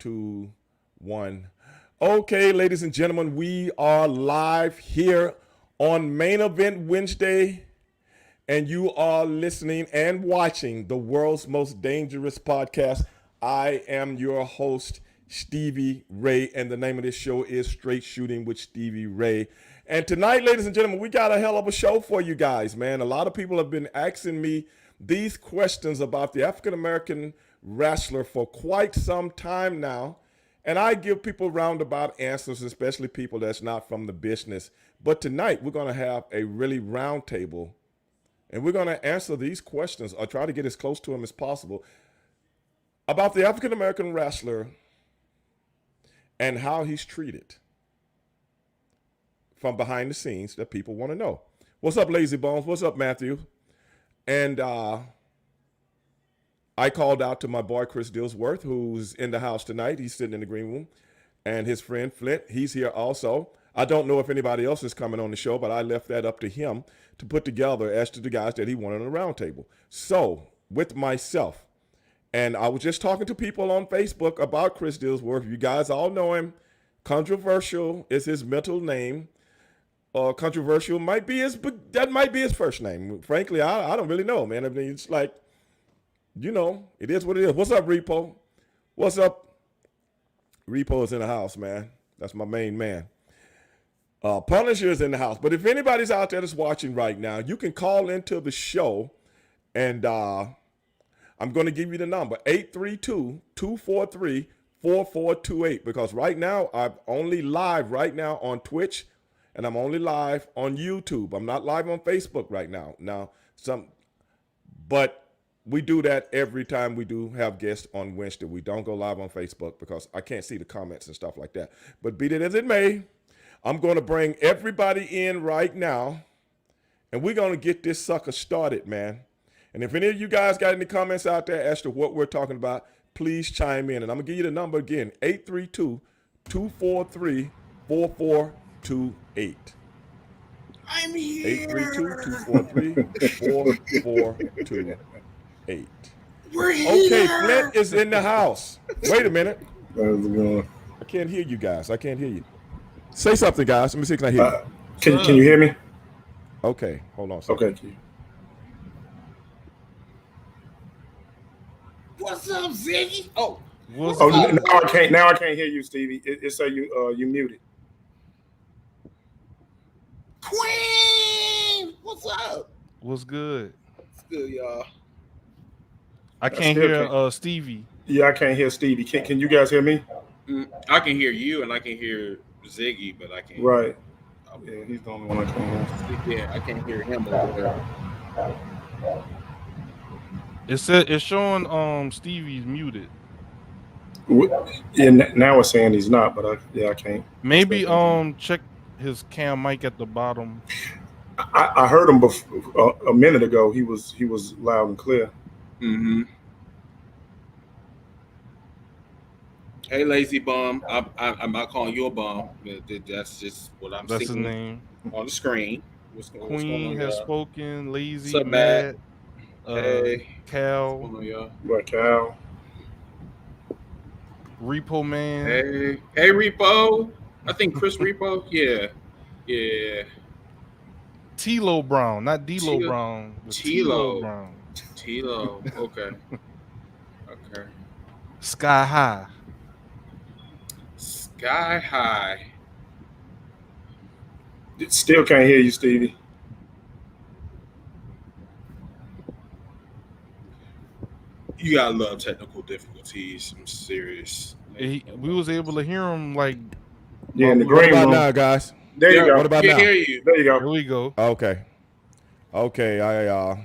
2, 1. Okay, ladies and gentlemen, we are live here on Main Event Wednesday, and you are listening and watching the world's most dangerous podcast. I am your host, Stevie Ray, and the name of this show is Straight Shooting with Stevie Ray. And tonight, ladies and gentlemen, we got a hell of a show for you guys, man. A lot of people have been asking me these questions about the African-American wrestler for quite some time now. And I give people roundabout answers, especially people that's not from the business. But tonight, we're going to have a really round table, and we're going to answer these questions or try to get as close to them as possible about the African-American wrestler and how he's treated from behind the scenes that people want to know. What's up, Lazy Bones? What's up, Matthew? And I called out to my boy, Chris Dillsworth, who's in the house tonight. He's sitting in the green room. And his friend, Flint, he's here also. I don't know if anybody else is coming on the show, but I left that up to him to put together as to the guys that he wanted on the round table. So, with myself, and I was just talking to people on Facebook about Chris Dillsworth. You guys all know him. Controversial is his middle name. Controversial might be that might be his first name. Frankly, I don't really know, man. I mean, it's like, you know, it is what it is. What's up, Repo? What's up? Repo is in the house, man. That's my main man. Punisher is in the house. But if anybody's out there that's watching right now, you can call into the show, and I'm going to give you the number, 832-243-4428, because right now I'm only live right now on Twitch, and I'm only live on YouTube. I'm not live on Facebook right now. But we do that every time we do have guests on Wednesday. We don't go live on Facebook because I can't see the comments and stuff like that. But be that as it may, I'm going to bring everybody in right now, and we're going to get this sucker started, man. And if any of you guys got any comments out there as to what we're talking about, please chime in. And I'm going to give you the number again, 832-243-4428. I'm here. 832-243-4428. We're here. Okay, Flint is in the house. Wait a minute. How's it going? I can't hear you guys. I can't hear you. Say something, guys. Let me see if I can hear you. Can you hear me? Okay, hold on a second. Okay. What's up, Ziggy? Now I can't hear you, Stevie. It say you muted. Queen, what's up? What's good? It's good, y'all. I can't hear Stevie. Yeah, I can't hear Stevie. Can you guys hear me? I can hear you, and I can hear Ziggy, but I can't. Right. Yeah, he's the only one I can hear. Yeah, I can't hear him over there. It's showing Stevie's muted. Yeah, now it's saying he's not, but I can't. Maybe check his cam mic at the bottom. I heard him before, a minute ago. He was loud and clear. Mm-hmm. Hey, lazy bum. I'm not calling you a bum. That's just what I'm That's his seeing name. on the screen. What's Queen on, has y'all? spoken. Lazy, What's up, Matt, Hey. Cal, What's going on, y'all? Right, Cal. Repo Man. Hey, Repo. I think Chris Repo. Yeah. Tilo Brown, not D'Lo Tilo. Brown. but Tilo. Brown. Tilo. Okay. Sky High. Sky High. Still can't hear you, Stevie. You gotta love technical difficulties. I'm serious. We was able to hear him like. Yeah, in the What green about room. now, guys? There you go. What about I now? hear you. There you go. Here we go. Okay. I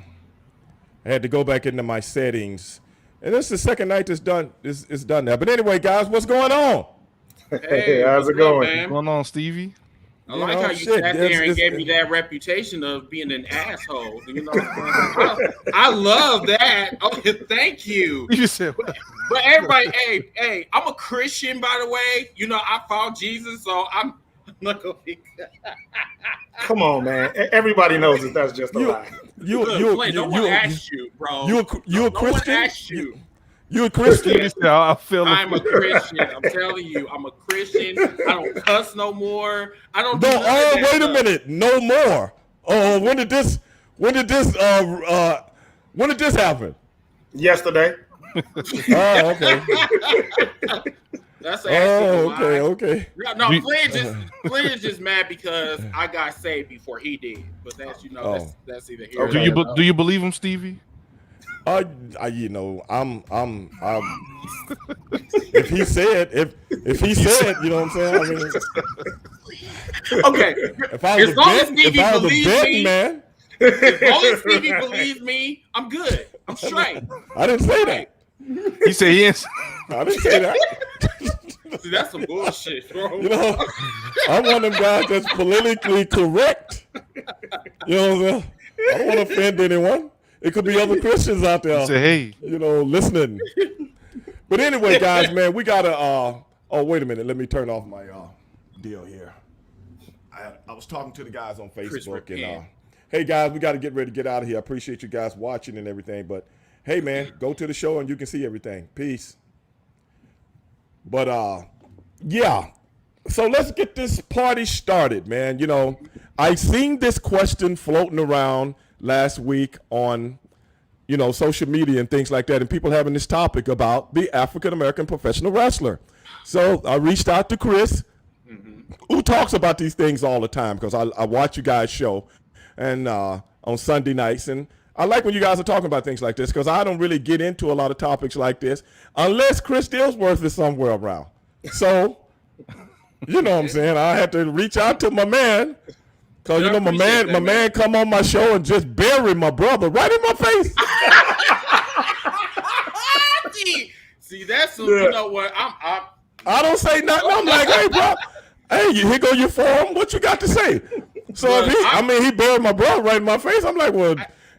had to go back into my settings, and this is the second night it's done. It's done now. But anyway, guys, what's going on? Hey, how's what's it up, going? What's man? going on, Stevie? I like how you shit, sat there and it's- gave me that reputation of being an asshole. You know, I love that. Okay, thank you. You said But everybody, hey, I'm a Christian, by the way. You know, I found Jesus, so I'm not gonna be. Come on, man. Everybody knows that that's just a lie. You no one asked you, bro. you a No one Christian? asked you. You a Christian? I feel I'm a Christian. I'm telling you, I'm a Christian. I don't cuss no more. I don't do No. none of Oh, that wait a stuff. minute. No more. Oh, when did this happen? Yesterday. Oh, okay. That's actually a lie. Okay. No, Flynn is just mad because I got saved before he did. But that's that's either here. Okay. or there. do you believe him, Stevie? You know, I'm if he said, you know what I'm saying? I mean, Okay. if I was As long as a Stevie believes betting me, man, as long as Stevie believes me, I'm good. I'm straight. I didn't say that. He said yes. I didn't say that. See, that's some bullshit, bro. You know, I'm one of them guys that's politically correct. You know what I'm saying? I don't want to offend anyone. It could be other Christians out there, He said, hey. you know, listening. But anyway, guys, man, we gotta. Oh, wait a minute. Let me turn off my deal here. I was talking to the guys on Facebook, and hey, guys, we got to get ready to get out of here. I appreciate you guys watching and everything, but hey, man, go to the show and you can see everything. Peace. But yeah. So let's get this party started, man. You know, I seen this question floating around last week on, you know, social media and things like that, and people having this topic about the African-American professional wrestler. So I reached out to Chris, who talks about these things all the time, because I watch you guys' show and on Sunday nights, and I like when you guys are talking about things like this, because I don't really get into a lot of topics like this unless Chris Dillsworth is somewhere around. So, you know what I'm saying? I had to reach out to my man, because you know my man come on my show and just bury my brother right in my face. See, that's you know what I don't say nothing. I'm like, hey, bro, hey, here go your forum. What you got to say? So if he buried my brother right in my face. I'm like, well,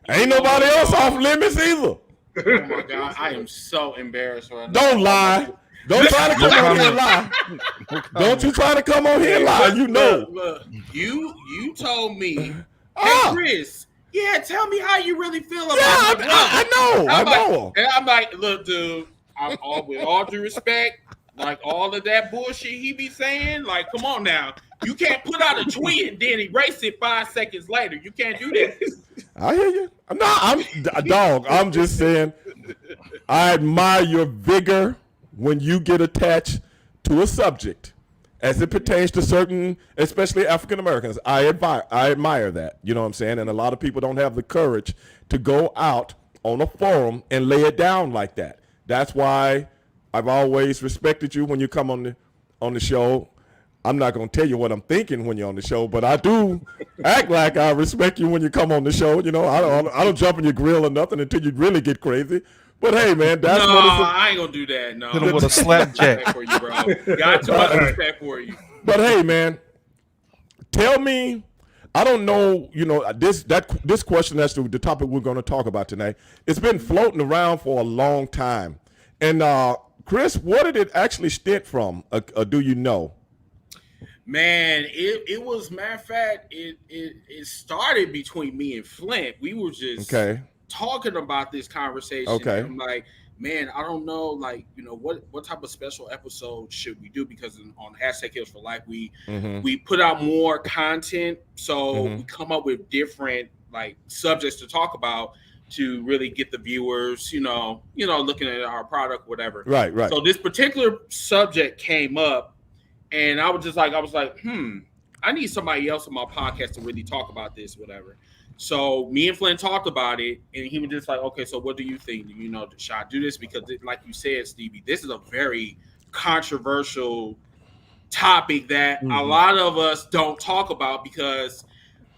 ain't nobody else off limits either. Oh my God, I am so embarrassed right now. Don't lie. Don't try to come on here and lie. Don't you try to come on here and lie. You know. Look, you told me, hey Chris, yeah, tell me how you really feel about my brother. I know. And I'm like, look, dude, with all due respect, like all of that bullshit he be saying, like, come on now. You can't put out a tweet and then erase it 5 seconds later. You can't do that. I hear you. No, I'm just saying, I admire your vigor when you get attached to a subject as it pertains to certain, especially African Americans. I admire that. You know what I'm saying? And a lot of people don't have the courage to go out on a forum and lay it down like that. That's why I've always respected you when you come on the show. I'm not going to tell you what I'm thinking when you're on the show, but I do act like I respect you when you come on the show. You know, I don't jump in your grill or nothing until you really get crazy. But hey, man, that's what it's. I ain't gonna do that. No, hit him with a slapjack for you, bro. Got too much respect for you. But hey, man, tell me. I don't know. You know, this question as to the topic we're going to talk about tonight. It's been floating around for a long time. And Chris, what did it actually stem from? Do you know? Man, it was, matter of fact, it started between me and Flint. We were just talking about this conversation. Okay. And I'm like, man, I don't know, like, you know, what type of special episode should we do? Because on Hashtag Heels for Life, we put out more content, so we come up with different like subjects to talk about to really get the viewers, you know, looking at our product, whatever. Right. So this particular subject came up. And I was like, I need somebody else on my podcast to really talk about this, whatever. So me and Flynn talked about it, and he was just like, okay, so what do you think? You know, should I do this? Because like you said, Stevie, this is a very controversial topic that a lot of us don't talk about, because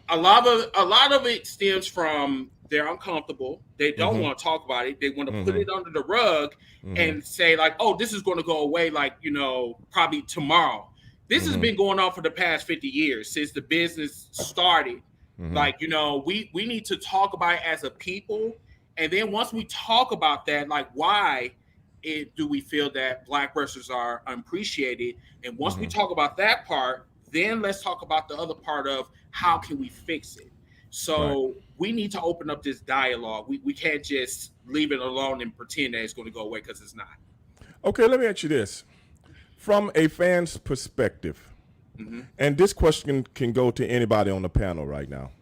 a lot of it stems from they're uncomfortable. They don't want to talk about it. They want to put it under the rug and say like, oh, this is going to go away, like, you know, probably tomorrow. This has been going on for the past 50 years since the business started. Like, you know, we need to talk about it as a people. And then once we talk about that, like, why do we feel that Black wrestlers are unappreciated? And once we talk about that part, then let's talk about the other part of how can we fix it? So we need to open up this dialogue. We can't just leave it alone and pretend that it's going to go away, because it's not. Okay, let me ask you this. From a fan's perspective, and this question can go to anybody on the panel right now.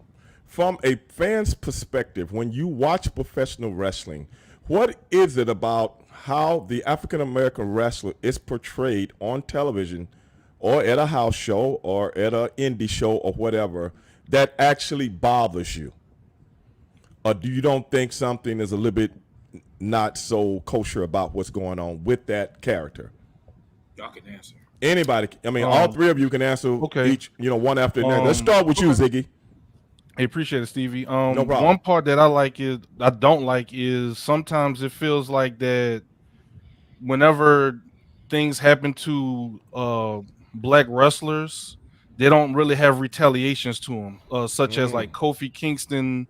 From a fan's perspective, when you watch professional wrestling, what is it about how the African American wrestler is portrayed on television or at a house show or at an indie show or whatever that actually bothers you? Or do you don't think something is a little bit not so kosher about what's going on with that character? Y'all can answer. Anybody, I mean, all three of you can answer each, one after the next. Let's start with you, Ziggy. I appreciate it, Stevie. No problem. One part that I don't like is sometimes it feels like that whenever things happen to black wrestlers, they don't really have retaliations to them, such as like Kofi Kingston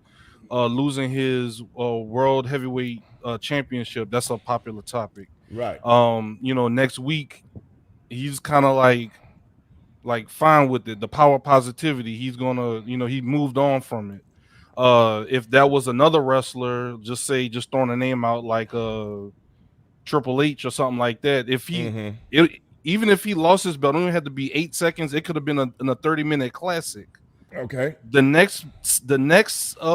losing his world heavyweight championship. That's a popular topic. Right. Next week he's kind of like fine with it. The power positivity, he's gonna, he moved on from it. If that was another wrestler, just throwing a name out like Triple H or something like that, if he even if he lost his belt, it only had to be 8 seconds. It could have been in a 30-minute classic. Okay. The next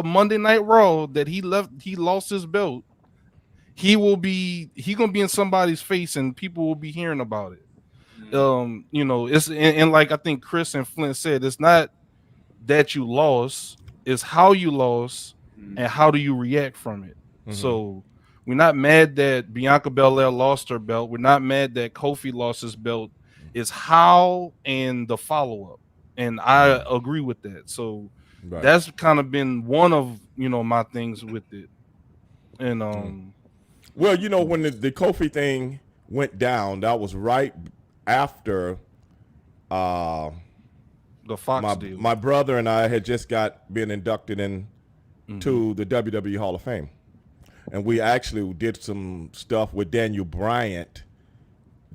Monday Night Raw that he lost his belt, he gonna be in somebody's face and people will be hearing about it. It's and like I think Chris and Flint said, it's not that you lost, it's how you lost and how do you react from it. So we're not mad that Bianca Belair lost her belt. We're not mad that Kofi lost his belt. It's how and the follow-up. And I agree with that. So that's kind of been one of, my things with it. And well, when the Kofi thing went down, that was right after the Fox deal. My brother and I had just been inducted into the WWE Hall of Fame. And we actually did some stuff with Daniel Bryant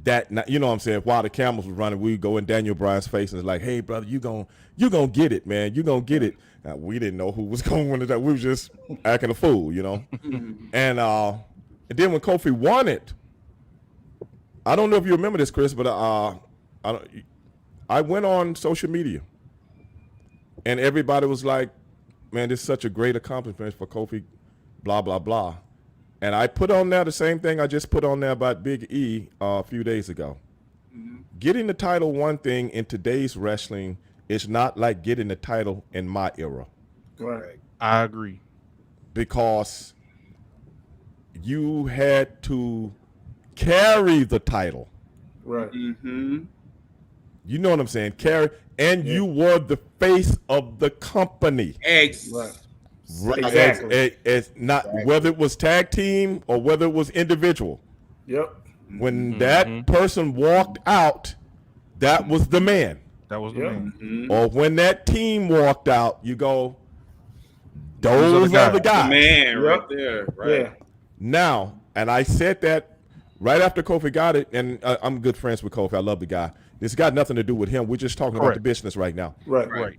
that, what I'm saying, while the cameras were running, we go in Daniel Bryant's face and it's like, hey, brother, you gonna get it, man. You gonna get it. Now, we didn't know who was going to win it. We were just acting a fool, And then when Kofi won it, I don't know if you remember this, Chris, but I went on social media and everybody was like, man, this is such a great accomplishment for Kofi, blah, blah, blah. And I put on there the same thing I just put on there about Big E a few days ago. Getting the title, one thing in today's wrestling is not like getting the title in my era. Right. I agree. Because you had to carry the title. Right. You know what I'm saying? Carry, and you were the face of the company. Right. Exactly. It's not whether it was tag team or whether it was individual. Yep. When that person walked out, that was the man. That was the man. Or when that team walked out, you go, those are the guys. The man right there. Right. Yeah. Now, and I said that right after Kofi got it, and I'm good friends with Kofi. I love the guy. This got nothing to do with him. We're just talking about the business right now. Right.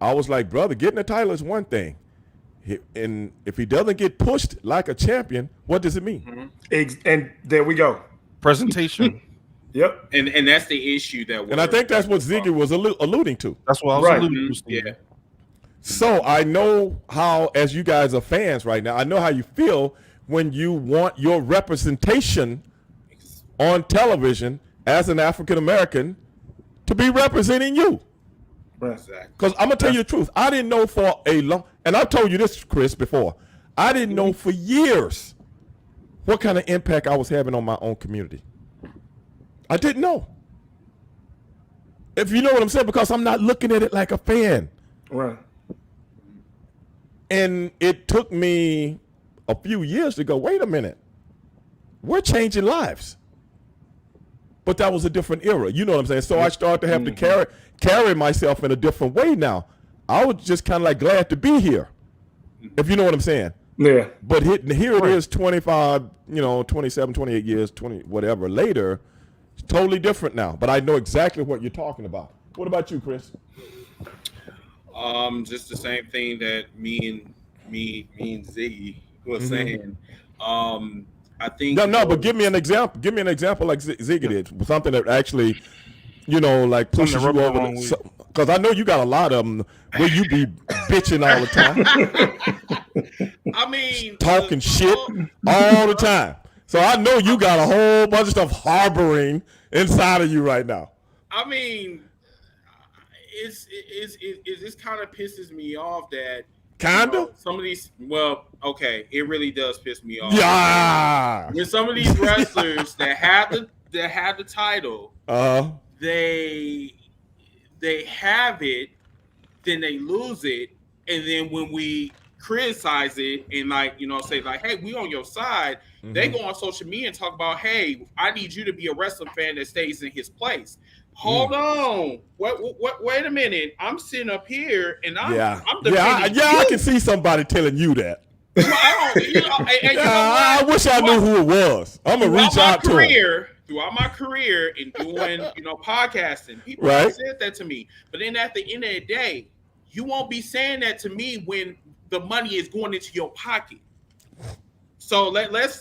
I was like, brother, getting the title is one thing. And if he doesn't get pushed like a champion, what does it mean? And there we go. Presentation. Yep. And that's the issue that and I think that's what Ziggy was alluding to. That's what I was alluding to. Yeah. So I know how, as you guys are fans right now, I know how you feel when you want your representation on television as an African American to be representing you. Because I'm gonna tell you the truth, I didn't know for a long, and I've told you this, Chris, before. I didn't know for years what kind of impact I was having on my own community. I didn't know. If you know what I'm saying, because I'm not looking at it like a fan. Right. And it took me a few years to go, wait a minute, we're changing lives. But that was a different era. You know what I'm saying? So I started to have to carry myself in a different way now. I was just kind of like glad to be here, if you know what I'm saying. Yeah. But here it is 25, 27, 28 years, 20, whatever later. It's totally different now. But I know exactly what you're talking about. What about you, Chris? Just the same thing that me and Ziggy was Mm-hmm. saying. I think No, but give me an example. Give me an example like Ziggy did, something that actually, like Something pushes to you rub over. along with. Because I know you got a lot of them where you be bitching all the time, I mean, talking shit all the time. So I know you got a whole bunch of stuff harboring inside of you right now. I mean, it kind of pisses me off that Kinda. some of these. Well, okay, it really does piss me off. Yeah. When some of these wrestlers that have the title, they have it, then they lose it, and then when we criticize it and say like, hey, we on your side, they go on social media and talk about, hey, I need you to be a wrestling fan that stays in his place. Hold on, wait a minute. I'm sitting up here and I'm defending you. I can see somebody telling you that. Well, I don't, you know, and you know I wish I knew who it was. I'm gonna reach out to him. Throughout my career in doing, podcasting, people have said that to me. But then at the end of the day, you won't be saying that to me when the money is going into your pocket. So let's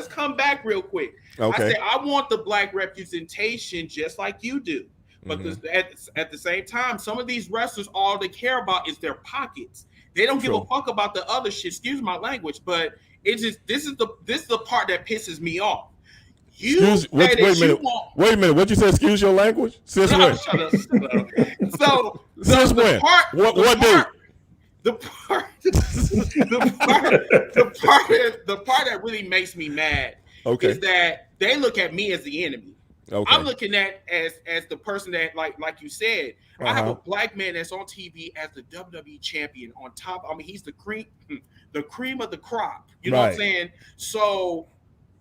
come back real quick. Okay. I say I want the black representation just like you do. But at the same time, some of these wrestlers, all they care about is their pockets. They don't give a fuck about the other shit. Excuse my language, but it's just this is the part that pisses me off. Wait a minute. What you say? Excuse your language. Since when? Shut up. So since when? What date? The part that really makes me mad is that they look at me as the enemy. Okay. I'm looking at as the person that like you said. I have a black man that's on TV as the WWE champion on top. I mean, he's the cream of the crop. You know what I'm saying? So,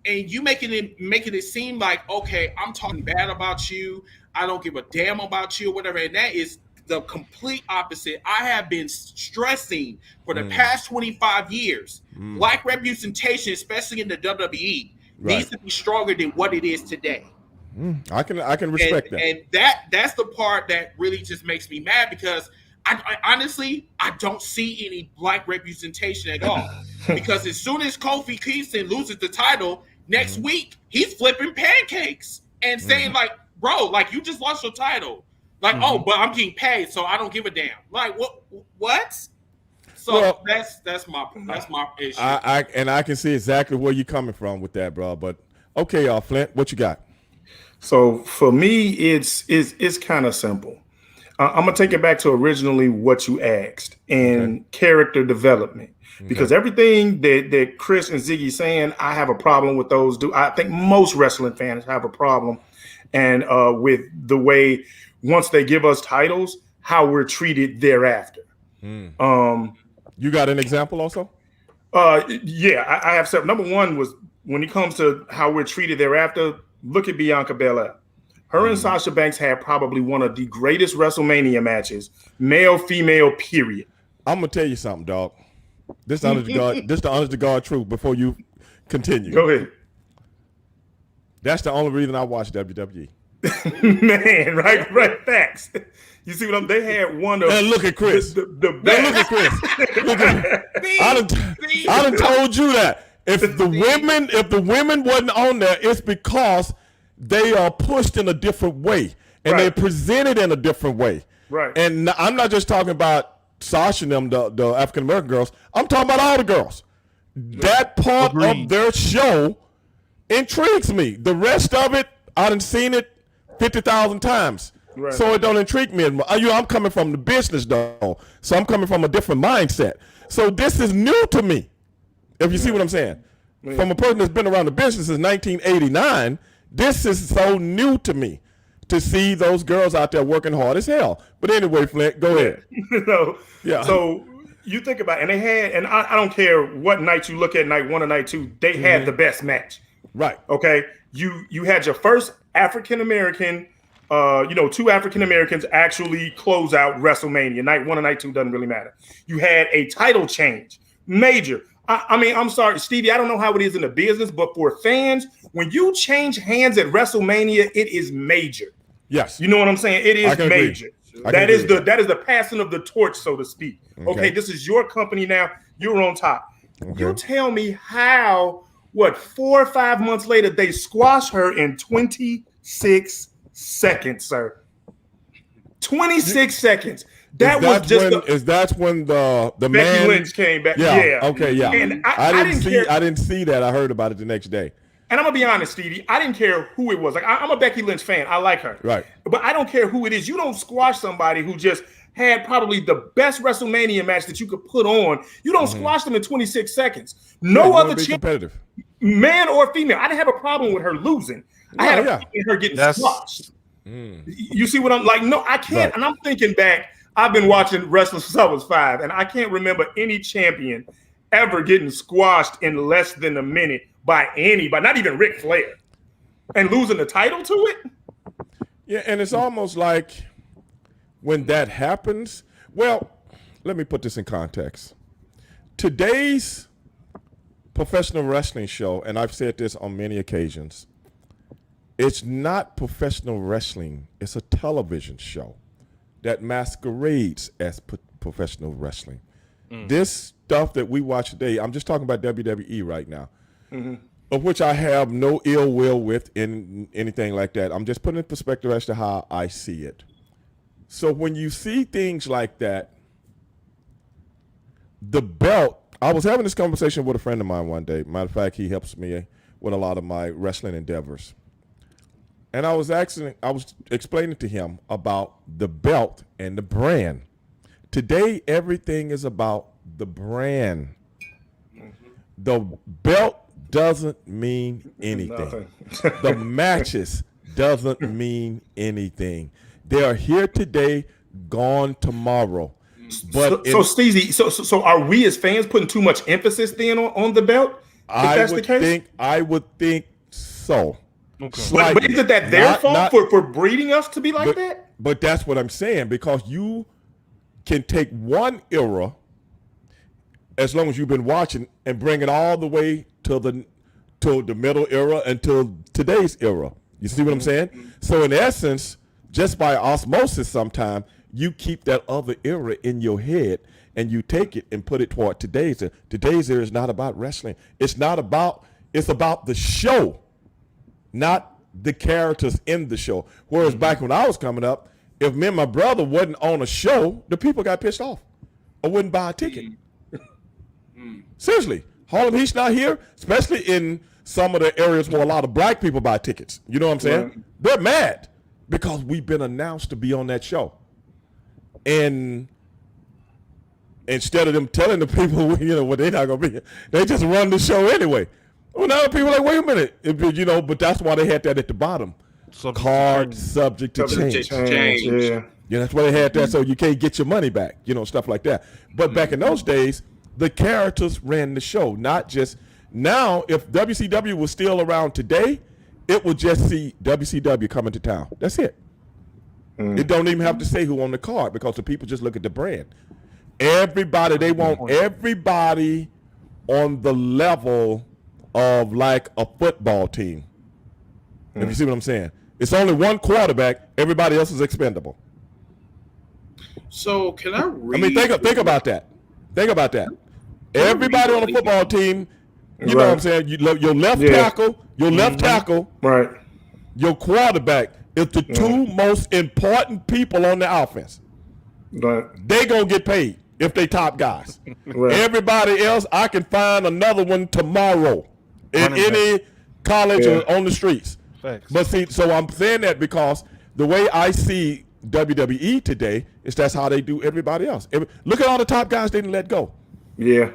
and you making it seem like, okay, I'm talking bad about you. I don't give a damn about you or whatever. And that is the complete opposite. I have been stressing for the past 25 years. Black representation, especially in the WWE, needs to be stronger than what it is today. I can respect that. And that's the part that really just makes me mad because I honestly don't see any black representation at all. Because as soon as Kofi Kingston loses the title next week, he's flipping pancakes and saying like, bro, like you just lost your title. Like, oh, but I'm getting paid, so I don't give a damn. Like, what? So that's my issue. I can see exactly where you're coming from with that, bro. But okay, Flint, what you got? So for me, it's kind of simple. I'm gonna take it back to originally what you asked and character development, because everything that Chris and Ziggy saying, I have a problem with those. I think most wrestling fans have a problem, and with the way once they give us titles, how we're treated thereafter. You got an example also? Yeah, I have several. Number one was when it comes to how we're treated thereafter. Look at Bianca Belair. Her and Sasha Banks had probably one of the greatest WrestleMania matches, male, female, period. I'm gonna tell you something, dog. This the honest to God. This the honest to God truth. Before you continue, go ahead. That's the only reason I watch WWE. Man, right, facts. You see what I'm? They had one of. And look at Chris. The best. Look at Chris. Look at I done told you that. If the women wasn't on there, it's because they are pushed in a different way and they're presented in a different way. Right. And I'm not just talking about Sasha and them, the African American girls. I'm talking about all the girls. That part of their show intrigues me. The rest of it, I done seen it 50,000 times. Right. So it don't intrigue me anymore. I'm coming from the business though, so I'm coming from a different mindset. So this is new to me. If you see what I'm saying. From a person that's been around the business since 1989, this is so new to me to see those girls out there working hard as hell. But anyway, Flint, go ahead. So you think about it, and they had, and I don't care what night you look at, night one or night two, they had the best match. Right. Okay. You had your first African American, two African Americans actually close out WrestleMania. Night one and night two doesn't really matter. You had a title change, major. I mean, I'm sorry, Stevie, I don't know how it is in the business, but for fans, when you change hands at WrestleMania, it is major. Yes. You know what I'm saying? It is major. I can That agree is with that is the passing of the torch, so to speak. Okay, this is your company now. You're on top. Okay. You tell me how, 4 or 5 months later, they squash her in 26 seconds, sir. 26 seconds. That was just that's when the Becky man Lynch came back. Yeah. Yeah. Okay. Yeah. And I didn't see. care. I didn't see that. I heard about it the next day. And I'm gonna be honest, Stevie. I didn't care who it was. Like I'm a Becky Lynch fan. I like her. Right. But I don't care who it is. You don't squash somebody who just had probably the best WrestleMania match that you could put on. You don't squash them in 26 seconds. No other competitive, man or female. I didn't have a problem with her losing. I had a problem with her getting squashed. You see what I'm like? No, I can't. Right. And I'm thinking back. I've been watching wrestling since I was 5, and I can't remember any champion ever getting squashed in less than a minute by anybody, not even Ric Flair, and losing the title to it. Yeah, and it's almost like when that happens. Well, let me put this in context. Today's professional wrestling show, and I've said this on many occasions, it's not professional wrestling. It's a television show that masquerades as professional wrestling. This stuff that we watch today, I'm just talking about WWE right now, of which I have no ill will with in anything like that. I'm just putting in perspective as to how I see it. So when you see things like that, the belt, I was having this conversation with a friend of mine one day. Matter of fact, he helps me with a lot of my wrestling endeavors. And I was explaining to him about the belt and the brand. Today, everything is about the brand. The belt doesn't mean anything. The matches doesn't mean anything. They are here today, gone tomorrow. But so Steezy, so are we as fans putting too much emphasis then on the belt? I would think so. Okay. But isn't that their fault for breeding us to be like that? But that's what I'm saying, because you can take one era, as long as you've been watching, and bring it all the way to the middle era until today's era. You see what I'm saying? So in essence, just by osmosis, sometime you keep that other era in your head and you take it and put it toward today's era. Today's era is not about wrestling. It's about the show, not the characters in the show. Whereas back when I was coming up, if me and my brother wasn't on a show, the people got pissed off or wouldn't buy a ticket. Seriously, Harlem Heat's not here, especially in some of the areas where a lot of black people buy tickets. You know what I'm saying? Right. They're mad because we've been announced to be on that show. And instead of them telling the people, what they're not going to be, they just run the show anyway. Well, now the people are like, wait a minute, but that's why they had that at the bottom. Card subject to change. Yeah, that's why they had that, so you can't get your money back, stuff like that. But back in those days, the characters ran the show, not just now. If WCW was still around today, it would just see WCW coming to town. That's it. It don't even have to say who on the card, because the people just look at the brand. They want everybody on the level of like a football team. If you see what I'm saying. It's only one quarterback. Everybody else is expendable. So can I read? I mean, think about that. Think about that. Everybody on the football team, you know what I'm saying? Your left tackle, right? Your quarterback is the two most important people on the offense. Right. They gonna get paid if they top guys. Right. Everybody else, I can find another one tomorrow in any college or on the streets. Thanks. But see, so I'm saying that because the way I see WWE today is that's how they do everybody else. Look at all the top guys they didn't let go. Yeah.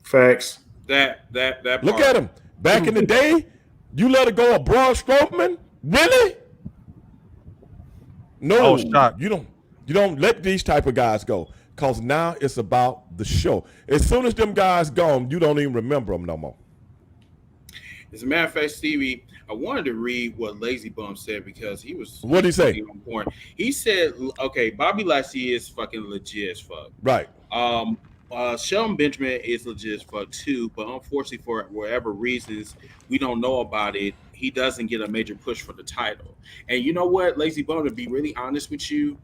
Facts. That part. Look at them. Back in the day, you let it go a Braun Strowman? Really? No, you don't let these type of guys go, because now it's about the show. As soon as them guys gone, you don't even remember them no more. As a matter of fact, Stevie, I wanted to read what Lazy Bum said, because he was. What did he say? On point. He said, "Okay, Bobby Lashley is fucking legit as fuck. Right. Shelton Benjamin is legit as fuck too, but unfortunately for whatever reasons we don't know about it, he doesn't get a major push for the title. And you know what, Lazy Bone, to be really honest with you,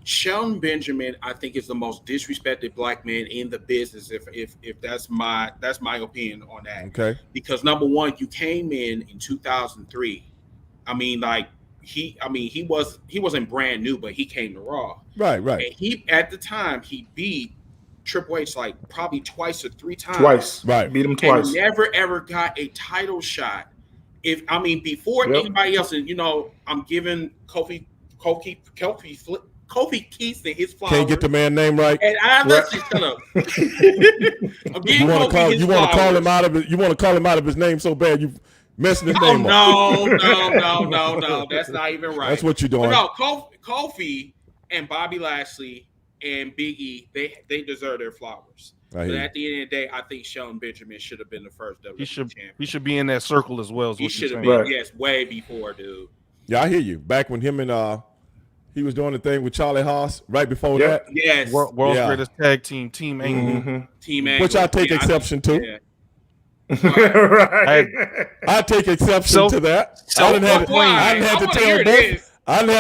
Shelton Benjamin, I think, is the most disrespected black man in the business. If that's my opinion on that. Okay. Because number one, you came in 2003. He wasn't brand new, but he came to Raw. Right. And he at the time he beat Triple H like probably twice or three times. Twice. Right. Beat him twice. And never ever got a title shot. Before anybody else, and I'm giving Kofi Kingston his flowers. Can't get the man name right. And I listen, shut up. You want to call him out of it. You want to call him out of his name so bad you messing his name up. No, that's not even right. That's what you're doing. But no, Kofi and Bobby Lashley and Big E, they deserve their flowers. But at the end of the day, I think Shelton Benjamin should have been the first WWE champion. He should be in that circle as well. He should have been, yes, way before, dude. Yeah, I hear you. Back when him and he was doing the thing with Charlie Haas right before that. Yes. World's greatest tag team, Team Angle. Team Angle. Which I take exception to. Yeah. Right. I take exception to that. I didn't have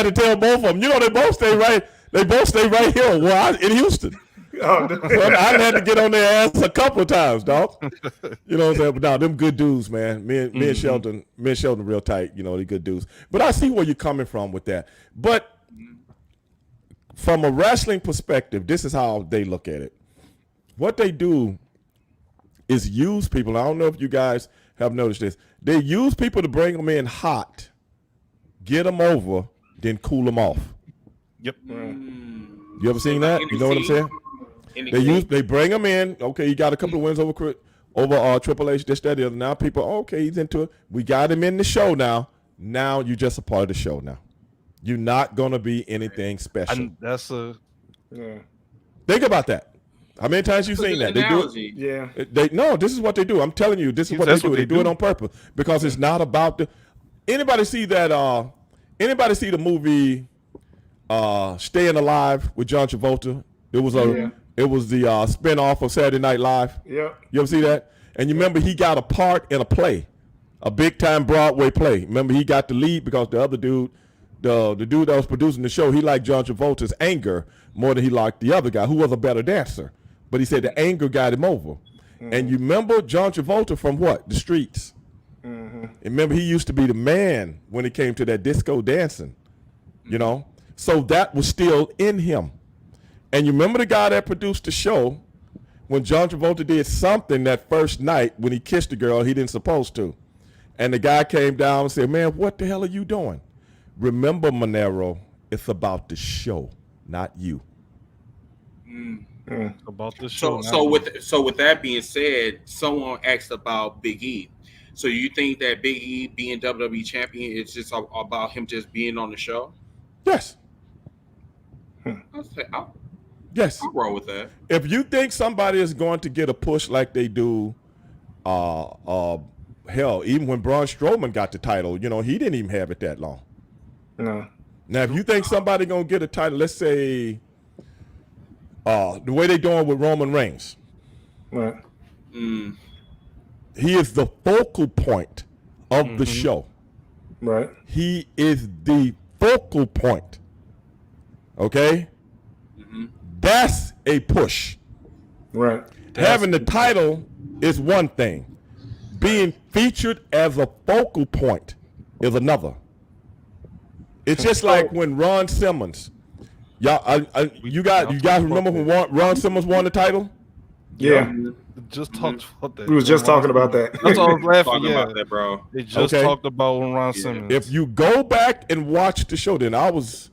to tell both of them. You know, they both stay right. They both stay right here in Houston. Oh, So I had to get on their ass a couple of times, dog. You know what I'm saying? But now them good dudes, man. Me and Sheldon real tight. You know, they good dudes. But I see where you're coming from with that. But from a wrestling perspective, this is how they look at it. What they do is use people. I don't know if you guys have noticed this. They use people to bring them in hot, get them over, then cool them off. Yep. You ever seen that? You know what I'm saying? They bring them in. Okay, he got a couple of wins over Triple H, this, that, the other. Now people, okay, he's into it. We got him in the show now. Now you're just a part of the show now. You're not gonna be anything special. Think about that. How many times you seen that? They do it. Yeah. No, this is what they do. I'm telling you, this is what they do. They do it on purpose because it's not about the. Anybody see that? Anybody see the movie Staying Alive with John Travolta? It was the spinoff of Saturday Night Live. Yeah. You ever see that? And you remember he got a part in a play, a big time Broadway play. Remember he got the lead because the other dude, the dude that was producing the show, he liked John Travolta's anger more than he liked the other guy who was a better dancer. But he said the anger got him over. And you remember John Travolta from what? The Streets. And remember he used to be the man when it came to that disco dancing, you know? So that was still in him. And you remember the guy that produced the show when John Travolta did something that first night when he kissed the girl he didn't supposed to. And the guy came down and said, man, what the hell are you doing? Remember, Monero, it's about the show, not you. About the show. So with that being said, someone asked about Big E. So you think that Big E being WWE champion is just about him just being on the show? Yes. Yes. I'll roll with that. If you think somebody is going to get a push like they do, hell, even when Braun Strowman got the title, you know, he didn't even have it that long. No. Now, if you think somebody going to get a title, let's say the way they doing with Roman Reigns. Right. He is the focal point of the show. Right. He is the focal point. Okay? That's a push. Right. Having the title is one thing. Being featured as a focal point is another. It's just like when Ron Simmons, you guys remember when Ron Simmons won the title? Yeah. Just talked about that. We was just talking about that. That's all I was laughing about that, bro. They just talked about Ron Simmons. If you go back and watch the show, then I was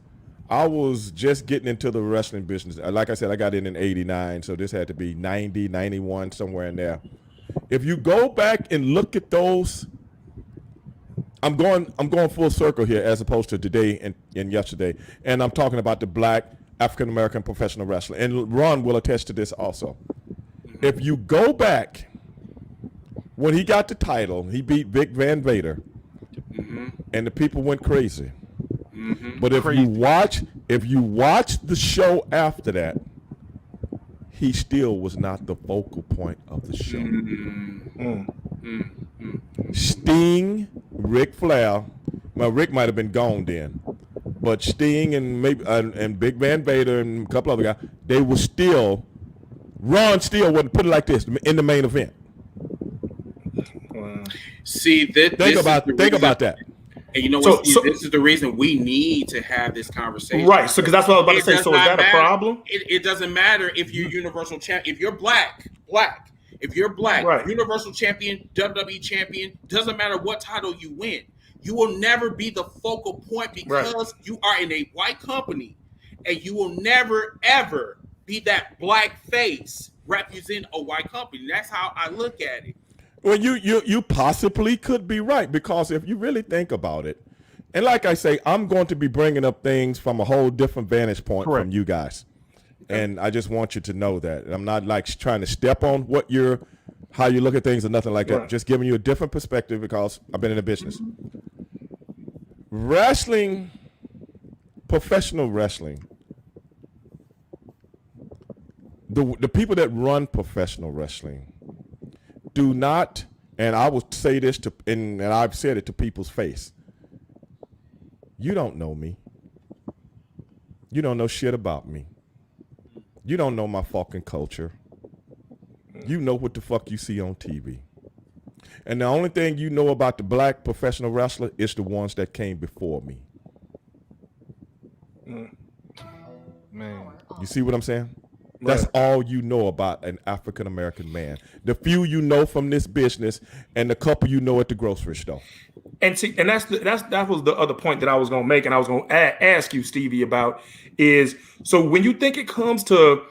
just getting into the wrestling business. Like I said, I got in '89, so this had to be 90, 91, somewhere in there. If you go back and look at those, I'm going full circle here as opposed to today and yesterday, and I'm talking about the black African American professional wrestler. And Ron will attest to this also. If you go back, when he got the title, he beat Vic Van Vader, and the people went crazy. But if you watch the show after that, he still was not the focal point of the show. Sting Ric Flair. Well, Rick might have been gone then, but Sting and maybe and Big Van Vader and a couple other guys, they were still. Ron still wouldn't put it like this in the main event. See, think about that. And you know what? This is the reason we need to have this conversation. Right. So, because that's what I was about to say. So, is that a problem? It doesn't matter if you're Universal Champion. If you're black. If you're black, right. Universal Champion, WWE Champion, doesn't matter what title you win. You will never be the focal point because you are in a white company, and you will never ever be that black face representing a white company. That's how I look at it. Well, you possibly could be right, because if you really think about it, and like I say, I'm going to be bringing up things from a whole different vantage point from you guys, and I just want you to know that I'm not like trying to step on how you look at things or nothing like that. Just giving you a different perspective because I've been in the business. Wrestling, professional wrestling, the people that run professional wrestling do not, and I will say this and I've said it to people's face. You don't know me. You don't know shit about me. You don't know my fucking culture. You know what the fuck you see on TV. And the only thing you know about the black professional wrestler is the ones that came before me. Man. You see what I'm saying? That's all you know about an African-American man. The few you know from this business and the couple you know at the grocery store. And see, and that was the other point that I was going to make, and I was going to ask you, Stevie, about is, so when you think it comes to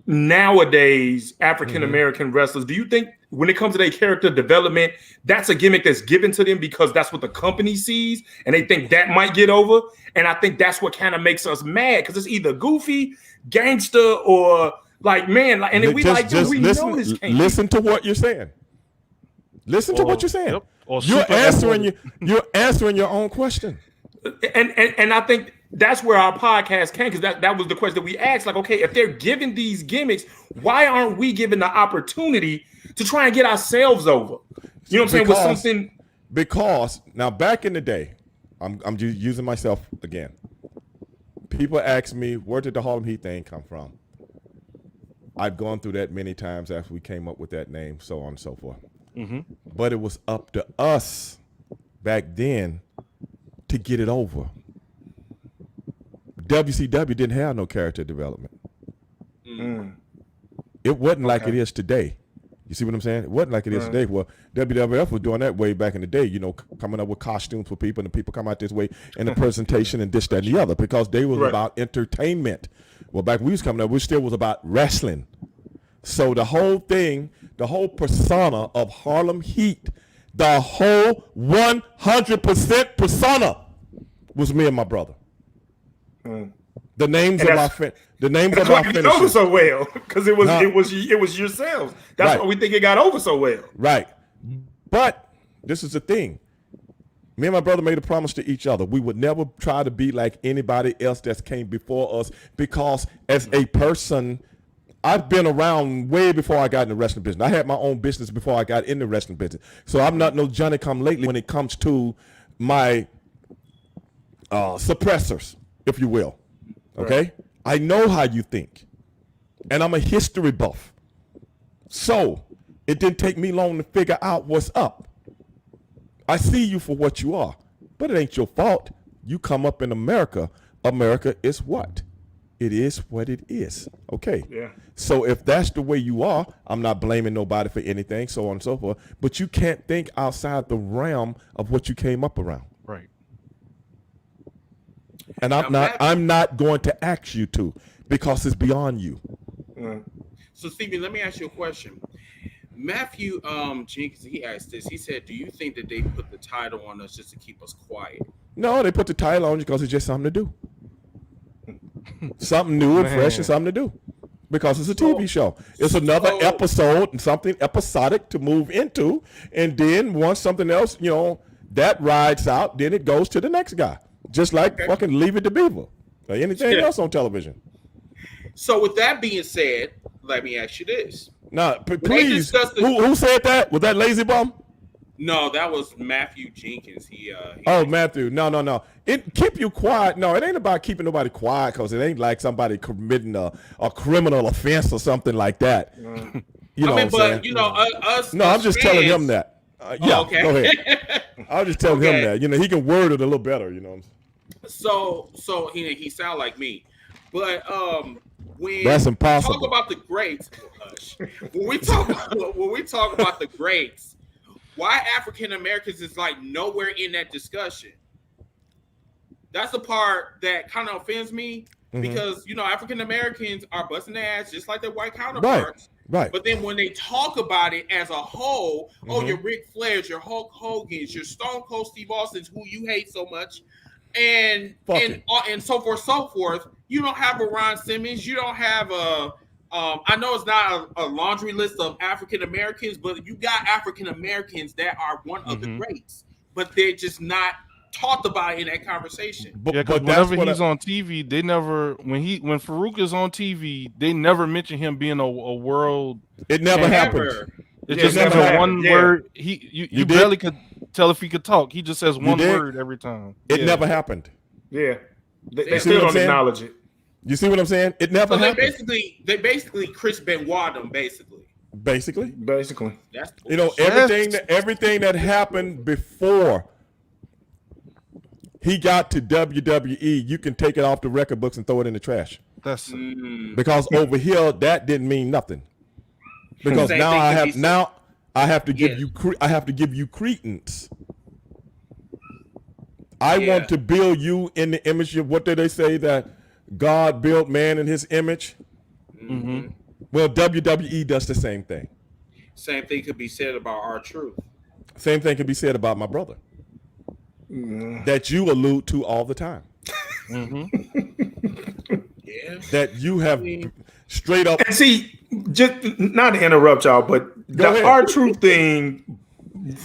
nowadays African-American wrestlers, do you think when it comes to their character development, that's a gimmick that's given to them because that's what the company sees and they think that might get over? And I think that's what kind of makes us mad, because it's either goofy, gangster, or like, man, like, and then we know this can't listen to what you're saying. Listen to what you're saying. Yep. You're answering your own question. And I think that's where our podcast came, because that was the question that we asked. Like, okay, if they're giving these gimmicks, why aren't we given the opportunity to try and get ourselves over? You know what I'm saying? With something. Because now, back in the day, I'm just using myself again. People ask me, where did the Harlem Heat thing come from? I've gone through that many times after we came up with that name, so on and so forth. Mm-hmm. But it was up to us back then to get it over. WCW didn't have no character development. It wasn't like it is today. You see what I'm saying? It wasn't like it is today. Well, WWF was doing that way back in the day, coming up with costumes for people, and the people come out this way, and the presentation and this, that, and the other, because they was about entertainment. Well, back when we was coming up, we still was about wrestling. So the whole thing, the whole persona of Harlem Heat, the whole 100% persona was me and my brother. The names of our finishers. Over so well because it was yourselves. That's why we think it got over so well. Right, but this is the thing. Me and my brother made a promise to each other. We would never try to be like anybody else that came before us, because as a person, I've been around way before I got in the wrestling business. I had my own business before I got in the wrestling business. So I'm not no Johnny come lately when it comes to my suppressors, if you will. Okay? Right. I know how you think. And I'm a history buff. So it didn't take me long to figure out what's up. I see you for what you are, but it ain't your fault. You come up in America. America is what? It is what it is. Okay. Yeah. So if that's the way you are, I'm not blaming nobody for anything, so on and so forth. But you can't think outside the realm of what you came up around. Right. And I'm not going to ask you to, because it's beyond you. So Stevie, let me ask you a question. Matthew Jenkins, he asked this. He said, do you think that they put the title on us just to keep us quiet? No, they put the title on you because it's just something to do. Something new and fresh and something to do. Because it's a TV show. It's another episode and something episodic to move into. And then once something else, that rides out, then it goes to the next guy. Just like fucking Leave It to Beaver or anything else on television. So with that being said, let me ask you this. Now, please, who said that? Was that Lazy Bum? No, that was Matthew Jenkins. He Oh, Matthew. No. It keep you quiet. No, it ain't about keeping nobody quiet because it ain't like somebody committing a criminal offense or something like that. You know what I'm saying? you know, us. No, us I'm just fans, telling him that. Yeah, okay. go ahead. I was just telling him that. You know, he can word it a little better. You know. So he sound like me, but when That's impossible. we talk about the greats, when we talk about the greats, why African Americans is like nowhere in that discussion. That's the part that kind of offends me because you know African Americans are busting their ass just like their white counterparts. Right. But then when they talk about it as a whole, oh, your Ric Flairs, your Hulk Hogan's, your Stone Cold Steve Austin's, who you hate so much, and so forth. You don't have a Ron Simmons. You don't have a. I know it's not a laundry list of African Americans, but you got African Americans that are one of the greats, but they're just not talked about in that conversation. But whenever he's on TV, they never when Farouk is on TV, they never mention him being a world. It never happened. It just never one word. You barely could tell if he could talk. He just says one word every time. It never happened. Yeah, they still don't acknowledge it. You see what I'm saying? It never happened. They basically Chris Benoit them basically. Basically. That's you know everything that happened before he got to WWE, you can take it off the record books and throw it in the trash. That's because over here that didn't mean nothing. Because now I have to give you credence. I want to build you in the image of what did they say that God built man in his image? Well, WWE does the same thing. Same thing could be said about R-Truth. Same thing can be said about my brother. That you allude to all the time. That you have straight up. And see, just not to interrupt y'all, but the R-Truth thing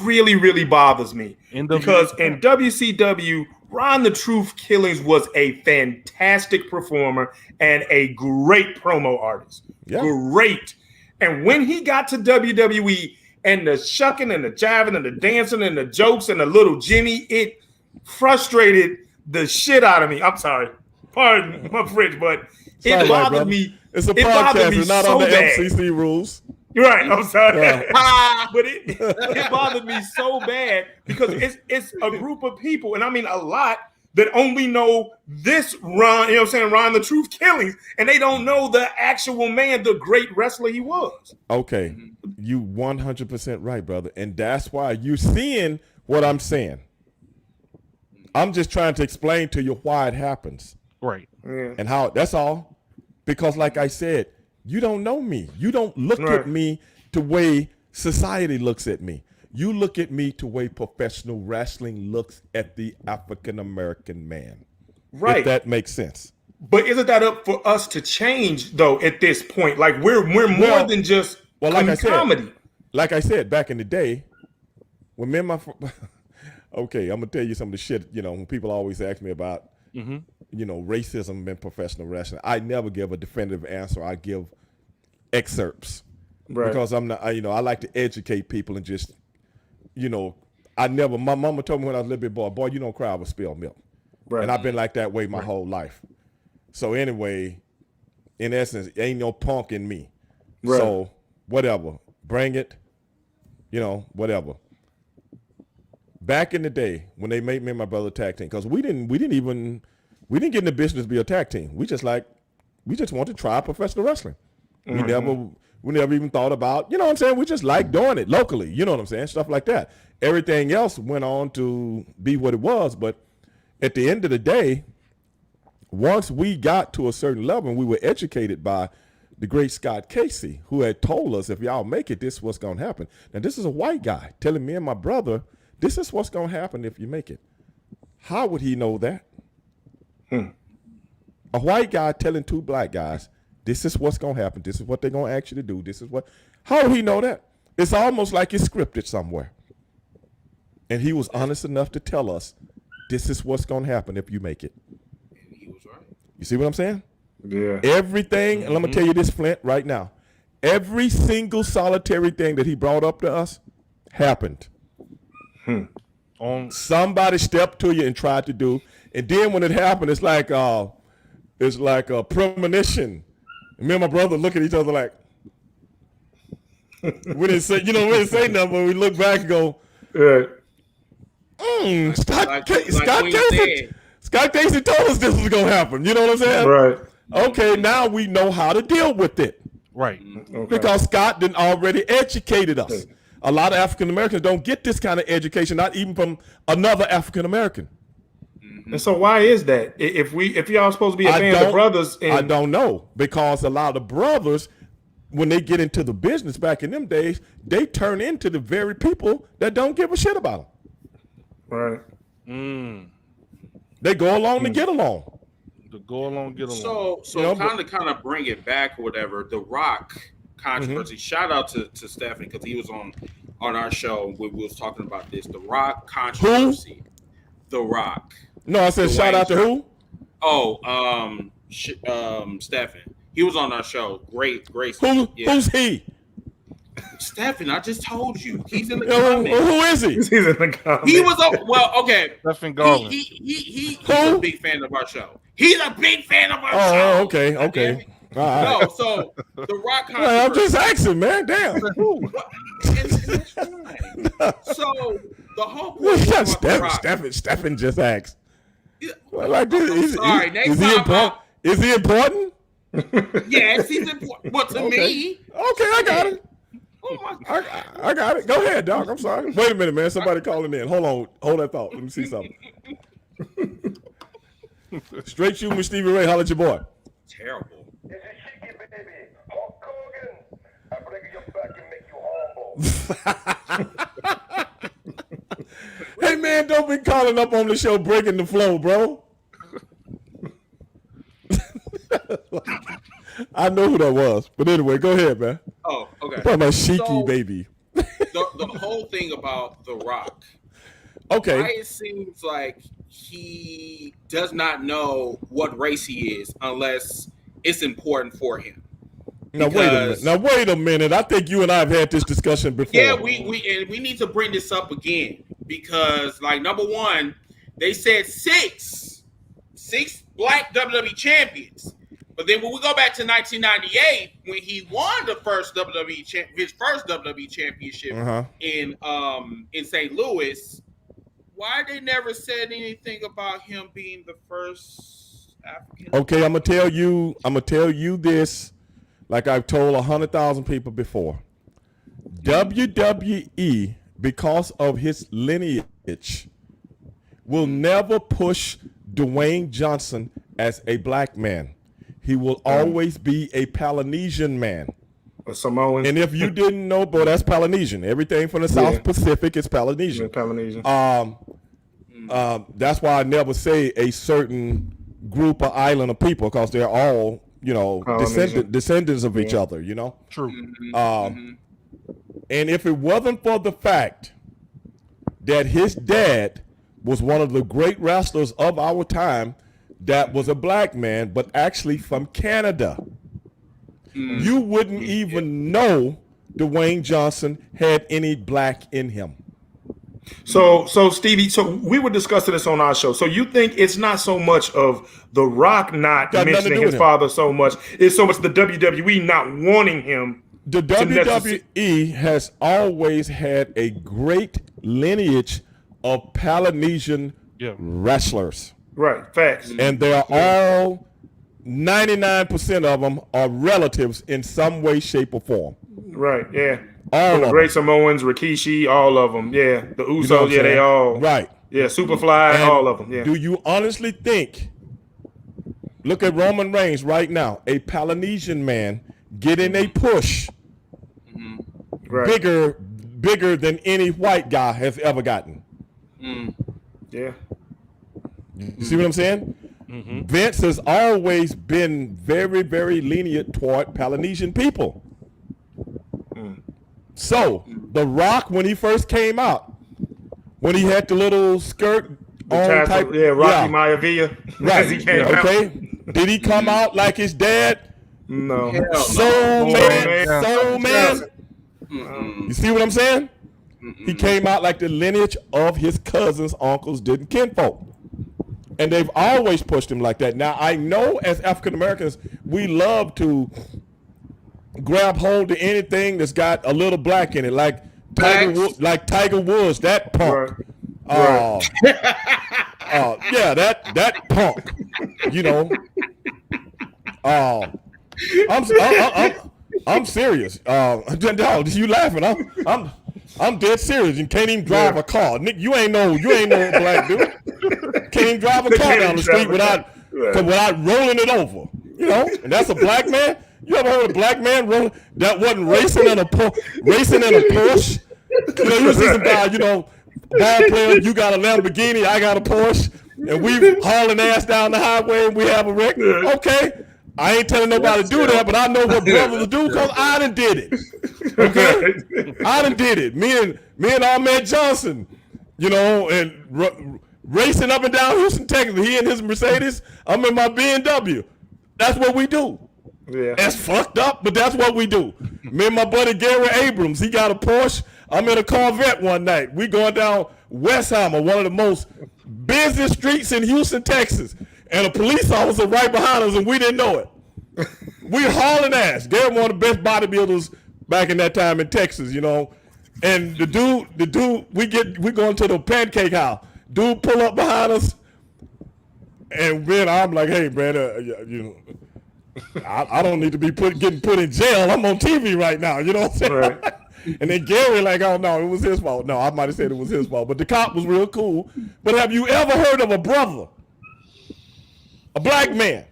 really, really bothers me. Because in WCW, Ron the Truth Killings was a fantastic performer and a great promo artist. Yeah. Great. And when he got to WWE and the shucking and the jiving and the dancing and the jokes and the little Jimmy, it frustrated the shit out of me. I'm sorry. Pardon my French, but it bothered me. It's a podcast. It's not on the FCC rules. You're right. I'm sorry. Yeah. But it bothered me so bad because it's a group of people, and I mean a lot, that only know this Ron, you know what I'm saying, Ron the Truth Killings, and they don't know the actual man, the great wrestler he was. Okay. You 100% right, brother. And that's why you're seeing what I'm saying. I'm just trying to explain to you why it happens. Right. Yeah. And how, that's all. Because like I said, you don't know me. You don't look at me the way society looks at me. You look at me the way professional wrestling looks at the African-American man. Right. If that makes sense. But isn't that up for us to change, though, at this point? Like, we're more than just comedy. Like I said, back in the day, when me and my... Okay, I'm going to tell you some of the shit, you know, when people always ask me about, you know, racism in professional wrestling. I never give a definitive answer. I give excerpts. Right. Because I'm not, I like to educate people and just, you know, my mama told me when I was a little bit boy, you don't cry over spilled milk. Right. And I've been like that way my whole life. So anyway, in essence, ain't no punk in me. Right. So whatever, bring it, you know, whatever. Back in the day when they made me and my brother tag team, because we didn't get in the business to be a tag team. We just wanted to try professional wrestling. We never even thought about, you know what I'm saying? We just like doing it locally, you know what I'm saying? Stuff like that. Everything else went on to be what it was. But at the end of the day, once we got to a certain level and we were educated by the great Scott Casey, who had told us, if y'all make it, this is what's going to happen. Now, this is a white guy telling me and my brother, this is what's going to happen if you make it. How would he know that? A white guy telling two black guys, this is what's going to happen. This is what they're going to ask you to do. This is what. How would he know that? It's almost like it's scripted somewhere. And he was honest enough to tell us, this is what's going to happen if you make it. And he was right. You see what I'm saying? Yeah. Everything, and let me tell you this, Flint, right now. Every single solitary thing that he brought up to us happened. Somebody stepped to you and tried to do, and then when it happened, it's like a premonition. And me and my brother look at each other like, we didn't say nothing, but we look back and go, Scott Casey told us this was gonna happen. You know what I'm saying? Right. Okay, now we know how to deal with it. Right. Okay. Because Scott done already educated us. A lot of African Americans don't get this kind of education, not even from another African American. And so why is that? If y'all supposed to be a band of brothers, I don't know, because a lot of brothers, when they get into the business back in them days, they turn into the very people that don't give a shit about them. Right. They go along to get along. So kind of bring it back or whatever. The Rock controversy. Shout out to Stephen because he was on our show when we was talking about this. The Rock controversy. Who? The Rock. No, I said shout out to who? Oh, Stephen. He was on our show. Great. Who's he? Stephen, I just told you. He's in the comments. Who is he? He's in the comments. He was okay. Stephen Garland. He's a big fan of our show. He's a big fan of our show. Oh, okay. All right. No, so the Rock controversy. Well, I'm just asking, man. Damn. And that's fine. So the whole point Stephen just asked. Yeah. Well, like this, Sorry, next time. Is he important? Yes, he's important. Well, to me. Okay, I got it. Oh my God. I got it. Go ahead, dog. I'm sorry. Wait a minute, man. Somebody calling in. Hold on. Hold that thought. Let me see something. Straight shooting with Stevie Ray. Holla at your boy. Terrible. It's a shaky baby. Hulk Hogan. I break your back and make you humble. Hey, man, don't be calling up on the show breaking the flow, bro. I know who that was. But anyway, go ahead, man. Oh, okay. Talking about Sheiky baby. The whole thing about The Rock. Okay. Why it seems like he does not know what race he is unless it's important for him. Now wait a minute. I think you and I have had this discussion before. Yeah, we need to bring this up again because, like, number one, they said six black WWE champions, but then when we go back to 1998 when he won the first his first WWE championship in St. Louis, why they never said anything about him being the first African? Okay, I'm gonna tell you this. Like I've told 100,000 people before, WWE, because of his lineage, will never push Dwayne Johnson as a black man. He will always be a Polynesian man. A Samoan. And if you didn't know, bro, that's Polynesian. Everything from the South Pacific is Polynesian. Polynesian. That's why I never say a certain group or island of people because they're all, descendants of each other, True. And if it wasn't for the fact that his dad was one of the great wrestlers of our time that was a black man, but actually from Canada, you wouldn't even know Dwayne Johnson had any black in him. So Stevie, we were discussing this on our show. So you think it's not so much of The Rock not mentioning his father so much, it's so much the WWE not wanting him. The WWE has always had a great lineage of Polynesian wrestlers. Right, facts. And they're all, 99% of them are relatives in some way, shape, or form. Right, yeah. All the of Great Samoans, Rikishi, all of them. Yeah, the Usos, they all. Right. Yeah, Superfly, all of them. Yeah. Do you honestly think, look at Roman Reigns right now, a Polynesian man getting a push bigger than any white guy has ever gotten? Yeah. You see what I'm saying? Vince has always been very, very lenient toward Polynesian people. So, The Rock, when he first came out, when he had the little skirt on type, Rocky Maivia. Right. He came out. Did he come out like his dad? No. Soul man. You see what I'm saying? He came out like the lineage of his cousins, uncles, didn't kinfolk. And they've always pushed him like that. Now, I know as African Americans, we love to grab hold of anything that's got a little black in it, like Tiger Woods, that punk. Right. Yeah, that punk. You know. I'm serious. Dog, you laughing? I'm dead serious. You can't even drive a car, Nick. You ain't no black dude. Can't even drive a car down the street without rolling it over. You know, and that's a black man. You ever heard a black man rolling that wasn't racing in a Porsche? You know, you see some guy, you know, ball player. You got a Lamborghini, I got a Porsche, and we hauling ass down the highway and we have a wreck. Okay. I ain't telling nobody to do that, but I know what brothers do because I done did it. Okay, I done did it. Me and Ahmed Johnson, you know, and racing up and down Houston, Texas. He in his Mercedes, I'm in my BMW. That's what we do. Yeah, that's fucked up, but that's what we do. Me and my buddy Gary Abrams, he got a Porsche. I'm in a Corvette one night. We going down Westheimer, one of the most busy streets in Houston, Texas. And a police officer right behind us, and we didn't know it. We hauling ass. They're one of the best bodybuilders back in that time in Texas, you know. And the dude, we going to the pancake house. Dude pull up behind us, and then I'm like, hey, man, you know, I don't need to be getting put in jail. I'm on TV right now, you know what I'm saying? Right. And then Gary like, oh no, it was his fault. No, I might have said it was his fault, but the cop was real cool. But have you ever heard of a brother? A black man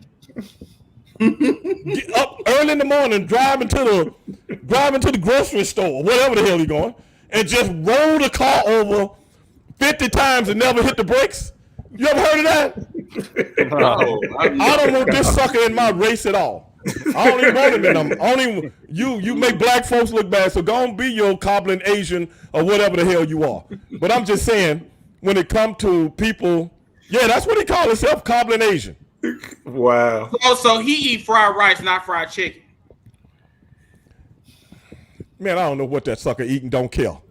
get up early in the morning, driving to the grocery store, or whatever the hell he going, and just roll the car over 50 times and never hit the brakes. You ever heard of that? No, I don't want this sucker in my race at all. I don't even want him in them. I don't even, you make black folks look bad, so go and be your cobbling Asian or whatever the hell you are. But I'm just saying, when it comes to people, yeah, that's what he call himself, cobbling Asian. Wow. So he eat fried rice, not fried chicken. Man, I don't know what that sucker eating don't kill.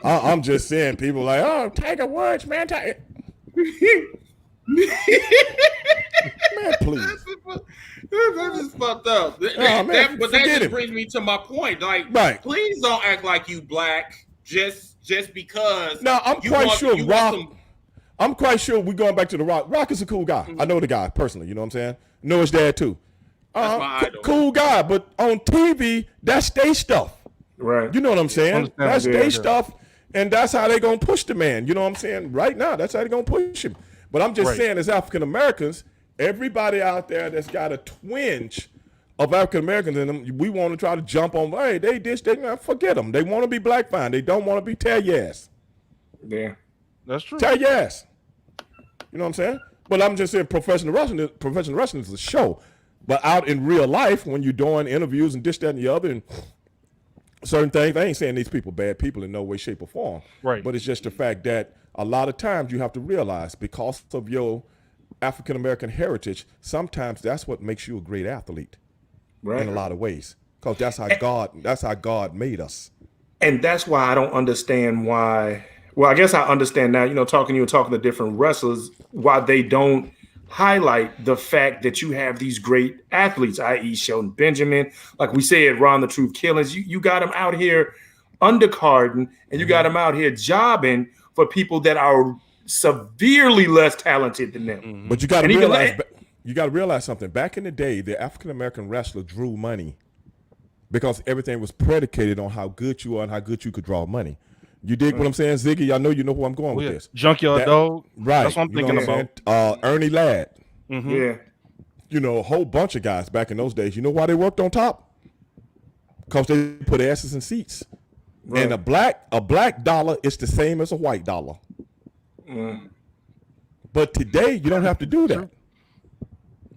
I'm just saying, people like, oh, Tiger Woods, man. Man, please. That's just fucked up. Man, but that just brings me to my point. Like, right. Please don't act like you black just because. No, I'm quite sure Rock. I'm quite sure we're going back to the Rock. Rock is a cool guy. Mm-hmm. I know the guy personally. You know what I'm saying? Know his dad too. Cool guy, but on TV, that's their stuff. Right. You know what I'm saying? That's their stuff, and that's how they gonna push the man. You know what I'm saying? Right now, that's how they gonna push him. But I'm just saying, as African Americans, everybody out there that's got a twinge of African Americans in them, we want to try to jump on. Hey, they forget them. They want to be black fine. They don't want to be tear your ass. Yeah, that's true. Tear your ass. You know what I'm saying? But I'm just saying, professional wrestling is a show. But out in real life, when you're doing interviews and this, that, and the other, and certain things, I ain't saying these people bad people in no way, shape, or form. Right. But it's just the fact that a lot of times you have to realize, because of your African American heritage, sometimes that's what makes you a great athlete. Right. In a lot of ways, because that's how God made us. And that's why I don't understand why. Well, I guess I understand now. You know, talking to different wrestlers, why they don't highlight the fact that you have these great athletes, i.e. Shelton Benjamin, like we said, Ron the Truth Killings. You got him out here undercarding, and you got him out here jobbing for people that are severely less talented than them. Mm-hmm. But you got to realize something. Back in the day, the African American wrestler drew money because everything was predicated on how good you are and how good you could draw money. You dig what I'm saying, Ziggy? I know you know who I'm going with this. Junkyard Dog. Right. That's what I'm thinking about. Ernie Ladd. Mm-hmm. Yeah. You know, a whole bunch of guys back in those days. You know why they worked on top? Because they put asses in seats. Right. And a black dollar is the same as a white dollar. Mm. But today, you don't have to do that.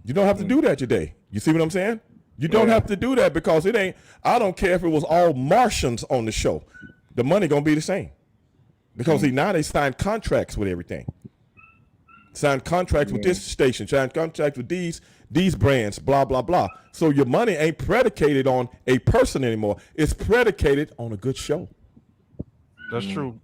You don't have to do that today. You see what I'm saying? You don't have to do that because it ain't. I don't care if it was all Martians on the show. The money gonna be the same, because now they signed contracts with everything. Signed contracts with this station, signed contracts with these these brands, blah, blah, blah. So your money ain't predicated on a person anymore. It's predicated on a good show. That's true.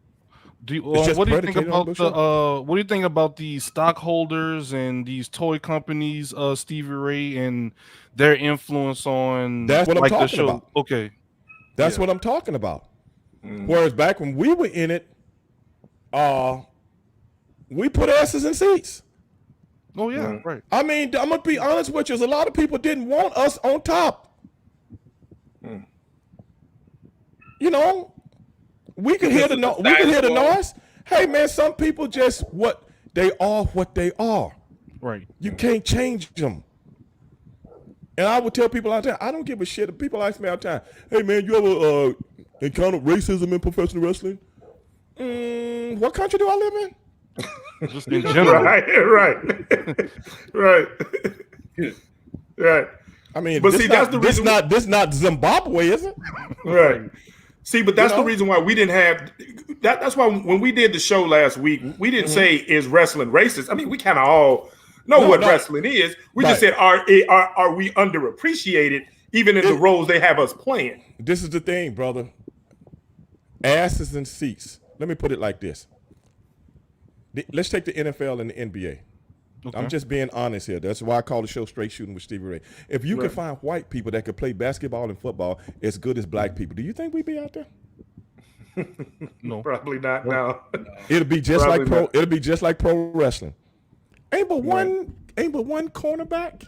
It's just what do you think predicated on about the what do you think about these stockholders and these toy companies, Stevie Ray, and their influence on That's what I'm like the talking show? about. Okay, That's what I'm talking about. Whereas back when we were in it, we put asses in seats. oh yeah, right. I mean, I'm gonna be honest with you. A lot of people didn't want us on top. You know, we could hear the noise. Hey man, some people just what they are. Right. You can't change them. And I would tell people all the time, I don't give a shit. People ask me all the time, hey man, you ever encountered racism in professional wrestling? What country do I live in? Just in general. Right. I mean, But this see, not, that's the this reason. not this not Zimbabwe, is it? Right. See, but that's You know? the reason why we didn't have that. That's why when we did the show last week, we didn't say is wrestling racist. I mean, we kind of all know what wrestling is. We just said are we underappreciated even in the roles they have us playing? This is the thing, brother. Asses and seats. Let me put it like this. Let's take the NFL and the NBA. Okay. I'm just being honest here. That's why I call the show Straight Shooting with Stevie Ray. If you could find white people that could play basketball and football as good as black people, do you think we'd be out there? No. Probably not. No. It'll be just Probably like pro. not. It'll be just like pro wrestling. Ain't but one cornerback.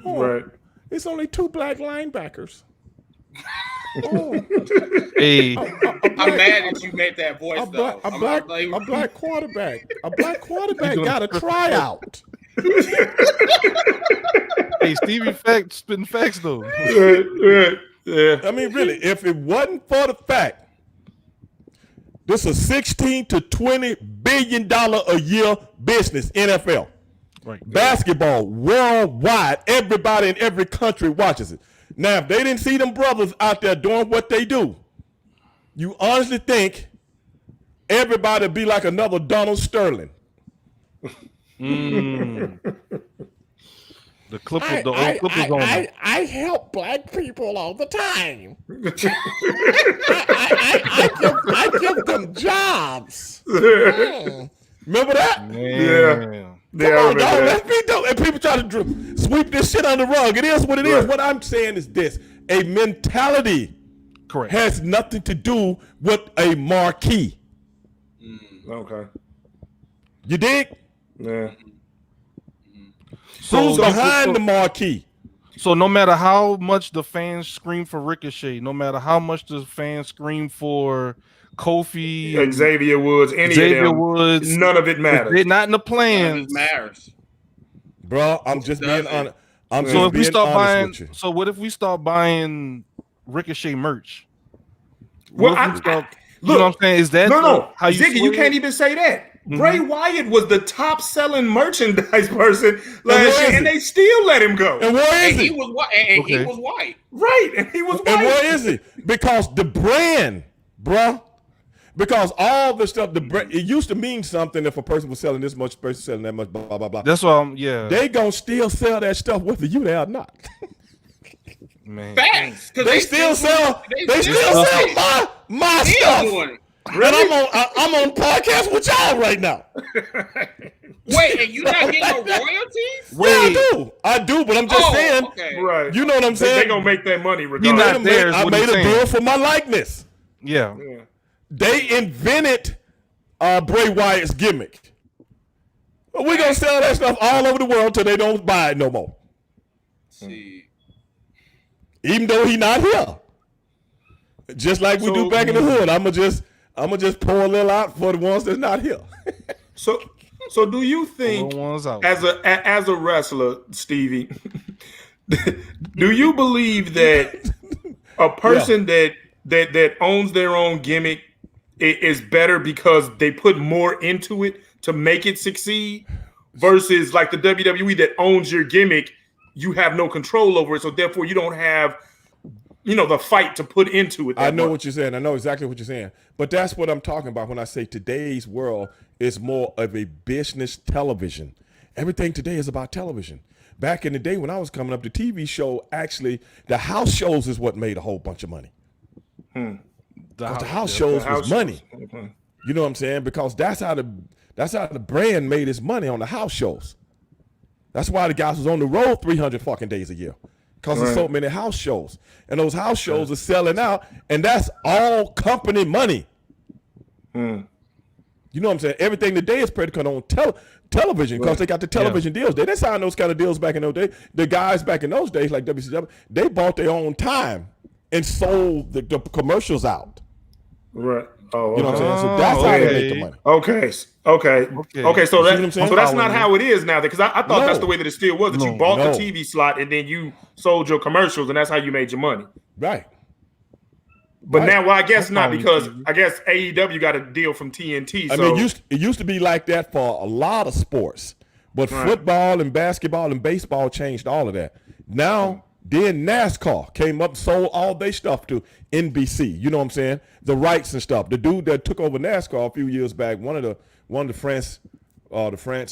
Oh, Right. It's only 2 black linebackers. Hey, I'm mad that you made that voice A though. black quarterback. A black quarterback got a tryout. hey, Stevie spitting facts though. Right. Yeah. I mean, really, if it wasn't for the fact this is a $16 to $20 billion a year business, NFL. Right. Basketball worldwide, everybody in every country watches it. Now, if they didn't see them brothers out there doing what they do, you honestly think everybody would be like another Donald Sterling? The Clippers, the old Clippers on it. I help black people all the time. I give them jobs. Remember that? Man. Yeah. Come I on, remember dog. that. Let's be dope. And people try to sweep this shit under the rug. It is what it is. What I'm saying is this: a mentality Correct. has nothing to do with a marquee. Okay. You dig? Yeah. Who's behind the marquee? So no matter how much the fans scream for Ricochet, no matter how much the fans scream for Kofi, and Xavier Woods, any Xavier of them, Woods, none of it matters. they're not in the It plans. matters. Bro, I'm just being honest. I'm So just if we being start honest buying, with you. so what if we start buying Ricochet merch? Well, What if we start- you look, know what I'm saying? Is that no, how you Ziggy, you sway can't it? even say that. Bray Wyatt was the top selling merchandise person last where year, is and he? they still let him go. And where is And he? he was white. And he Okay. was white. Right, and he was And white. where is he? Because the brand, bruh. Because all the stuff, it used to mean something if a person was selling this much, person selling that much, blah, blah, blah, blah. That's why I'm They gonna still sell that stuff whether you there or not. man. Facts. 'Cause They still sell. They still sell my Still stuff. doing it. And I'm on podcast with y'all right now. Wait, and you not getting no royalties? Yeah, I do, but I'm just saying. Okay. Right. You know what I'm saying? They gonna make that money He regardless. not there is I what made he's a saying. deal for my likeness. Yeah. Yeah. They invented Bray Wyatt's gimmick. But we're gonna sell that stuff all over the world till they don't buy it no more. See. Even though he not here. Just like we do back in the hood. I'ma just pour a little out for the ones that's not here. So do you think, Little ones out. as a wrestler, Stevie, do you believe that a person that owns their own gimmick is better because they put more into it to make it succeed, versus like the WWE that owns your gimmick, you have no control over it, so therefore you don't have, the fight to put into it. I know what you're saying. I know exactly what you're saying. But that's what I'm talking about when I say today's world is more of a business television. Everything today is about television. back in the day when I was coming up, the TV show actually, the house shows is what made a whole bunch of money. The house shows was money. You know what I'm saying? Because that's how the brand made its money on the house shows. That's why the guys was on the road 300 fucking days a year. Because there's so many house shows. And those house shows are selling out, and that's all company money. You know what I'm saying? Everything today is predicated on television because they got the television deals. They didn't sign those kind of deals back in those days. The guys back in those days, like WCW, they bought their own time and sold the commercials out. Right. Oh, you know what I'm saying? So that's how they make the money. Okay. So that's not how it is now. Because I thought that's the way that it still was. That you bought the TV slot and then you sold your commercials, and that's how you made your money. Right. But now, well, I guess not, because I guess AEW got a deal from TNT. So. I mean, it used to be like that for a lot of sports, but football and basketball and baseball changed all of that. Now, then NASCAR came up and sold all their stuff to NBC. You know what I'm saying? The rights and stuff. The dude that took over NASCAR a few years back, one of the France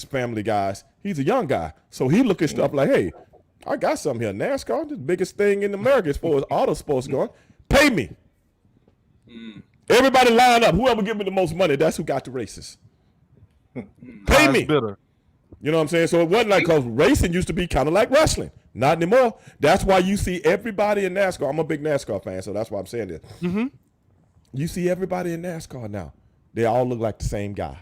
family guys, he's a young guy. So he look at stuff like, hey, I got something here. NASCAR, the biggest thing in America as far as auto sports going. Pay me. Everybody line up. Whoever give me the most money, that's who got the races. Pay me. Bitter. You know what I'm saying? So it wasn't like, because racing used to be kind of like wrestling. Not anymore. That's why you see everybody in NASCAR. I'm a big NASCAR fan, so that's why I'm saying this. You see everybody in NASCAR now. They all look like the same guy.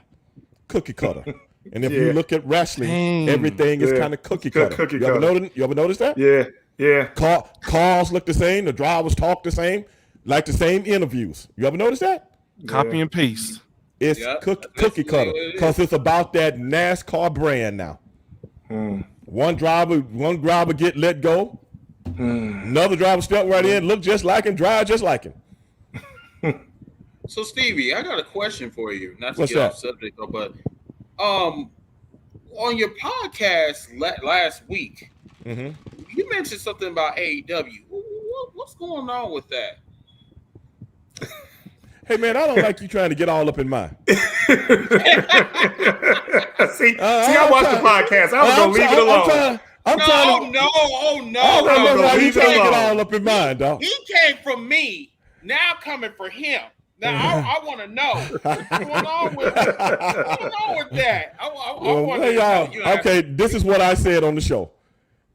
Cookie cutter. And if you look at wrestling, everything is kind of cookie cutter. You ever notice that? Yeah. Cars look the same. The drivers talk the same. Like the same interviews. You ever notice that? Copy and paste. It's cookie cutter because it's about that NASCAR brand now. One driver get let go. Another driver step right in, look just like him, drive just like him. So Stevie, I got a question for you. Not to What's get that? off subject though, but on your podcast last week, you mentioned something about AEW. What's going on with that? Hey man, I don't like you trying to get all up in mine. See, I watched the podcast. I was gonna leave it alone. No. You trying to get all up in mine, dog. He came from me. Now coming for him. Now I want to know what's going on with that. I want to know. Okay, this is what I said on the show.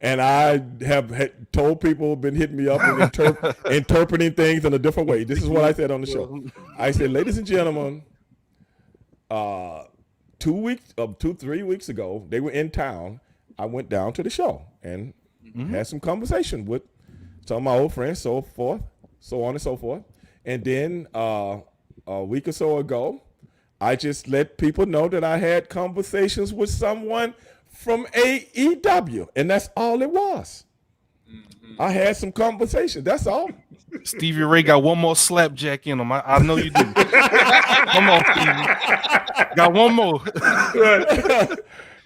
And I have told people, been hitting me up and interpreting things in a different way. This is what I said on the show. I said, ladies and gentlemen, 3 weeks ago, they were in town. I went down to the show and had some conversation with some of my old friends, so forth, so on and so forth. And then a week or so ago, I just let people know that I had conversations with someone from AEW, and that's all it was. I had some conversations. That's all. Stevie Ray got one more slapjack in him. I know you do. Come on, Stevie. Got one more.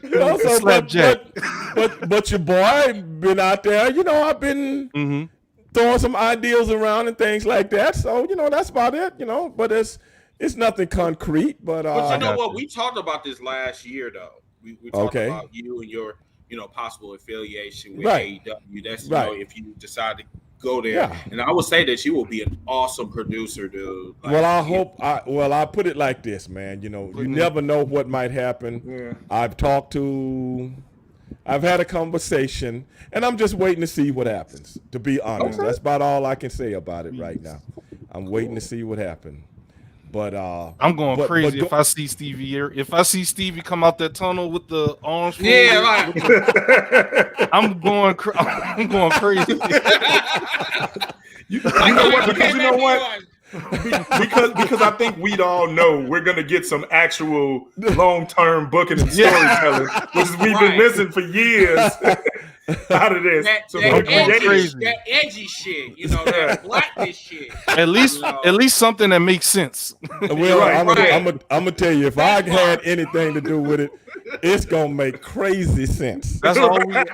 You know, so, slapjack. But your boy been out there. You know, I've been throwing some ideas around and things like that. So, you know, that's about it. You know, but it's nothing concrete. But you know what? We talked about this last year, though. We talked about you and your, possible affiliation with AEW. That's if you decide to go there. Yeah. And I would say that you will be an awesome producer, dude. Like, I put it like this, man. You know, you never know what might happen. Yeah. I've had a conversation, and I'm just waiting to see what happens. To be honest, that's about all I can say about it right now. I'm waiting to see what happens. But I'm going crazy if I see Stevie here. If I see Stevie come out that tunnel with the arms, I'm going crazy. You know what? Because you know what? because I think we'd all know we're gonna get some actual long-term booking and storytelling, which we've been missing for years. Out of this, that edgy shit, that blackness shit. At least something that makes sense. Well, I'm gonna tell you, if I had anything to do with it, it's gonna make crazy sense. That's all. The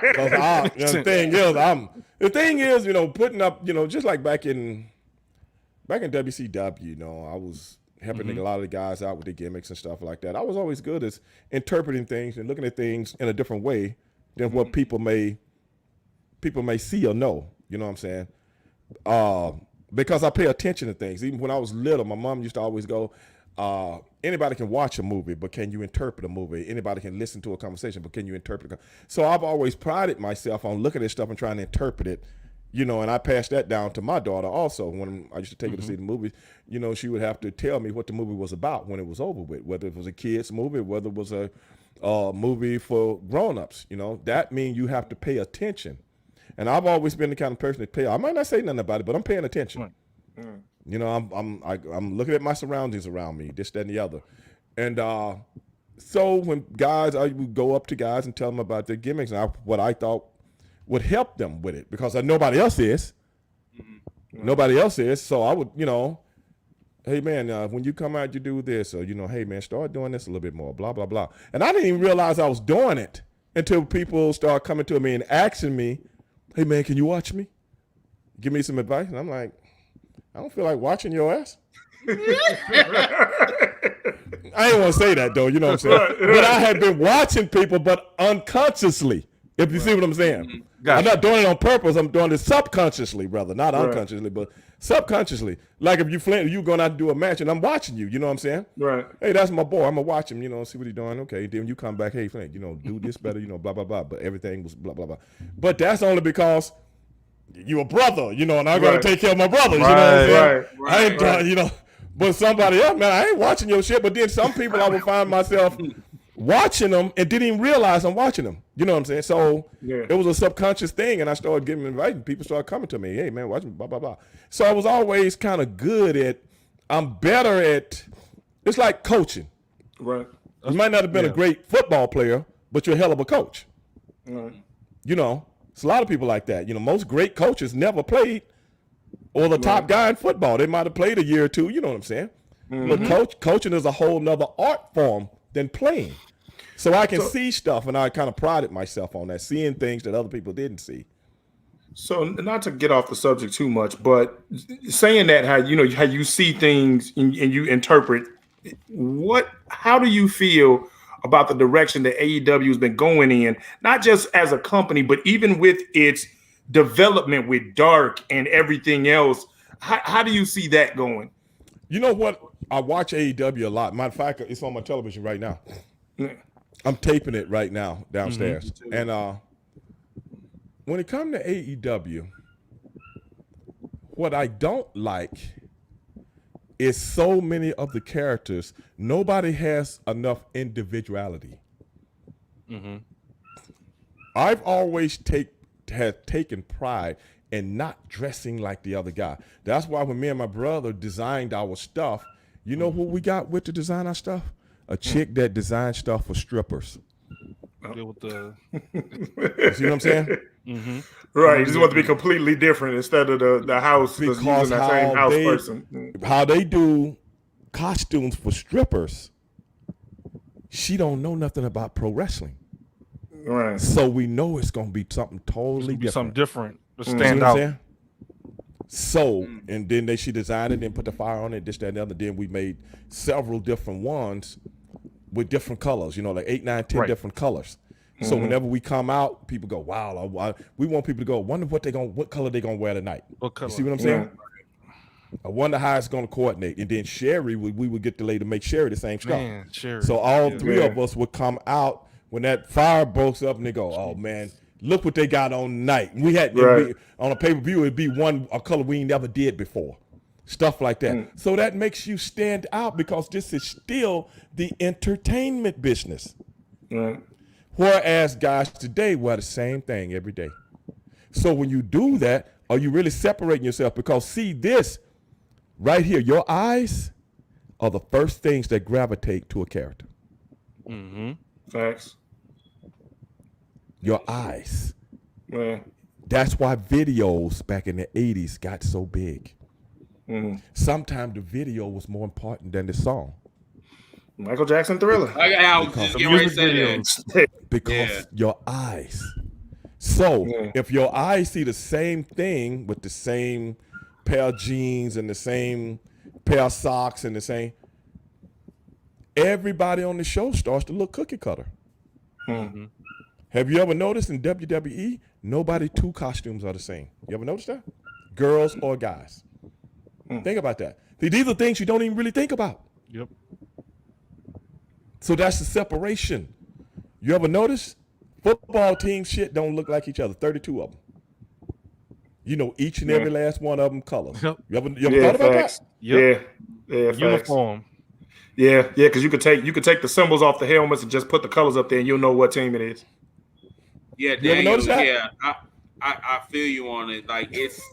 thing is, putting up, just like back in WCW, I was helping a lot of the guys out with the gimmicks and stuff like that. I was always good at interpreting things and looking at things in a different way than what people may people may see or know. You know what I'm saying? Because I pay attention to things. Even when I was little, my mom used to always go, anybody can watch a movie, but can you interpret a movie? Anybody can listen to a conversation, but can you interpret it? So I've always prided myself on looking at stuff and trying to interpret it, you know, and I passed that down to my daughter also. When I used to take her to see the movies, you know, she would have to tell me what the movie was about when it was over with, whether it was a kid's movie, whether it was a movie for grown-ups. You know, that means you have to pay attention. And I've always been the kind of person that pay. I might not say nothing about it, but I'm paying attention. You know, I'm looking at my surroundings around me, this, that, and the other. And so when guys, I would go up to guys and tell them about their gimmicks and what I thought would help them with it, because nobody else is. Nobody else is. So I would, you know, hey man, when you come out, you do this, or you know, hey man, start doing this a little bit more, blah blah blah. And I didn't even realize I was doing it until people start coming to me and asking me, hey man, can you watch me? Give me some advice. And I'm like, I don't feel like watching your ass. I ain't want to say that though, you know what I'm saying? Right. But I had been watching people, but unconsciously, if you see what I'm saying. Gotcha. I'm not doing it on purpose. I'm doing it subconsciously, brother. Not unconsciously, but subconsciously. Like if you going out to do a match and I'm watching you, you know what I'm saying? Right. Hey, that's my boy. I'm going to watch him, you know, see what he's doing. Okay, then you come back, hey, Flint, you know, do this better, you know, blah, blah, blah. But everything was blah, blah, blah. But that's only because you a brother, you know, and I got to take care of my brothers, you know what I'm saying? Right. I ain't trying, you know. But somebody else, man, I ain't watching your shit. But then some people I would find myself watching them and didn't even realize I'm watching them. You know what I'm saying? So it was a subconscious thing, and I started getting invited, and people started coming to me. Hey, man, watch me, blah, blah, blah. So I was always kind of good at, I'm better at, it's like coaching. Right. You might not have been a great football player, but you're a hell of a coach. Right. You know, it's a lot of people like that. You know, most great coaches never played or the top guy in football. They might have played a year or two, you know what I'm saying? But coaching is a whole nother art form than playing. So I can see stuff, and I kind of prided myself on that, seeing things that other people didn't see. So not to get off the subject too much, but saying that how you see things and you interpret, how do you feel about the direction that AEW has been going in, not just as a company, but even with its development with Dark and everything else? How do you see that going? You know what? I watch AEW a lot. Matter of fact, it's on my television right now. I'm taping it right now downstairs. And when it comes to AEW, what I don't like is so many of the characters, nobody has enough individuality. I've always taken pride in not dressing like the other guy. That's why when me and my brother designed our stuff, you know who we got with to design our stuff? A chick that designed stuff for strippers. With the You see what I'm saying? Right. You just want to be completely different instead of the house, Because using that same house person. how they do costumes for strippers, she don't know nothing about pro wrestling. Right. So we know it's going to be something totally different. something different to You see stand what I'm out. saying? So, and then she designed it, then put the fire on it, this, that, and the other. Then we made several different ones with different colors, you know, like 8, 9, 10 different colors. So whenever we come out, people go, wow, we want people to go, wonder what color they going to wear tonight. What color? You see what I'm saying? I wonder how it's going to coordinate. And then Sherry, we would get the lady to make Sherry the same stuff. Man, Sherry. So all three of us would come out when that fire breaks up, and they go, oh man, look what they got on tonight. We had on a pay-per-view, it'd be a color we never did before. Stuff like that. So that makes you stand out, because this is still the entertainment business. Right. Whereas guys today wear the same thing every day. So when you do that, are you really separating yourself? Because see this right here, your eyes are the first things that gravitate to a character. Facts. Your eyes. Yeah. That's why videos back in the 80s got so big. Sometimes the video was more important than the song. Michael Jackson Thriller. I was just getting ready to say that. Because your eyes. So if your eyes see the same thing with the same pair of jeans and the same pair of socks and the same, everybody on the show starts to look cookie cutter. Have you ever noticed in WWE, nobody 2 costumes are the same? You ever notice that? Girls or guys. Think about that. See, these are things you don't even really think about. Yep. So that's the separation. You ever notice? Football team shit don't look like each other. 32 of them. You know each and every last one of them colors. Yep. You ever thought about facts. that? Yep. Yeah, facts. Uniform. Yeah, because you could take the symbols off the helmets and just put the colors up there, and you'll know what team it is. Yeah, You ever notice that? Yeah, I feel you on it. Like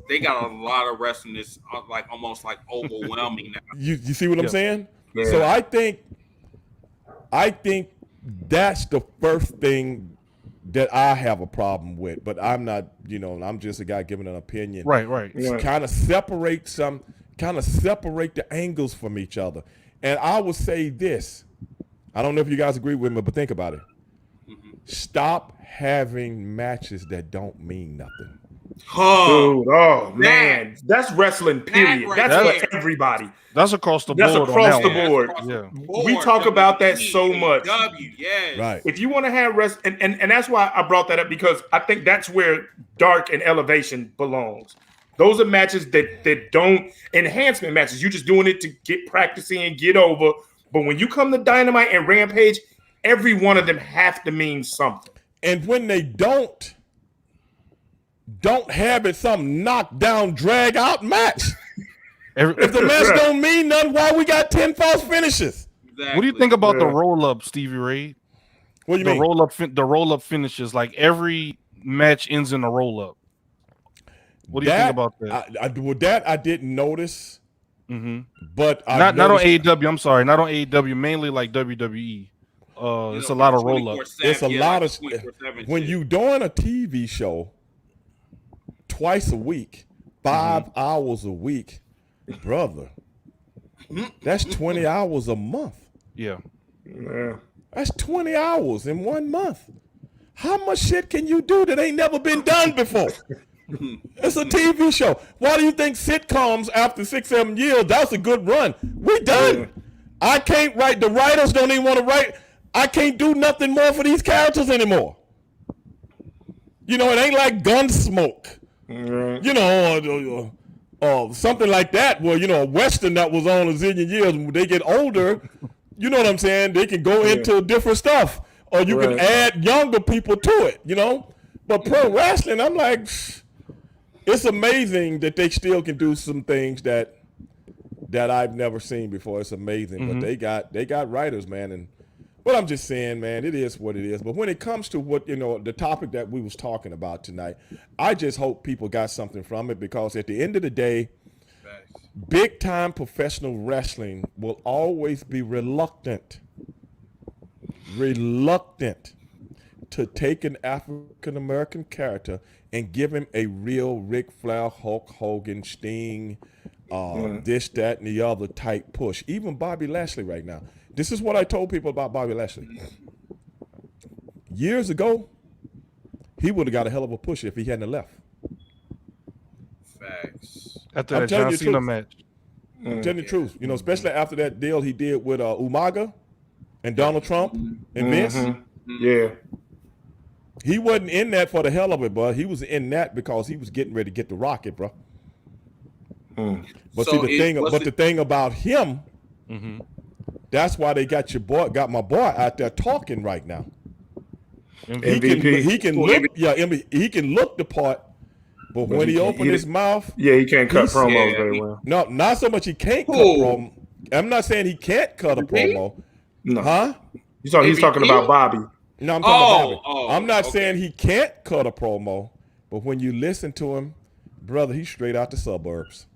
they got a lot of wrestling that's like almost like overwhelming now. You see what I'm saying? Yeah. So I think that's the first thing that I have a problem with. But I'm not, I'm just a guy giving an opinion. Right. Yeah. Kind of separate the angles from each other. And I would say this. I don't know if you guys agree with me, but think about it. Stop having matches that don't mean nothing. Dude, oh man, that's wrestling. Period. right That's there. for everybody. That's across the That's board. across on the that board. one. Yeah. We talk about that so much. Yes. Right. If you want to have and that's why I brought that up, because I think that's where Dark and Elevation belongs. Those are matches that don't enhancement matches. You're just doing it to get practicing and get over. But when you come to Dynamite and Rampage, every one of them have to mean something. And when they don't have it some knockdown, drag out match. If the match don't mean nothing, why we got 10 false finishes? Exactly. What do you think about the roll up, Stevie Ray? What do you mean? The roll up finishes, like every match ends in a roll up. What do you think about that? I didn't notice. Mm-hmm. But not on AEW. I'm sorry, not on AEW. Mainly like WWE. It's a lot of roll up. It's a lot of 24/7 when shit. you doing a TV show twice a week, 5 hours a week, brother. That's 20 hours a month. Yeah. That's 20 hours in 1 month. How much shit can you do that ain't never been done before? It's a TV show. Why do you think sitcoms after 6-7 years, that's a good run? We done. I can't write. The writers don't even want to write. I can't do nothing more for these characters anymore. It ain't like Gunsmoke. Something like that where, a Western that was on a zillion years, when they get older, you know what I'm saying? They can go into different stuff. Or you can add younger people to it, But pro wrestling, I'm like, it's amazing that they still can do some things that I've never seen before. It's amazing. But they got writers, man. And but I'm just saying, man, it is what it is. But when it comes to what, the topic that we was talking about tonight, I just hope people got something from it, because at the end of the day, big time professional wrestling will always be reluctant to take an African American character and give him a real Ric Flair, Hulk Hogan, Sting, this, that, and the other type push. Even Bobby Lashley right now. This is what I told people about Bobby Lashley. Years ago, he would have got a hell of a push if he hadn't left. Facts. After I'm that telling John you the Cena truth. match. I'm telling you the truth. Especially after that deal he did with Umaga and Donald Trump and Vince. Yeah. He wasn't in that for the hell of it, but he was in that because he was getting ready to get the rocket, bro. But So the thing about him, that's why they got my boy out there talking right now. MVP. He can look the part, but when he opened his mouth, he can't cut promos very well. no, not so much he can't cut promo. I'm not saying he can't cut a promo. No. Huh? He's talking about Bobby. No, I'm talking about Bobby. I'm not saying he can't cut a promo, but when you listen to him, brother, he's straight out the suburbs.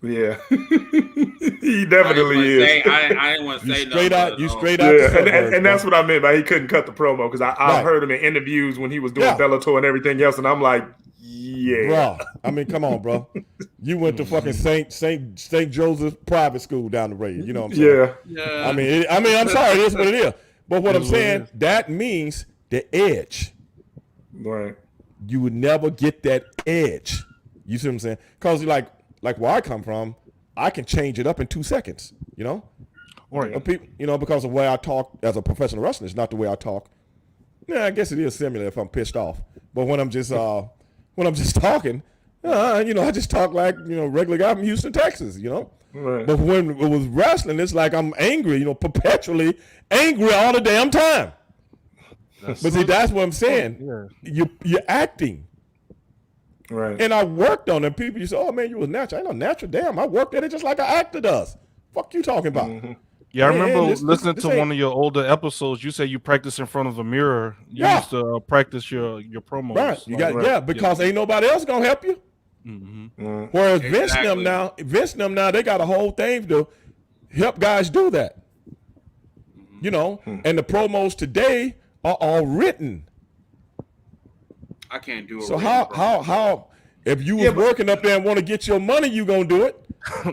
Yeah, he definitely is. I didn't want to say nothing. You straight out the suburbs. And that's what I meant by he couldn't cut the promo, because I heard him in interviews when he was doing Bellator and everything else, and I'm like, bro. I mean, come on, bro. You went to fucking St. Joseph's private school down the road. You know what I'm saying? Yeah. I mean, I'm sorry, it is what it is. But what I'm saying, that means the edge. Right. You would never get that edge. You see what I'm saying? Because like where I come from, I can change it up in 2 seconds. Right. People, because of the way I talk as a professional wrestler, it's not the way I talk Yeah, I guess it is similar if I'm pissed off. But when I'm just talking, I just talk like regular guy from Houston, Texas. Right. But when it was wrestling, it's like I'm angry, perpetually angry all the damn time. But see, that's what I'm saying. Yeah. You're acting. Right. And I worked on it. People, you say, "Oh man, you was natural." I know natural. Damn, I worked at it just like an actor does. Fuck you talking about? Mm-hmm. Yeah, I remember Man, listening this to ain't- one of your older episodes. You said you practice in front of a mirror. You Yeah. used to practice your promos. Right. You got Right. because ain't nobody else gonna help you. Mm-hmm. Whereas Vince Exactly. them now, they got a whole thing to help guys do that. And the promos today are all written. I can't do it. So how if you was working up there and want to get your money, you gonna do it?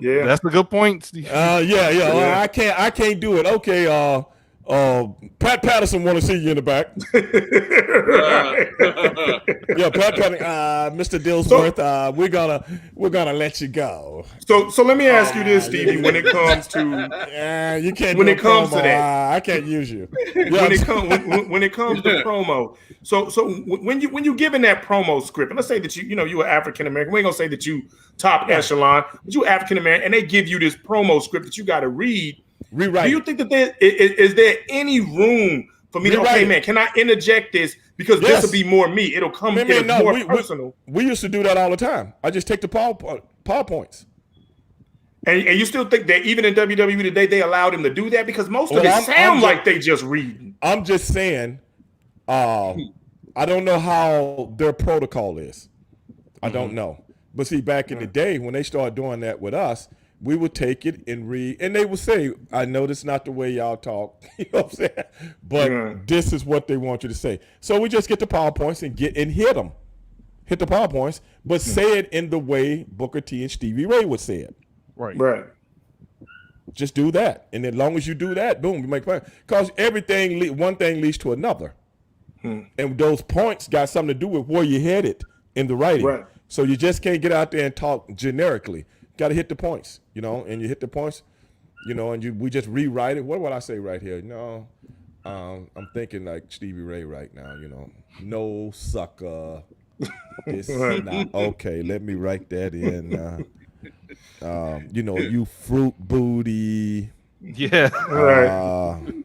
Yeah. That's a good point, Steve. Yeah. I can't do it. Okay. Pat Patterson want to see you in the back. Yeah, Pat Patterson. Mr. Dillsworth, we're gonna let you go. So let me ask you this, Stevie. When it comes to You can't. When do it a comes to promo. that. I can't use you. when it comes to promo, so when you giving that promo script, and let's say that you are African American, we ain't gonna say that you top echelon, but you African American, and they give you this promo script that you got to rewrite. Do you think that is there any room for me to Rewrite it. man, can I interject this because this will be more me? It'll come more personal. We used to do that all the time. I just take the PowerPoints. And you still think that even in WWE today they allowed him to do that because most of it sound like they just reading. I'm just saying, I don't know how their protocol is. I don't know. But see, back in the day when they started doing that with us, we would take it and read, and they would say, "I know this is not the way y'all talk," you know what I'm saying? But this is what they want you to say. So we just get the PowerPoints and hit them, hit the PowerPoints, but say it in the way Booker T and Stevie Ray would say it. Right. Just do that, and as long as you do that, boom, you make fun. Because one thing leads to another, and those points got something to do with where you headed in the writing. Right. So you just can't get out there and talk generically. Got to hit the points, and you hit the points, and we just rewrite it. What would I say right here? No, I'm thinking like Stevie Ray right now, no sucker. This not okay. Let me write that in. You fruit booty. Yeah. Right.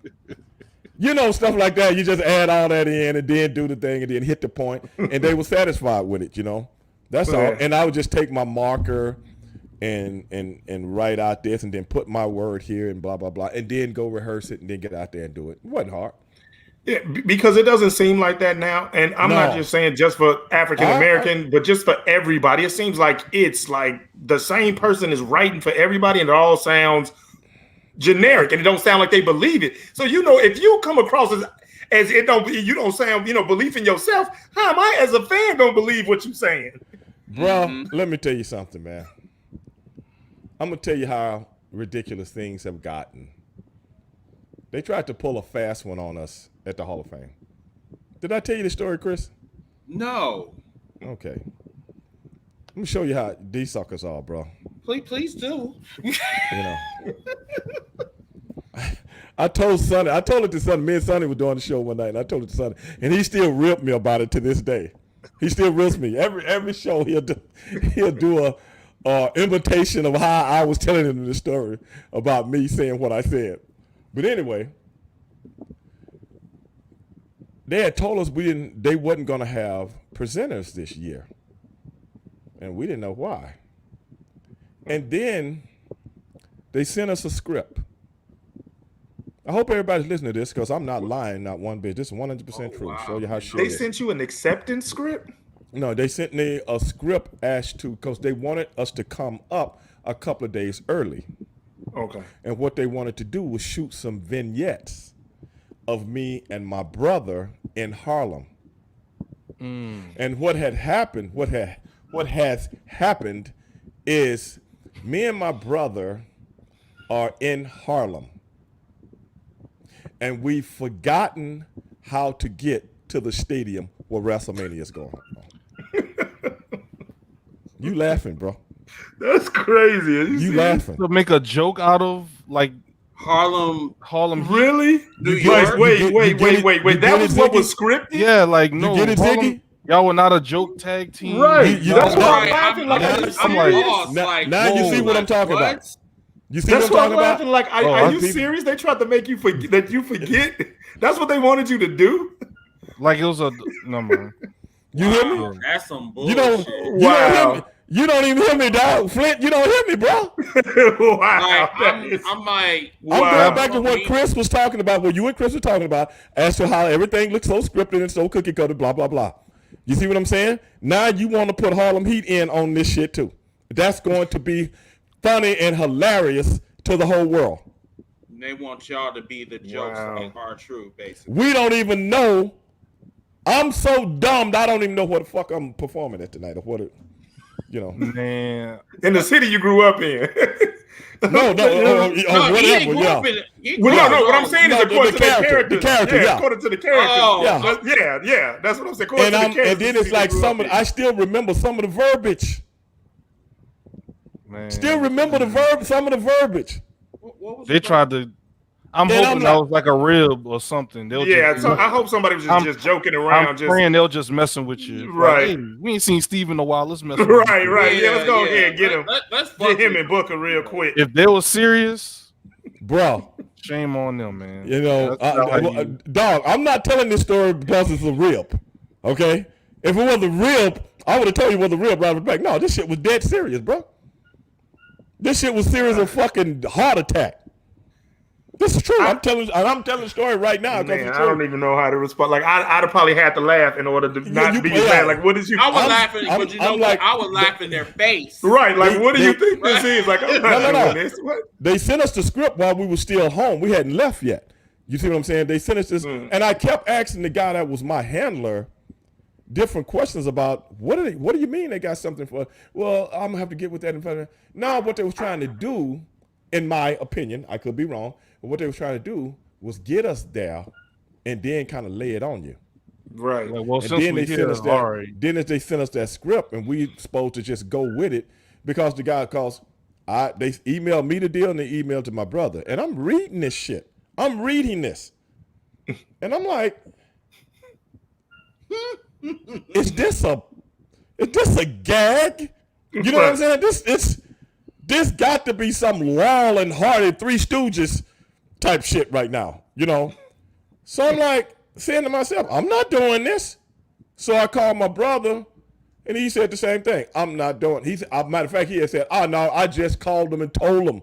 Stuff like that. You just add all that in and then do the thing and then hit the point, and they were satisfied with it. That's all. And I would just take my marker and write out this and then put my word here and blah blah blah, and then go rehearse it and then get out there and do it. It wasn't hard. Yeah, because it doesn't seem like that now. And I'm not just saying just for African American, but just for everybody. It seems like it's like the same person is writing for everybody, and it all sounds generic, and it don't sound like they believe it. So if you come across as you don't sound belief in yourself, how am I as a fan gonna believe what you're saying? Bro, let me tell you something, man. I'm gonna tell you how ridiculous things have gotten. They tried to pull a fast one on us at the Hall of Fame. Did I tell you the story, Chris? No. Okay. Let me show you how these suckers are, bro. Please do. I told it to Sonny. Me and Sonny were doing the show one night, and I told it to Sonny, and he still ripped me about it to this day. He still rips me every show. He'll do a invitation of how I was telling him the story about me saying what I said. But anyway, they had told us they wasn't going to have presenters this year, and we didn't know why. And then they sent us a script. I hope everybody's listening to this because I'm not lying, not one bit. This is 100% true. Wow. Show you how shit They it is. sent you an acceptance script? No, they sent me a script because they wanted us to come up a couple of days early. Okay. And what they wanted to do was shoot some vignettes of me and my brother in Harlem. And what has happened is me and my brother are in Harlem. And we've forgotten how to get to the stadium where WrestleMania is going on. You laughing, bro. That's crazy. You laughing. To make a joke out of like Harlem Heat. Really? New Like, York. wait. That was what was scripted? Yeah, like no. get it, Harlem- Ziggy? Y'all were not a joke tag team. Right. You- That's no, why I'm Right, laughing. Like, are you I'm like- serious? lost. Now- Like, now you see what I'm talking what? about. You see That's what I'm why I'm talking laughing. about? Like, Oh, are you people- serious? They tried to make you forget that you forget. That's what they wanted you to do. Like it was a number. You hear me? Wow, that's some You bullshit. don't. Wow. You don't even hear me, dog. Flint, you don't hear me, bro. Wow. Like, that is- I'm like, I'm Wow. going back to what Chris was talking about, what you and Chris were talking about, as to how everything looks so scripted and so cookie cutter, blah, blah, blah. You see what I'm saying? Now you want to put Harlem Heat in on this shit too. That's going to be funny and hilarious to the whole world. they want y'all to be the jokes Wow. that are true, basically. We don't even know. I'm so dumb that I don't even know what the fuck I'm performing at tonight or what it, you know. Man, in the city you grew up in. No, No, he whatever, didn't grow yeah. up in it. He Well, grew no, up what I'm on- saying No, is according the to their character, characters. the character, yeah. According to the characters. Oh. Yeah. That's what I'm saying. According And to the I'm, characters. and then the it's city like they grew some up of, in. I still remember some of the verbiage. man. Still remember the verb, some of the verbiage. What was They it tried to. I'm And hoping I'm that like- was like a rib or something. They'll Yeah, just, so I hope somebody was I'm- just joking around. I'm Just praying they'll just messing with you. Right. Like, hey, we ain't seen Steve in a while. Let's mess with right. him. Yeah, let's go ahead and get him. Let's Get him fuck and Booker real quick. If they were serious, Bro, shame on them, man. you know, That's not how you- dog, I'm not telling this story because it's a rip, okay? If it was a rip, I would have told you it was a rip right back. No, this shit was dead serious, bro. This shit was serious of fucking heart attack. This is true. I'm telling the story right now because Man, it's I don't true. even know how to respond. Like I'd have probably had to laugh in order to not you- be yeah. mad. Like, what did you? I was I'm- laughing, but you know I'm what? like- I would laugh in their face. Right. Like, what do you they- think this is? Like, I'm not No. doing this. What? They sent us the script while we were still home. We hadn't left yet. You see what I'm saying? They sent us this, and I kept asking the guy that was my handler different questions about what do you mean they got something for? Well, I'm gonna have to get with that in front of. Now, what they was trying to do, in my opinion, I could be wrong, but what they was trying to do was get us there, and then kind of lay it on you. Right. Like, well, And since then we they sent here, us that. all right. Then they sent us that script, and we supposed to just go with it because the guy they emailed me the deal and they emailed to my brother, and I'm reading this shit. I'm reading this, and I'm like, is this a gag? You know what I'm saying? This got to be some Laurel and Hardy Three Stooges type shit right now, you know? So I'm like saying to myself, I'm not doing this. So I called my brother and he said the same thing. I'm not doing matter of fact, he had said, oh no, I just called him and told him,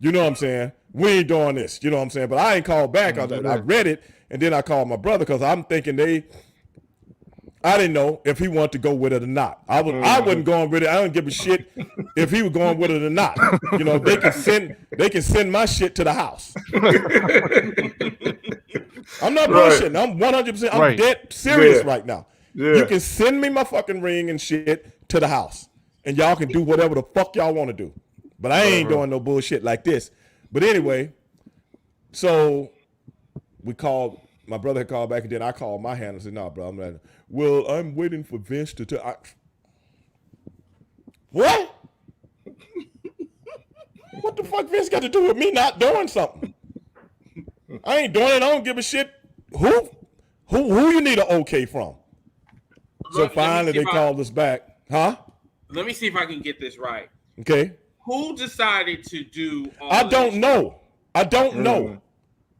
you know what I'm saying? We ain't doing this, you know what I'm saying? But I ain't called back. I read it and then I called my brother because I'm thinking I didn't know if he wanted to go with it or not. I wasn't going with it. I don't give a shit if he was going with it or not. You know, they can send my shit to the house. I'm not bullshitting. I'm 100%. I'm Right. dead serious Yeah. right now. Yeah. You can send me my fucking ring and shit to the house, and y'all can do whatever the fuck y'all want to do. But I ain't doing no bullshit like this. But anyway, so we called. My brother had called back, and then I called my handler and said, "No, bro, I'm waiting for Vince to tell." What? What the fuck Vince got to do with me not doing something? I ain't doing it. I don't give a shit. Who you need an okay from? So Let me finally see they if called us back. Huh? Let me see if I can get this right. Okay. Who decided to do all I this? don't know. I don't know.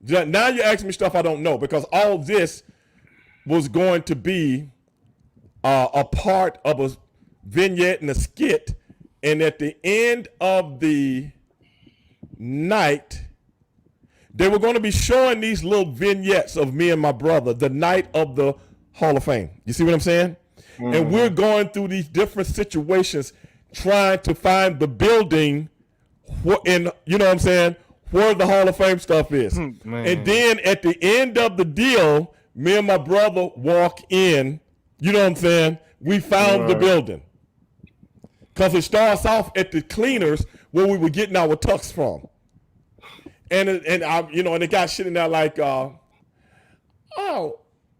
Now you ask me stuff I don't know because all this was going to be a part of a vignette and a skit, and at the end of the night, they were going to be showing these little vignettes of me and my brother the night of the Hall of Fame. You see what I'm saying? And we're going through these different situations trying to find the building in, you know what I'm saying, where the Hall of Fame stuff is. Man. And then at the end of the deal, me and my brother walk in, you know what I'm saying, we found the building. Because it starts off at the cleaners where we were getting our tux from. And I, you know, and it got shit in there like, oh,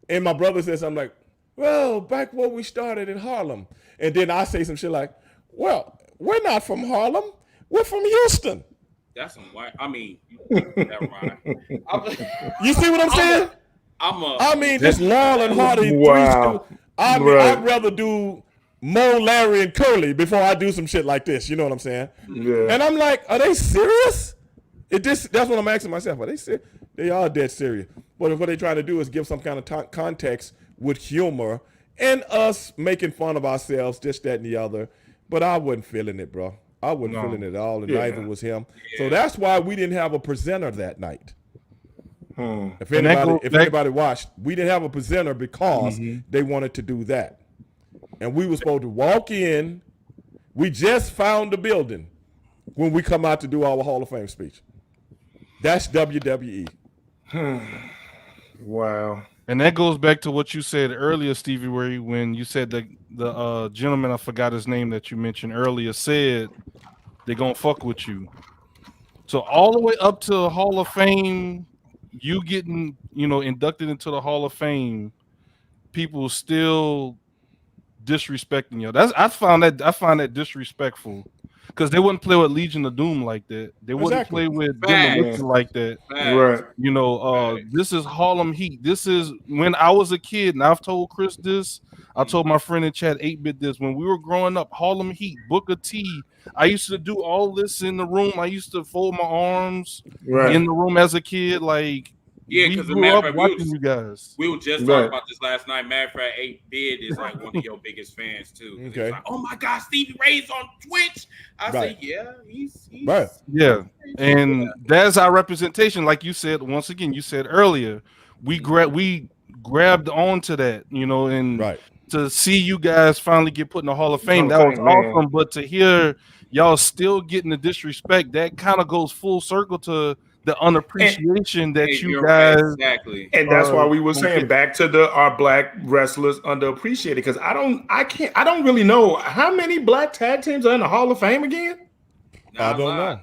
and my brother says something like, well, back where we started in Harlem. And then I say some shit like, well, we're not from Harlem. We're from Houston. That's some white. I mean, never mind. You see what I'm saying? I mean, this Laurel and Hardy Wow. three. I mean, Right. I'd rather do Mo, Larry, and Curly before I do some shit like this. You know what I'm saying? Yeah. And I'm like, are they serious? That's what I'm asking myself. Are they serious? They are dead serious. But what they're trying to do is give some kind of context with humor and us making fun of ourselves, this, that, and the other. But I wasn't feeling it, bro. I wasn't feeling it at all, and neither was him. So that's why we didn't have a presenter that night. If anybody watched, we didn't have a presenter because they wanted to do that. And we were supposed to walk in. We just found the building when we come out to do our Hall of Fame speech. That's WWE. Wow. And that goes back to what you said earlier, Stevie, when you said that the gentleman, I forgot his name that you mentioned earlier, said they're gonna fuck with you. So all the way up to Hall of Fame, you getting, inducted into the Hall of Fame, people still disrespecting you. I find that disrespectful. Because they wouldn't play with Legion of Doom like that. They wouldn't play with Demolition like that. Right. This is Harlem Heat. This is when I was a kid, and I've told Chris this. I told my friend in chat 8-Bit this. When we were growing up, Harlem Heat, Booker T. I used to do all this in the room. I used to fold my arms in the room as a kid. Like, yeah, we because grew up watching you guys. We were just talking about this last night. Matter of fact, 8-Bit is like one of your biggest fans too. Okay. Like, oh my God, Stevie Ray's on Twitch. I say, yeah, he's right. Yeah, and that's our representation. Like you said, once again, you said earlier, we grabbed onto that, and to see you guys finally get put in the Hall of Fame, that was awesome. But to hear y'all still getting the disrespect, that kind of goes full circle to the unappreciation that you guys exactly, and that's why we were saying back to our black wrestlers underappreciated, because I don't really know how many black tag teams are in the Hall of Fame again. I don't know.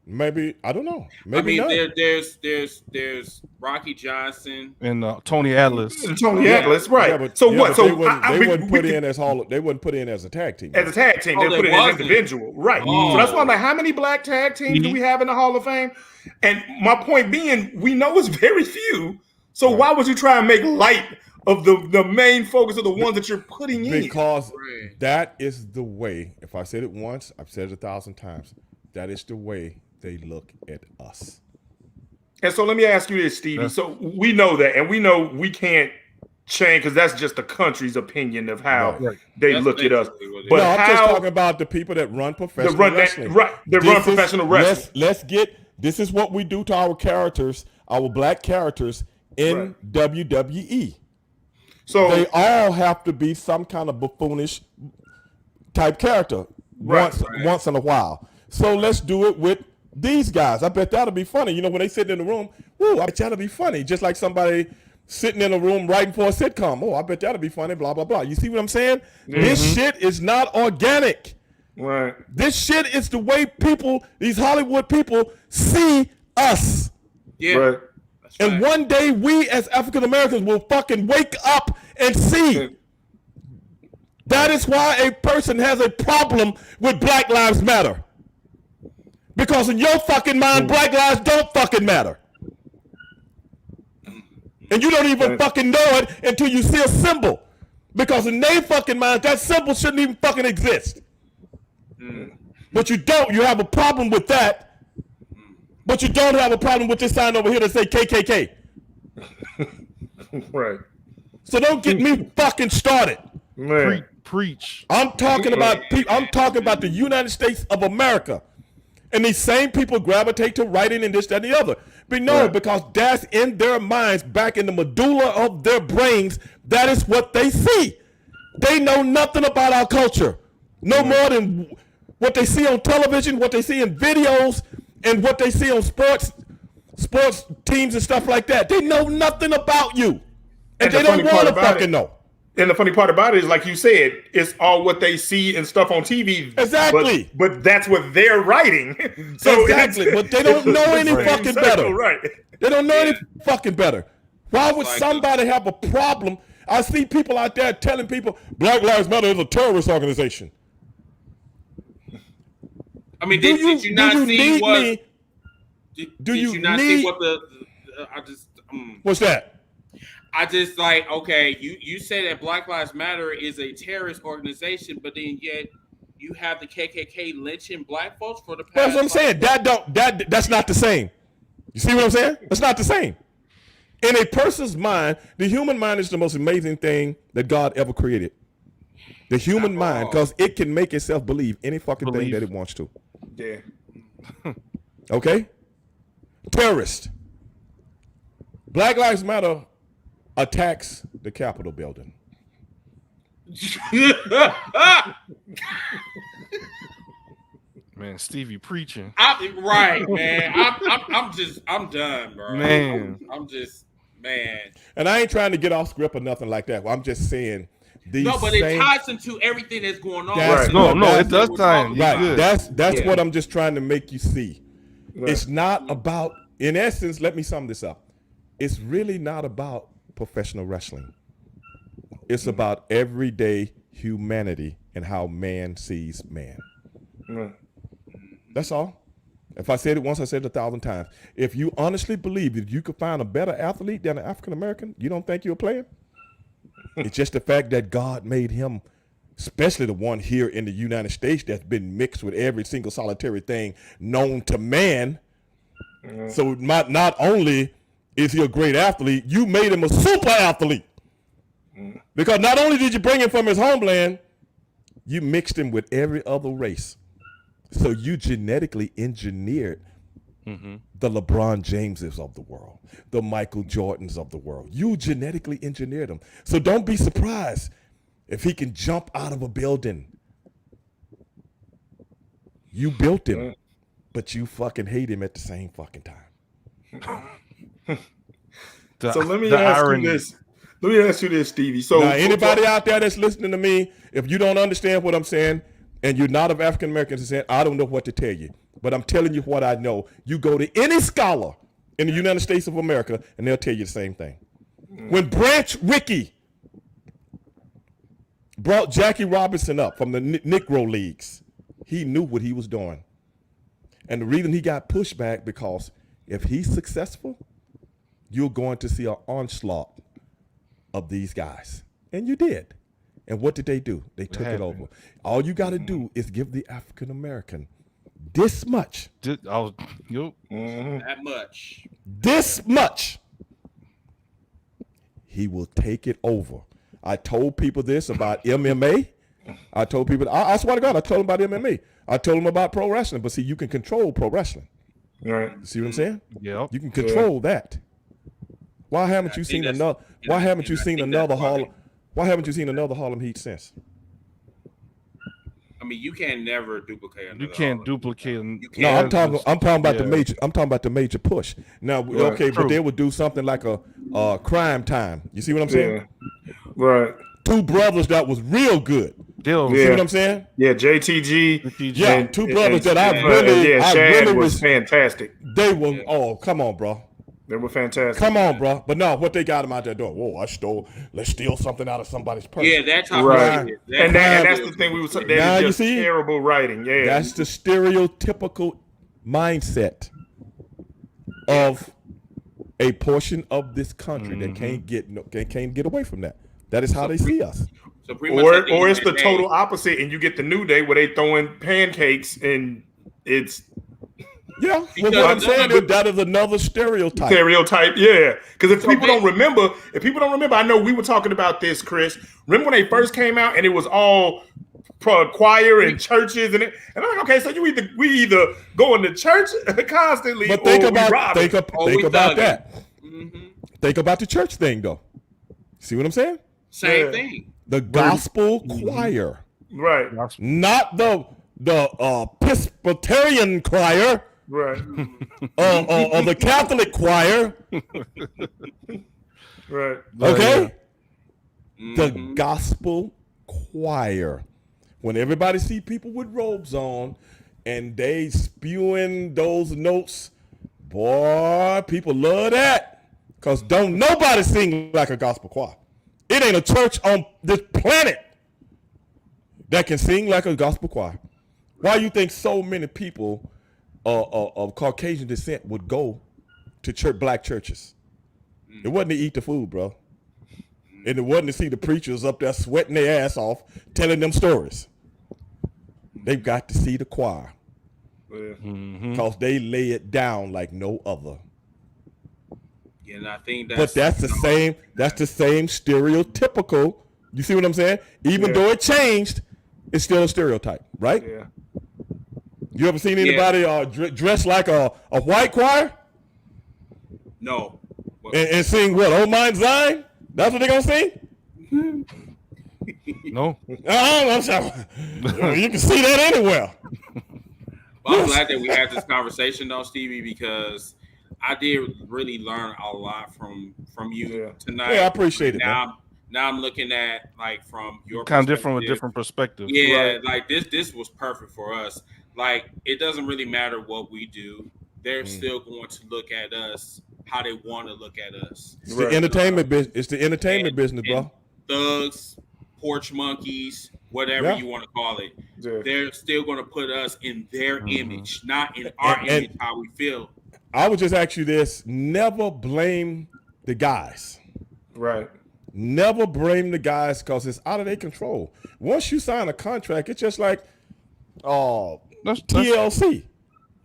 Maybe I don't know. Maybe there's Rocky Johnson and Tony Atlas. Atlas, right? Yeah, but, so yeah, what? But So they wouldn't put in as They wouldn't put in as a tag team. As a tag team, they put it as individual, right? So that's why I'm like, how many black tag teams do we have in the Hall of Fame? And my point being, we know it's very few. So why would you try and make light of the main focus of the ones that you're putting in? Because that is the way. If I said it once, I've said it 1,000 times. That is the way they look at us. And so let me ask you this, Stevie. So we know that, and we know we can't change because that's just the country's opinion of how they look at us. But I'm just talking about the people that run professional wrestling. They run professional wrestling. Let's get. This is what we do to our characters, our black characters in WWE. So they all have to be some kind of buffoonish type character once in a while. So let's do it with these guys. I bet that'll be funny. When they sit in the room, I bet that'll be funny. Just like somebody sitting in a room writing for a sitcom. I bet that'll be funny, blah, blah, blah. You see what I'm saying? Mm-hmm. This shit is not organic. Right. This shit is the way these Hollywood people see us. Yeah. Right. And one day we as African Americans will fucking wake up and see. That is why a person has a problem with Black Lives Matter. Because in your fucking mind, Black lives don't fucking matter. And you don't even fucking know it until you see a symbol. Because in their fucking mind, that symbol shouldn't even fucking exist. But you don't. You have a problem with that. But you don't have a problem with this sign over here that say KKK. Right. So don't get me fucking started. Preach. I'm talking about the United States of America. And these same people gravitate to writing and this, that, and the other. But no, because that's in their minds, back in the medulla of their brains, that is what they see. They know nothing about our culture. No more than what they see on television, what they see in videos, and what they see on sports teams and stuff like that. They know nothing about you. And they don't want to fucking know. And the funny part about it is, like you said, it's all what they see and stuff on TV. Exactly. But that's what they're writing. So exactly. But they don't know any fucking better. Right. They don't know any fucking better. Why would somebody have a problem? I see people out there telling people Black Lives Matter is a terrorist organization. I mean, did you not see what? Did you not see what I just What's that? I just like, okay, you say that Black Lives Matter is a terrorist organization, but then yet you have the KKK lynching black folks for the past. That's what I'm saying. That's not the same. You see what I'm saying? That's not the same. In a person's mind, the human mind is the most amazing thing that God ever created. The human mind, because it can make itself believe any fucking thing that it wants to. Yeah. Okay? Terrorist. Black Lives Matter attacks the Capitol building. Man, Stevie preaching. Right, man. I'm done, bro. Man. I'm just, man. And I ain't trying to get off script or nothing like that. I'm just saying these. No, but it ties into everything that's going on. Right. No, it does tie in. Right. Good. That's what I'm just trying to make you see. Right. It's not about, in essence, let me sum this up. It's really not about professional wrestling. It's about everyday humanity and how man sees man. Right. That's all. If I said it once, I said it 1,000 times. If you honestly believe that you could find a better athlete than an African American, you don't think you're a player? It's just the fact that God made him, especially the one here in the United States that's been mixed with every single solitary thing known to man. Mm-hmm. So not only is he a great athlete, you made him a super athlete. Mm-hmm. Because not only did you bring him from his homeland, you mixed him with every other race. So you genetically engineered the LeBron Jameses of the world, the Michael Jordans of the world. You genetically engineered them. So don't be surprised if he can jump out of a building. You built him, but you fucking hate him at the same fucking time. So let me ask you this. Let me ask you this, Stevie. So now, anybody out there that's listening to me, if you don't understand what I'm saying, and you're not of African American descent, I don't know what to tell you. But I'm telling you what I know. You go to any scholar in the United States of America, and they'll tell you the same thing. When Branch Rickey brought Jackie Robinson up from the Negro Leagues, he knew what he was doing. And the reason he got pushed back, because if he's successful, you're going to see an onslaught of these guys. And you did. And what did they do? They took it over. All you got to do is give the African American this much. That much. This much. He will take it over. I told people this about MMA. I told people, I swear to God, I told them about MMA. I told them about pro wrestling. But see, you can control pro wrestling. Right. See what I'm saying? Yeah. You can control that. Why haven't you seen another? Why haven't you seen another Harlem? Why haven't you seen another Harlem Heat since? I mean, you can never duplicate. You can't duplicate. No, I'm talking about the major. I'm talking about the major push. Now, okay, True. but they would do something like a Crime Time. You see what I'm saying? Yeah. Right. Two brothers that was real good. Deal. See what I'm saying? Yeah, JTG. Yeah, two brothers that I really was fantastic. They were. Oh, come on, bro. They were fantastic. Come on, bro. But no, what they got them out there doing? Whoa, let's steal something out of somebody's purse. Yeah, that's how. Right. And that's the thing we were saying. That is just terrible writing. Yeah. That's the stereotypical mindset of a portion of this country that can't get away from that. That is how they see us. So or it's the total opposite, and you get the New Day where they throwing pancakes and it's. Yeah, well, what I'm saying is that is another stereotype. Yeah. Because if people don't remember, I know we were talking about this, Chris. Remember when they first came out and it was all choir and churches and I'm like, okay, so we either going to church constantly, but think or about we about that. Mm-hmm. Think about the church thing, though. See what I'm saying? Same thing. The gospel choir, right? Not the Presbyterian choir. Right. Or the Catholic choir. Right. Okay? The gospel choir. When everybody see people with robes on and they spewing those notes, boy, people love that. Because don't nobody sing like a gospel choir. It ain't a church on this planet that can sing like a gospel choir. Why you think so many people of Caucasian descent would go to black churches. It wasn't to eat the food, bro. And it wasn't to see the preachers up there sweating their ass off telling them stories. They've got to see the choir. Because they lay it down like no other. Yeah, and I think that's. But that's the same stereotypical. You see what I'm saying? Even though it changed, it's still a stereotype, right? Yeah. You ever seen anybody dressed like a white choir? No. And sing what? Oh Mine Zion? That's what they're gonna sing? No. I'm sorry. You can see that anywhere. But I'm glad that we had this conversation though, Stevie, because I did really learn a lot from you tonight. Yeah, I appreciate it. Now I'm looking at like from your kind of different with different perspective. Yeah, like this was perfect for us. Like it doesn't really matter what we do; they're still going to look at us how they want to look at us. It's the entertainment business. It's the entertainment business, bro. Thugs, porch monkeys, whatever you want to call it. Yeah. They're still going to put us in their image, not in our image, how we feel. I would just ask you this: never blame the guys. Right. Never blame the guys because it's out of their control. Once you sign a contract, it's just like, TLC.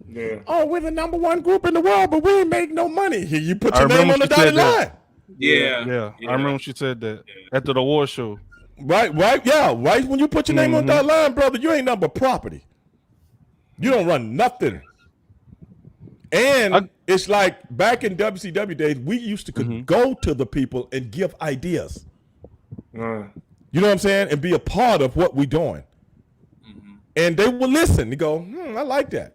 Yeah. Oh, we're the number one group in the world, but we ain't make no money. You put your name on the dotted line. Yeah. I remember when she said that after the award show. Right. When you put your name on that line, brother, you ain't nothing but property. You don't run nothing. And it's like back in WCW days, we used to go to the people and give ideas. You know what I'm saying? And be a part of what we're doing. And they will listen. They go, I like that.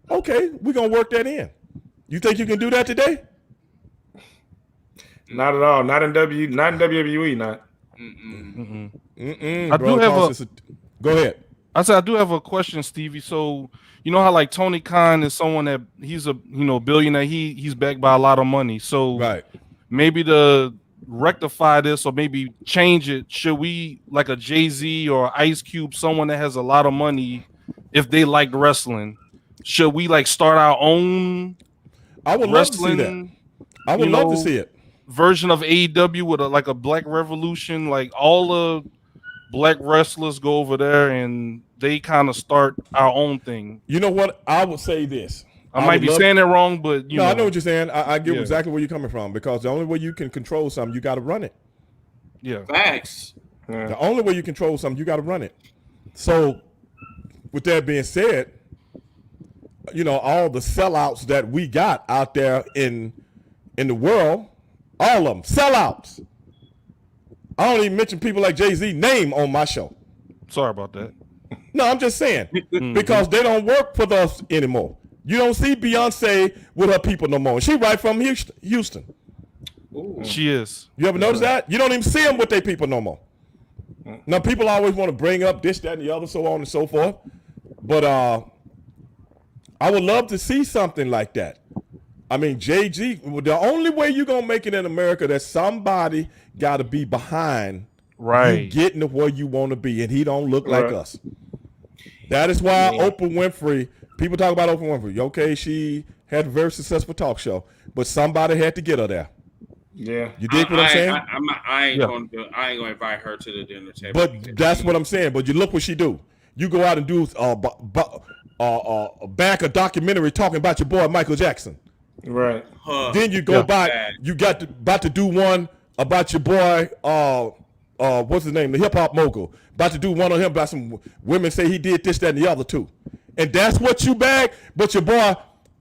Okay, we're going to work that in. You think you can do that today? Not at all. Not in WWE, not. I do have Go ahead. I said I do have a question, Stevie. So you know how like Tony Khan is someone that he's a billionaire. He's backed by a lot of money. So maybe to rectify this or maybe change it, should we like a Jay-Z or Ice Cube, someone that has a lot of money, if they like wrestling, should we like start our own? I would love to see that. I would love to see it. Version of AEW with like a black revolution, like all the black wrestlers go over there and they kind of start our own thing. You know what? I would say this. I might be saying it wrong, but you know. I know what you're saying. I get exactly where you're coming from because the only way you can control something, you got to run it. Yeah. Facts. The only way you control something, you got to run it. So, with that being said, all the sellouts that we got out there in the world, all of them sellouts. I don't even mention people like Jay-Z name on my show. Sorry about that. No, I'm just saying because they don't work for us anymore. You don't see Beyonce with her people no more. She right from Houston. Ooh. She is. You ever notice that? You don't even see them with their people no more. Now, people always want to bring up this, that, and the other, so on and so forth. But I would love to see something like that. I mean, JG, the only way you're going to make it in America, that somebody got to be behind you getting to where you want to be, and he don't look like us. That is why Oprah Winfrey, people talk about Oprah Winfrey. Okay, she had a very successful talk show, but somebody had to get her there. Yeah. You dig what I'm saying? I ain't going to invite her to the dinner table. But that's what I'm saying. But you look what she do. You go out and do back a documentary talking about your boy Michael Jackson. Right. Then you go back. You about to do one about your boy. What's his name? The hip hop mogul. About to do one on him about some women say he did this, that, and the other too. And that's what you bag. But your boy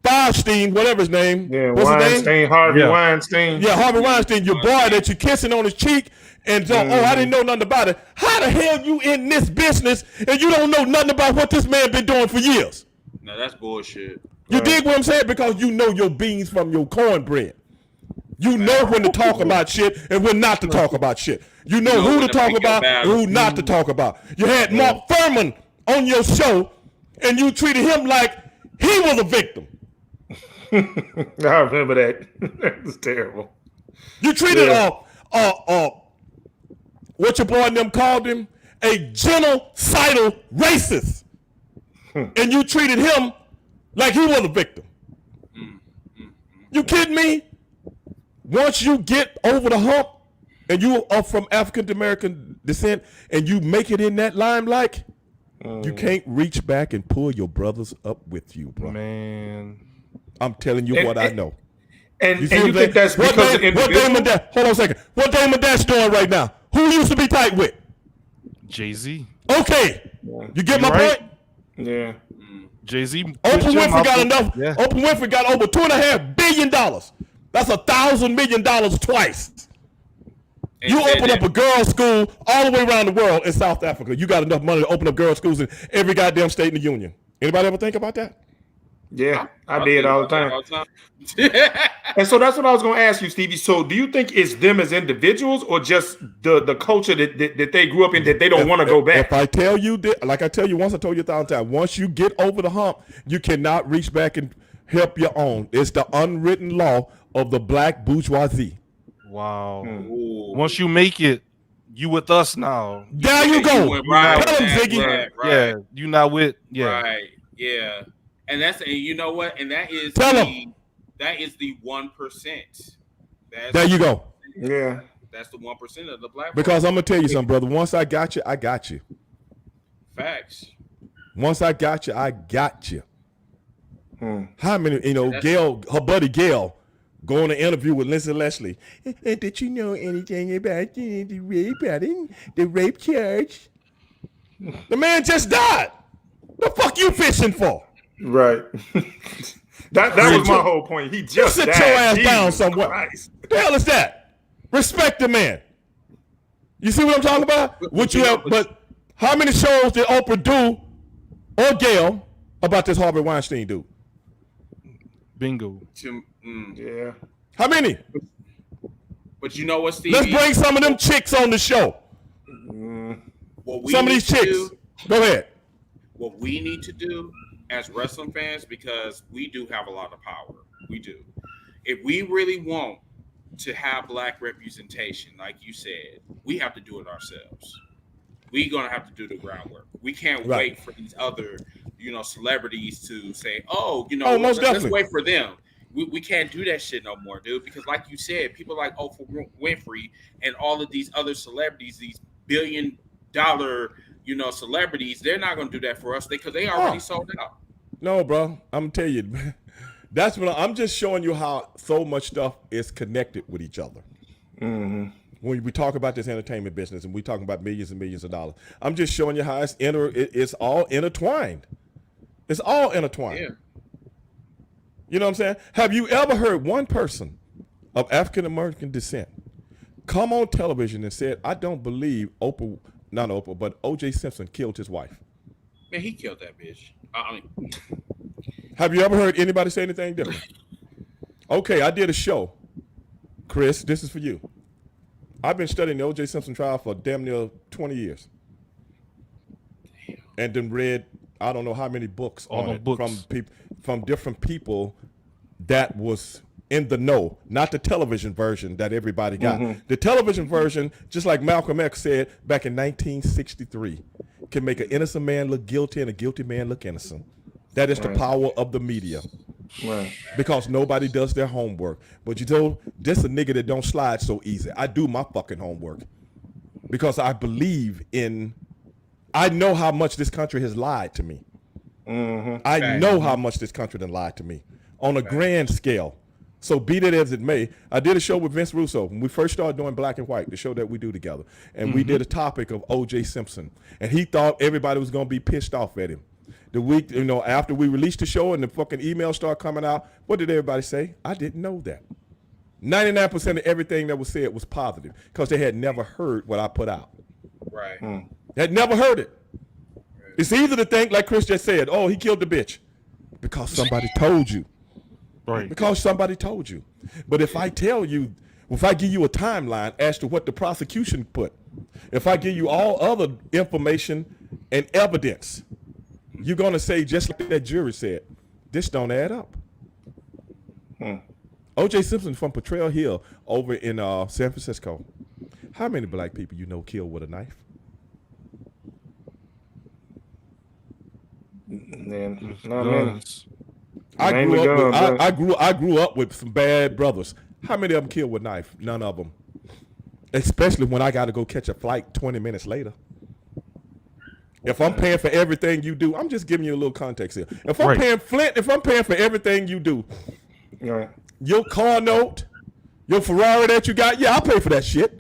Feinstein, whatever his name. Yeah, what's Weinstein, his name? Harvey Weinstein. Yeah, Harvey Weinstein, your boy that you kissing on his cheek. And so, I didn't know nothing about it. How the hell you in this business and you don't know nothing about what this man been doing for years? No, that's bullshit. You dig what I'm saying? Because you know your beans from your cornbread. You know when to talk about shit and when not to talk about shit. You know who to talk about and who not to talk about. You had Mark Furman on your show and you treated him like he was a victim. I remember that. That was terrible. You treated what your boy and them called him, a genocidal racist. And you treated him Like he was a victim. You kidding me? Once you get over the hump and you are from African American descent and you make it in that limelight, you can't reach back and pull your brothers up with you, bro. Man. I'm telling you what I know. And you see think that's what because Dame, of what Damon individuals? Dash, hold on a second. What Damon Dash doing right now? Who used to be tight with? Jay-Z. Okay. You get You my right? point? Yeah. Jay-Z. Oprah Winfrey got enough. Yeah. Oprah Winfrey got over $2.5 billion. That's $1,000 million twice. And You said open that- up a girls' school all the way around the world in South Africa. You got enough money to open up girls' schools in every goddamn state in the union. Anybody ever think about that? Yeah. I did all the time. All the time. And so that's what I was going to ask you, Stevie. So do you think it's them as individuals or just the culture that they grew up in that they don't want to go back? If I tell you, like I tell you once, I told you 1,000 times, once you get over the hump, you cannot reach back and help your own. It's the unwritten law of the black bourgeoisie. Wow. Ooh. Once you make it, you with us now. There you go. went right Tell him, with that, Ziggy. right, right. Yeah, you not with. Yeah. Right. Yeah. And you know what? And that is Tell the 1%. There you go. Yeah. That's the 1% of the black. Because I'm gonna tell you something, brother. Once I got you, I got you. Facts. Once I got you, I got you. How many, Gail, her buddy Gail, going to interview with Lindsay Leslie. And did you know anything about the rape charge? The man just died. The fuck you fishing for? Right. that was my whole point. He just sit died. your ass Jesus down somewhere. Christ. What the hell is that? Respect the man. You see what I'm talking about? But how many shows did Oprah do or Gail about this Harvey Weinstein dude? Bingo. Yeah. How many? But you know what, Steve? Let's bring some of them chicks on the show. Some of these chicks. Go ahead. What we need to do as wrestling fans, because we do have a lot of power. We do. If we really want to have black representation, like you said, we have to do it ourselves. We're going to have to do the groundwork. We can't wait for these other, celebrities to say, most definitely. Let's wait for them. We can't do that shit no more, dude, because like you said, people like Oprah Winfrey and all of these other celebrities, these billion-dollar, celebrities, they're not going to do that for us because they already sold out. No, bro. I'm going to tell you. That's what I'm just showing you how so much stuff is connected with each other. Mm-hmm. When we talk about this entertainment business and we talking about millions and millions of dollars, I'm just showing you how it's all intertwined. It's all intertwined. Yeah. You know what I'm saying? Have you ever heard one person of African American descent come on television and said, I don't believe not Oprah, but O.J. Simpson killed his wife? Man, he killed that bitch. Have you ever heard anybody say anything different? Okay, I did a show. Chris, this is for you. I've been studying the O.J. Simpson trial for damn near 20 years. And then read, I don't know how many books All on the it books. from different people that was in the know, not the television version that everybody got. Mm-hmm. The television version, just like Malcolm X said back in 1963, can make an innocent man look guilty and a guilty man look innocent. That is the power of the media. Right. Because nobody does their homework. But you know, this a nigga that don't slide so easy. I do my fucking homework. Because I believe I know how much this country has lied to me. Mm-hmm. I know how much this country done lied to me on a grand scale. So be that as it may, I did a show with Vince Russo when we first started doing Black and White, the show that we do together. And we did a topic of O.J. Simpson. And he thought everybody was going to be pissed off at him. The week, after we released the show and the fucking emails started coming out, what did everybody say? I didn't know that. 99% of everything that was said was positive because they had never heard what I put out. Right. They had never heard it. It's easy to think, like Chris just said, oh, he killed the bitch. Because somebody told you. Right. Because somebody told you. But if I tell you, if I give you a timeline as to what the prosecution put, if I give you all other information and evidence, you're going to say, just like that jury said, this don't add up. O.J. Simpson from Potrero Hill over in San Francisco. How many black people you know killed with a knife? Man, not many. Guns. I grew up with some bad brothers. How many of them killed with knife? None of them. Especially when I got to go catch a flight 20 minutes later. If I'm paying for everything you do, I'm just giving you a little context here. If I'm paying Flint, if I'm paying for everything you do, your car note, your Ferrari that you got, yeah, I'll pay for that shit.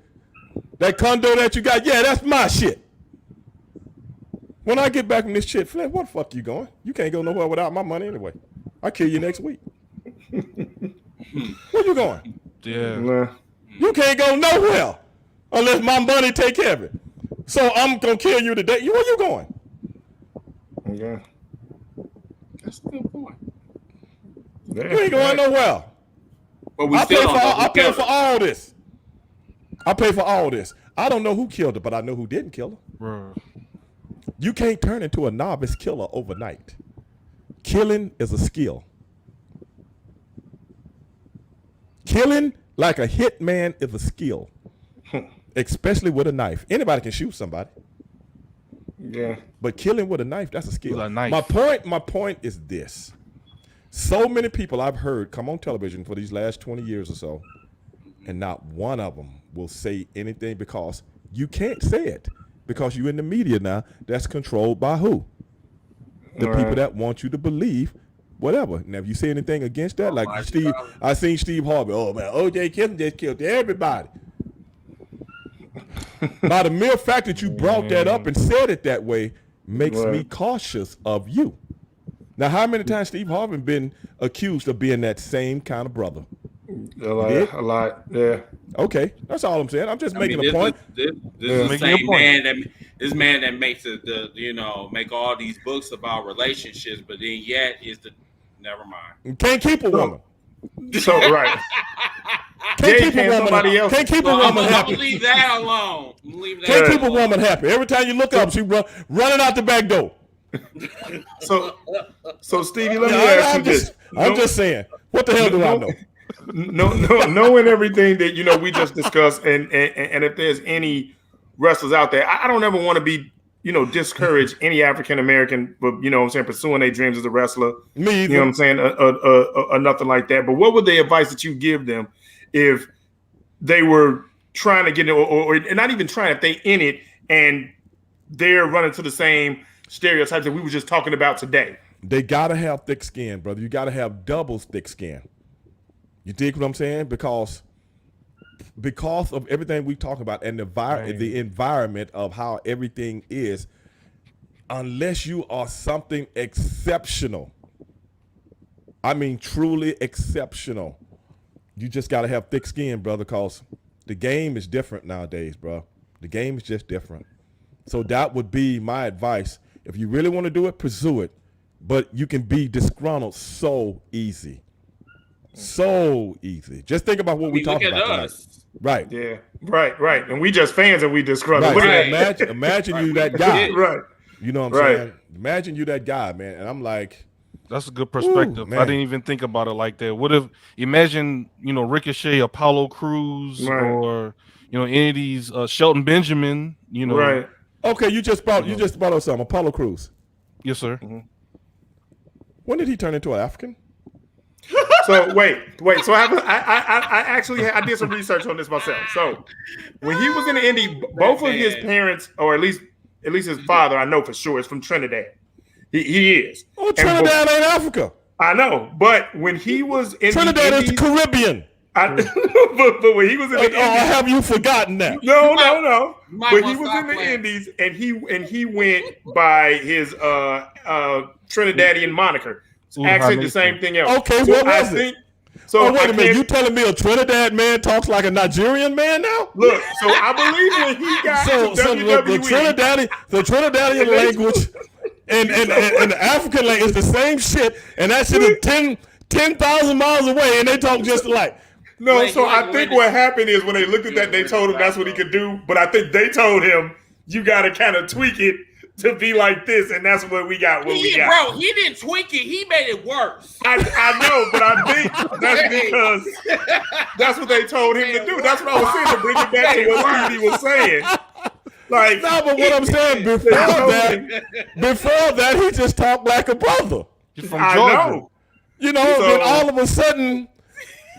That condo that you got, yeah, that's my shit. When I get back from this shit, Flint, where the fuck you going? You can't go nowhere without my money anyway. I'll kill you next week. Where you going? Yeah. You can't go nowhere unless my money take care of it. So I'm going to kill you today. Where you going? Okay. That's a good point. You ain't going nowhere. But we I still don't know who pay killed for her. all this. I pay for all this. I don't know who killed her, but I know who didn't kill her. Bro. You can't turn into a novice killer overnight. Killing is a skill. Killing like a hitman is a skill, especially with a knife. Anybody can shoot somebody. Yeah. But killing with a knife, that's a skill. With a knife. My point is this. So many people I've heard come on television for these last 20 years or so, and not one of them will say anything because you can't say it. Because you're in the media now that's controlled by who? The people that want you to believe whatever. Now, if you say anything against that, like Steve, I seen Steve Harvey. Oh, man, O.J. Simpson just killed everybody. By the mere fact that you brought that up and said it that way makes me cautious of you. Now, how many times Steve Harvey been accused of being that same kind of brother? A lot, yeah. Okay, that's all I'm saying. I'm just making a point. This is the same man that makes make all these books about relationships, but then yet is the never mind. Can't keep a woman. So right. Can't keep a woman. Somebody else. Can't keep a I'm woman gonna happy. leave that alone. Can't keep a woman happy. Every time you look up, she running out the back door. So Stevie, let me ask you this. I'm just saying. What the hell do I know? Knowing everything that we just discussed, and if there's any wrestlers out there, I don't ever want to be discourage any African American, but what I'm saying, pursuing their dreams as a wrestler. Me either. You know what I'm saying, or nothing like that. But what would the advice that you give them if they were trying to get it, or not even trying, if they in it and they're running to the same stereotypes that we were just talking about today? They gotta have thick skin, brother. You gotta have double thick skin. You dig what I'm saying? Because of everything we talk about and the environment of how everything is, unless you are something exceptional, I mean truly exceptional, you just got to have thick skin, brother, because the game is different nowadays, bro. The game is just different. So that would be my advice. If you really want to do it, pursue it. But you can be disgruntled so easy. So easy. Just think about what we talking about tonight. Right. Yeah. Right. And we just fans and we disgruntled. Right. Imagine you that guy. Right. You know what I'm saying? Imagine you that guy, man. And I'm like, that's a good perspective. I didn't even think about it like that. What if, imagine, Ricochet, Apollo Crews, or any of these Shelton Benjamin, Right. Okay, you just brought up something. Apollo Crews. Yes, sir. Mm-hmm. When did he turn into an African? So wait. So I did some research on this myself. So when he was in the indie, both of his parents, or at least his father, I know for sure, is from Trinidad. He is. Oh, Trinidad ain't Africa. I know, but when he was in Trinidad is the Caribbean. but when he was in the Indies, have you forgotten that? No. But he was in the Indies, and he went by his Trinidadian moniker. Accent the same thing else. Okay, what was it? So wait a minute, you telling me a Trinidad man talks like a Nigerian man now? Look, so I believe when he got to WWE, the Trinidadian language and the African language is the same shit, and that shit is 10,000 miles away, and they talk just alike. No, I think what happened is when they looked at that, they told him that's what he could do, but I think they told him you got to kind of tweak it to be like this, and that's what we got. Bro, he didn't tweak it. He made it worse. I know, but I think that's because that's what they told him to do. That's what I was saying, to bring it back to what Stevie was saying. Like, no, but what I'm saying, before that, he just talked like a brother. You're from Georgia. You know, then all of a sudden,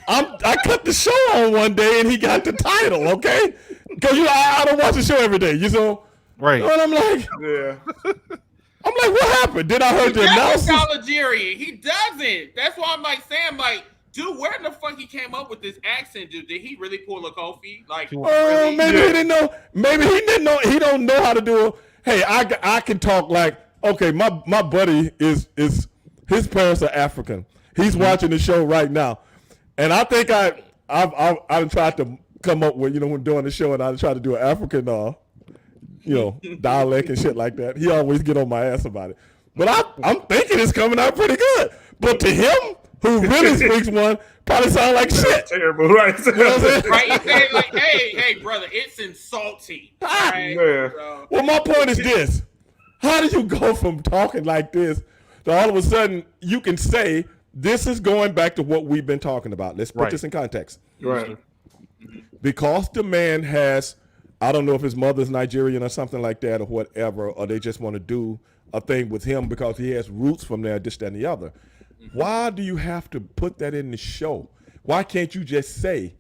I cut the show on one day and he got the title, okay? Because I don't watch the show every day, you know? Right. And I'm like, what happened? Then I heard the analysis. Nigerian. He doesn't. That's why I'm like saying, like, dude, where the fuck he came up with this accent, dude? Did he really pull a Kofi? Like, really? Maybe he didn't know. Maybe he didn't know. He don't know how to do it. Hey, I can talk like, okay, my buddy is his parents are African. He's watching the show right now, and I think I've tried to come up with, when doing the show, and I tried to do an African dialect and shit like that. He always get on my ass about it, but I'm thinking it's coming out pretty good. But to him, who really speaks one, probably sound like shit. Terrible, right? You know what I'm saying? Right? You say like, hey, brother, it's insulting. Right? Yeah. So, Well, my point is this: how do you go from talking like this to all of a sudden you can say this is going back to what we've been talking about? Let's put this in context. Right. Because the man has, I don't know if his mother's Nigerian or something like that or whatever, or they just want to do a thing with him because he has roots from there, this, that, and the other. Why do you have to put that in the show? Why can't you just say,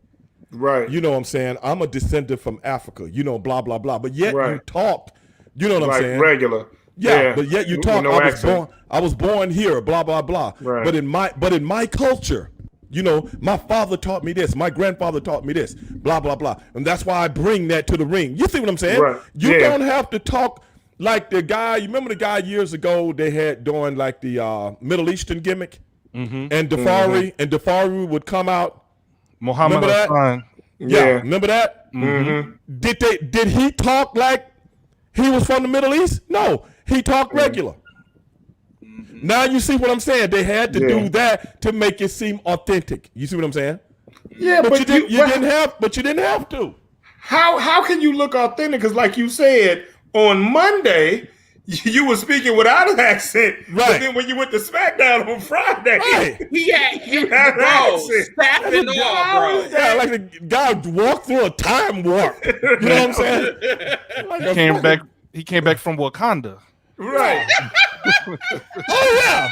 Right. you know what I'm saying, I'm a descendant from Africa, blah, blah, blah. But yet you talk, you know what I'm saying? Regular. Yeah, but yet you talk, no I was born here, blah, blah, blah. Right. But in my culture, my father taught me this, my grandfather taught me this, blah, blah, blah. And that's why I bring that to the ring. You see what I'm saying? Right. You don't have to talk like the guy, you remember the guy years ago they had doing like the Middle Eastern gimmick? And Dafari would come out. Muhammad Hassan. Yeah, remember that? Did he talk like he was from the Middle East? No, he talked regular. Now you see what I'm saying? They had to do that to make it seem authentic. You see what I'm saying? Yeah, but you didn't have to. How can you look authentic? Because like you said, on Monday you were speaking without an accent, but then when you went to SmackDown on Friday, he had an accent. snapping off, bro. Yeah, like the guy walked through a time warp. You know what I'm saying? He came back from Wakanda. Right. Oh yeah.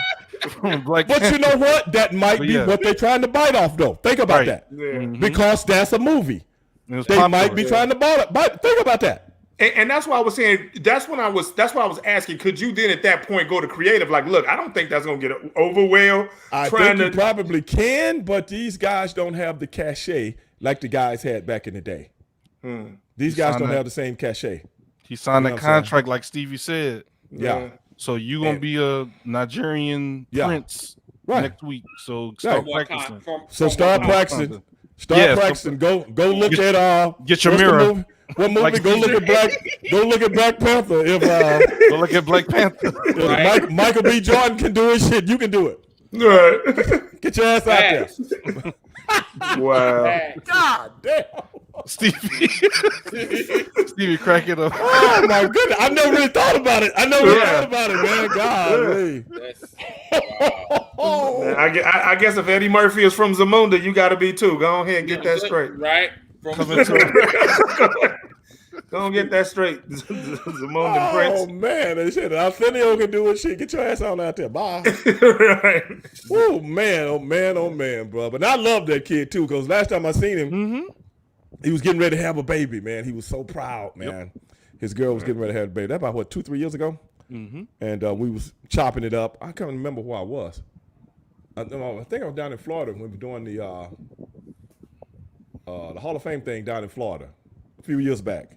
But you know what? That might be what they're trying to bite off, though. Think about that. Yeah. Because that's a movie. They might be trying to bite. Think about that. And that's why I was saying. That's why I was asking. Could you then at that point go to creative? Like, look, I don't think that's gonna get over well. I think you probably can, but these guys don't have the cachet like the guys had back in the day. These guys don't have the same cachet. He signed a contract like Stevie said. Yeah. So you gonna be a Nigerian prince next week. So start practicing. Start practicing. Practicing. Go look at get your mirror. What movie? Like go look at Black Panther. If go look at Black Panther. If Michael B. Jordan can do his shit, you can do it. Right. Get your ass out there. Wow. God damn. Stevie crack it up. Oh my goodness. I never really thought about it. Man. God. Man, I guess if Eddie Murphy is from Zamunda, you got to be too. Go ahead and get that straight. Right? Go and get that straight. Zamunda Prince. Oh man, and shit. Arsenio can do it. Shit, get your ass on out there. Bye. Right. Oh man, bro. But I love that kid too, because last time I seen him, he was getting ready to have a baby, man. He was so proud, man. His girl was getting ready to have a baby. That about 2-3 years ago. And we was chopping it up. I can't remember who I was. I think I was down in Florida when we were doing the Hall of Fame thing down in Florida a few years back.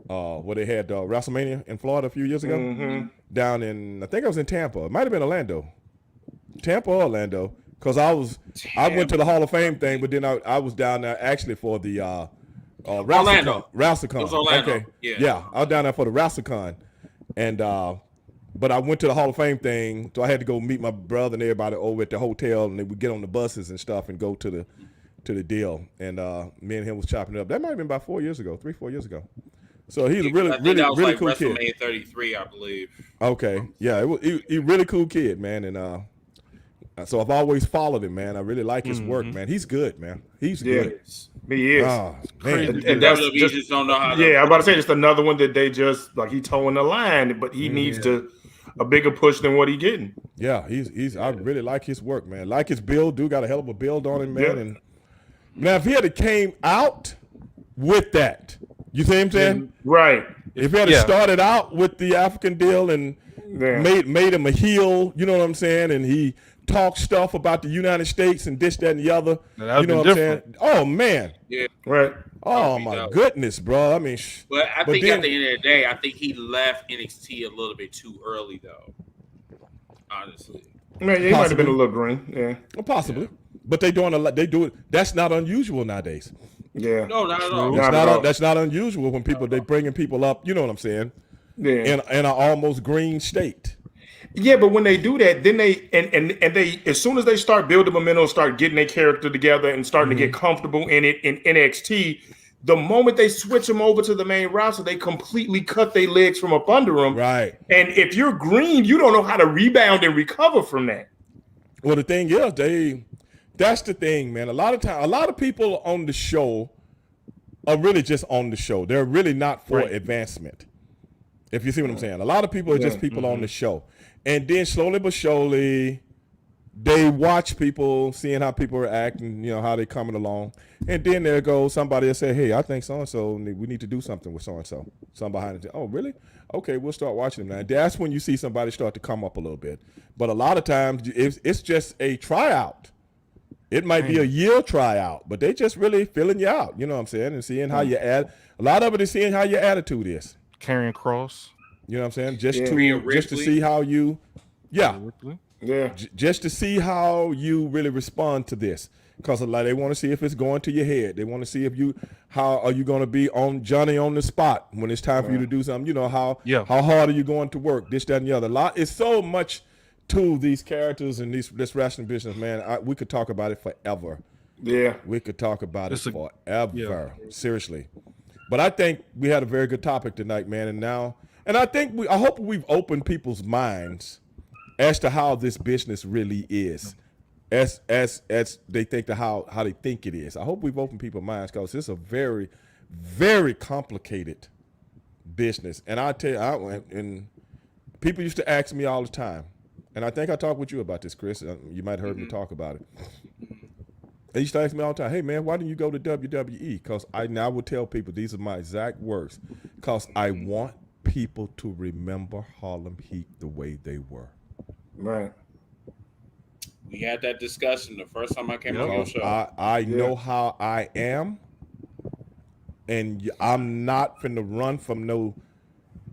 Where they had WrestleMania in Florida a few years ago. Down in, I think I was in Tampa. It might have been Orlando. Tampa or Orlando. Because I went to the Hall of Fame thing, but then I was down there actually for the Orlando. WrestleCon. It was Orlando. Okay. Yeah. I was down there for the WrestleCon. And but I went to the Hall of Fame thing, so I had to go meet my brother and everybody over at the hotel, and they would get on the buses and stuff and go to the deal. And me and him was chopping it up. That might have been about 3-4 years ago. So he's a really cool kid. WrestleMania 33, I believe. Okay. Yeah, he really cool kid, man. And so I've always followed him, man. I really like his work, man. He's good, man. He's good. He is. Oh, man. And WWE just don't know how to. Yeah, I'm about to say just another one that they just, like, he towing the line, but he needs to, a bigger push than what he getting. Yeah, he's. I really like his work, man. Like his build, dude got a hell of a build on him, man. Yeah. And now, if he had came out with that, you see what I'm saying? Right. If he had started out with the African deal and made him a heel, you know what I'm saying, and he talked stuff about the United States and this, that, and the other, you know what I'm saying? Oh man, Yeah. Right. Oh my goodness, bro. I mean, but I think at the end of the day, I think he left NXT a little bit too early, though. Honestly, Man, he might have been a little green. Yeah. Well, possibly, but they doing a lot. They do it. That's not unusual nowadays. Yeah. no, not at all. That's not unusual when people they bringing people up. You know what I'm saying? Yeah. In an almost green state. Yeah, but when they do that, then they and they as soon as they start building momentum, start getting their character together and starting to get comfortable in it in NXT, the moment they switch them over to the main roster, they completely cut their legs from up under them. Right. And if you're green, you don't know how to rebound and recover from that. Well, the thing is, that's the thing, man. A lot of people on the show are really just on the show. They're really not for advancement. If you see what I'm saying. A lot of people are just people on the show. And then slowly but surely, they watch people, seeing how people are acting, you know, how they coming along. And then there goes somebody that say, hey, I think so-and-so, we need to do something with so-and-so. Some behind it. Oh, really? Okay, we'll start watching them now. That's when you see somebody start to come up a little bit. But a lot of times, it's just a tryout. It might be a year tryout, but they just really filling you out, you know what I'm saying? And seeing how you add. A lot of it is seeing how your attitude is. Karrion Kross. You know what I'm saying? Just to see how you, just to see how you really respond to this. Because they want to see if it's going to your head. They want to see if how are you going to be on Johnny on the spot when it's time for you to do something. You know how hard are you going to work? This, that, and the other. It's so much to these characters and this wrestling business, man. We could talk about it forever. Yeah, we could talk about it forever. Seriously. But I think we had a very good topic tonight, man. And I hope we've opened people's minds as to how this business really is, as they think how they think it is. I hope we've opened people's minds because it's a very, very complicated business. And I tell you, and people used to ask me all the time, and I think I talked with you about this, Chris. You might have heard me talk about it. They used to ask me all the time, hey, man, why didn't you go to WWE? Because I now will tell people, these are my exact words, because I want people to remember Harlem Heat the way they were. Right. We had that discussion the first time I came on your show. I know how I am, and I'm not finna run from no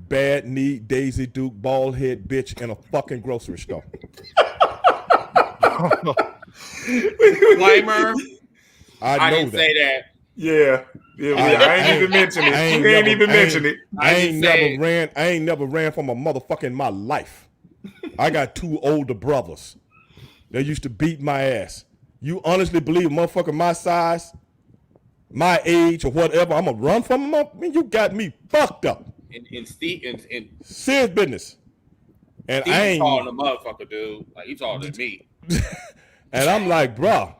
bad knee Daisy Duke bald head bitch in a fucking grocery store. Disclaimer. I didn't say that. Yeah, I ain't even mention it. I ain't never ran from a motherfucker in my life. I got two older brothers. They used to beat my ass. You honestly believe a motherfucker my size, my age, or whatever, I'm gonna run from them? I mean, you got me fucked up. In serious business. And Steve I ain't calling a motherfucker, dude. Like, he taller than me. And I'm like, bro,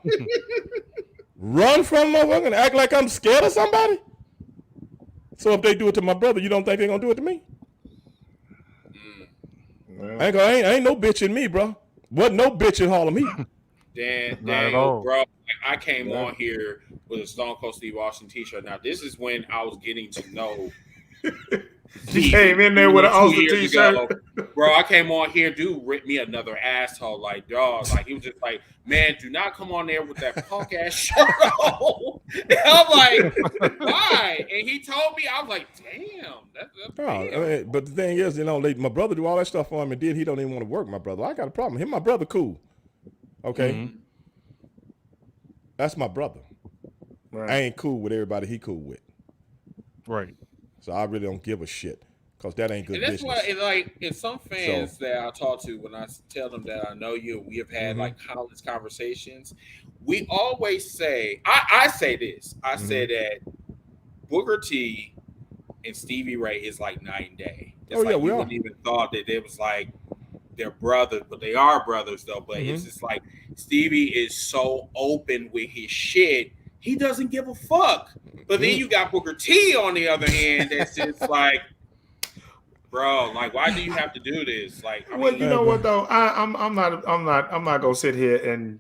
run from motherfucker and act like I'm scared of somebody? So if they do it to my brother, you don't think they're gonna do it to me? I ain't no bitch in me, bro. Wasn't no bitch in Harlem Heat. Daniel, bro, I came on here with a Stone Cold Steve Austin t-shirt. Now, this is when I was getting to know He came in there with an Austin t-shirt. Bro, I came on here, dude ripped me another asshole. Like, dog, like, he was just like, man, do not come on there with that punk ass shirt on. And I'm like, why? And he told me, I was like, damn. Damn. I mean, but the thing is, you know, my brother do all that stuff for him, and then he don't even want to work, my brother. I got a problem. Him, my brother, cool. Okay? Mm-hmm. That's my brother. Right. I ain't cool with everybody he cool with. Right. So I really don't give a shit because that ain't good business. And that's why, like, in some fans that I talk to, when I tell them that I know you, we have had like countless conversations. We always say, I say this. I say that Booker T and Stevie Ray is like night and day. It's we wouldn't even thought that it was like they're brothers, but they are brothers though. But it's just like Stevie is so open with his shit. He doesn't give a fuck. But then you got Booker T on the other hand that's just like, bro. Like, why do you have to do this? Like, I Well, mean, you know what though, I'm not gonna sit here and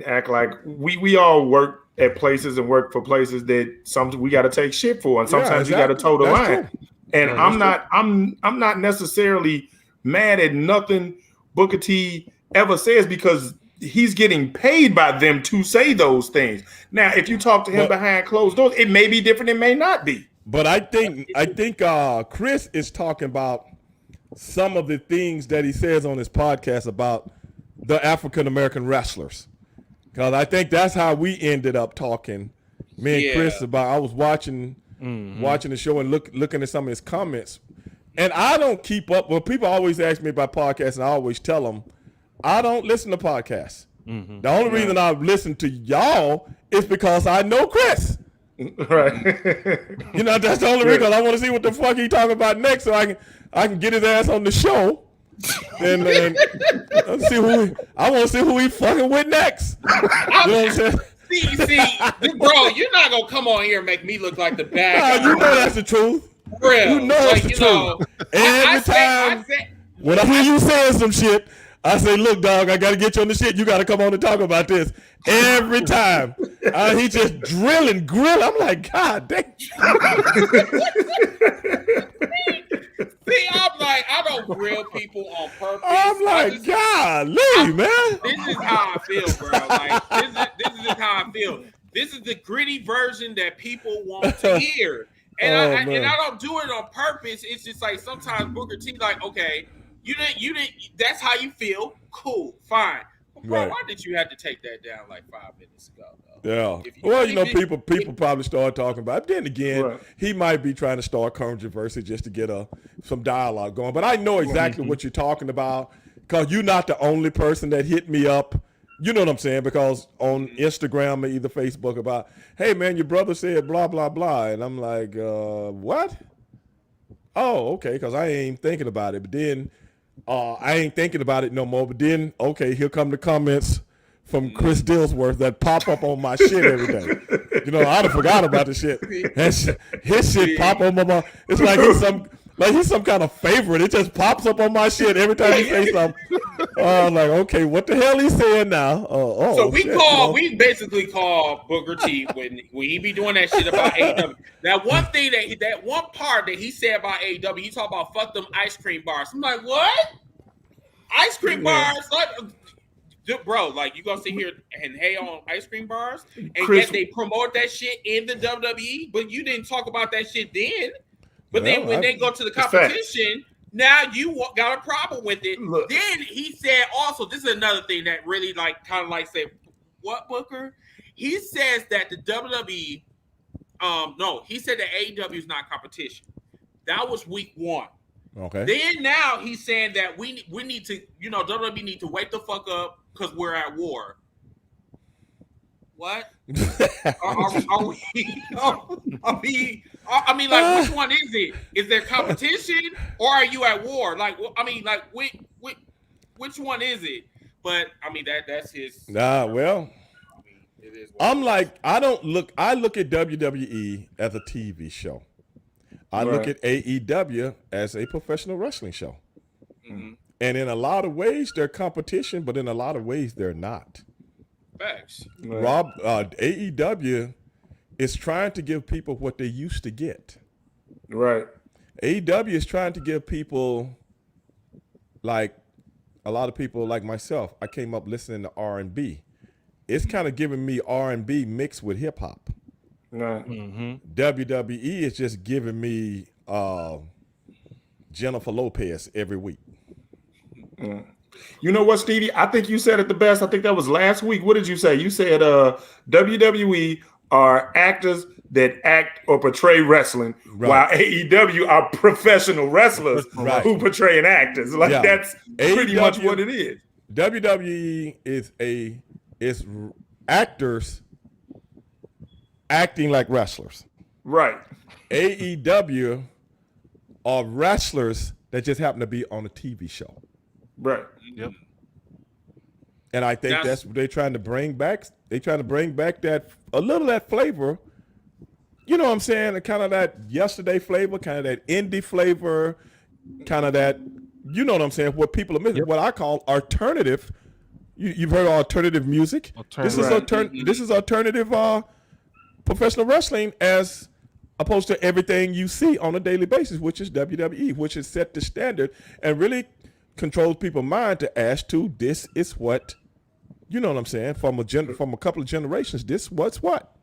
act like we all work at places and work for places that we got to take shit for, and sometimes you got to toe the That's line. true. And Right, I'm not necessarily mad at nothing Booker T ever says because he's getting paid by them to say those things. Now, if you talk to him behind closed doors, it may be different, it may not be. But I think Chris is talking about some of the things that he says on his podcast about the African American wrestlers, because I think that's how we ended up talking. Me and Chris about. I was watching the show and looking at some of his comments, and I don't keep up. Well, people always ask me about podcasts, and I always tell them I don't listen to podcasts. The only reason I listen to y'all is because I know Chris. Right. You know, that's the only reason, because I want to see what the fuck he talking about next, so I can get his ass on the show. And see I want to see who he fucking with next. You know what I'm saying? see, bro, you're not gonna come on here and make me look like the bad guy. You know that's the truth. Real. You know that's the truth. Every time when I hear you saying some shit, I say, look, dog, I got to get you on the shit. You got to come on and talk about this. Every time. He just grilling. I'm like, God damn. See, I'm like, I don't grill people on purpose. I'm like, golly, man. This is how I feel, bro. Like, this is how I feel. This is the gritty version that people want to hear. And I don't do it on purpose. It's just like sometimes Booker T like, okay, you didn't. That's how you feel. Cool, fine. But bro, why did you have to take that down like 5 minutes ago? Though? Yeah. Well, you know, people probably start talking about it. Then again, he might be trying to start controversy just to get some dialogue going. But I know exactly what you're talking about, because you're not the only person that hit me up. You know what I'm saying? Because on Instagram or either Facebook about, hey man, your brother said blah blah blah, and I'm like, what? Oh, okay, because I ain't thinking about it. But then I ain't thinking about it no more. But then, okay, here come the comments from Chris Dillsworth that pop up on my shit every day. You know, I'd have forgot about the shit. His shit pop on my. It's like he's some kind of favorite. It just pops up on my shit every time he say something. I'm like, okay, what the hell he saying now? So we basically call Booker T when he be doing that shit about AEW. That one thing that one part that he said about AEW, he talked about fuck them ice cream bars. I'm like, what? Ice cream bars? Like, bro, like you gonna sit here and hate on ice cream bars, and yet they promote that shit in the WWE, but you didn't talk about that shit then. But then when they go to the competition, now you got a problem with it. Look. Then he said also, this is another thing that really like kind of like said, what, Booker? He says that the WWE, he said that AEW is not competition. That was week 1. Okay. Then now he's saying that we need to, WWE need to wake the fuck up because we're at war. What? I mean, like, which one is it? Is there competition or are you at war? Like, I mean, like, which one is it? But I mean, that's his. Nah, well, I mean, it is. I'm like, I look at WWE as a TV show. I look at AEW as a professional wrestling show. Mm-hmm. And in a lot of ways, they're competition, but in a lot of ways, they're not. Facts. Rob, AEW is trying to give people what they used to get. Right. AEW is trying to give people, like a lot of people like myself, I came up listening to R&B. It's kind of giving me R&B mixed with hip hop. Right. Mm-hmm. WWE is just giving me Jennifer Lopez every week. Mm. You know what, Stevie? I think you said it the best. I think that was last week. What did you say? You said WWE are actors that act or portray wrestling, while AEW are professional wrestlers who portray actors. Like that's pretty much what it is. WWE is actors acting like wrestlers. Right. AEW are wrestlers that just happen to be on a TV show. Right. Yep. And I think that's what they're trying to bring back. They're trying to bring back that a little of that flavor. You know what I'm saying? Kind of that yesterday flavor, kind of that indie flavor. kind of that, you know what I'm saying, what people are missing, what I call alternative. You've heard of alternative music. This is alternative professional wrestling as opposed to everything you see on a daily basis, which is WWE, which has set the standard and really controls people's mind to ask to this is what, you know what I'm saying, from a couple of generations, this what's what.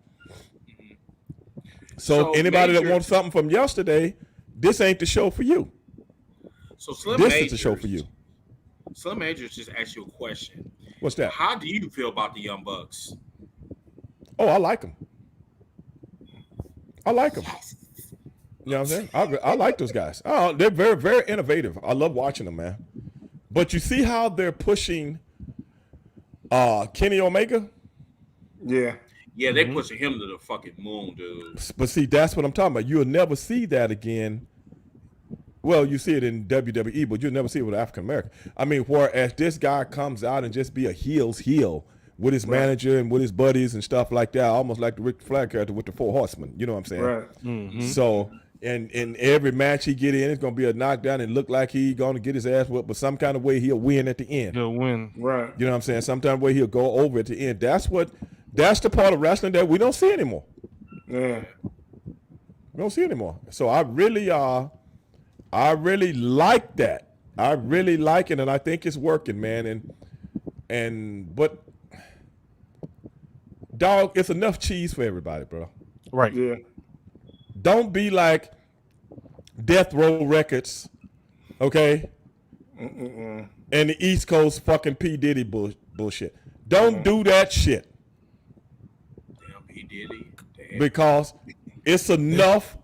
So anybody that wants something from yesterday, this ain't the show for you. So Slim this Majors, is the show for you. Slim Majors just asked you a question. What's that? How do you feel about the Young Bucks? Oh, I like them. You know what I'm saying? I like those guys. Oh, they're very, very innovative. I love watching them, man. But you see how they're pushing Kenny Omega? Yeah. Yeah, they pushing him to the fucking moon, dude. But see, that's what I'm talking about. You'll never see that again. Well, you see it in WWE, but you'll never see it with African American. I mean, whereas this guy comes out and just be a heel's heel with his manager and with his buddies and stuff like that, almost like the Rick Flag character with the Four Horsemen. You know what I'm saying? Right. Mm-hmm. So, and in every match he get in, it's going to be a knockdown and look like he going to get his ass whipped, but some kind of way he'll win at the end. He'll win. Right. You know what I'm saying? Some kind of way he'll go over at the end. That's the part of wrestling that we don't see anymore. Yeah. We don't see anymore. So I really like that. I really like it, and I think it's working, man. But dog, it's enough cheese for everybody, bro. Right. Yeah. Don't be like Death Row Records, okay? And the East Coast fucking P. Diddy bullshit. Don't do that shit. Damn, P. Diddy. Damn. Because it's enough.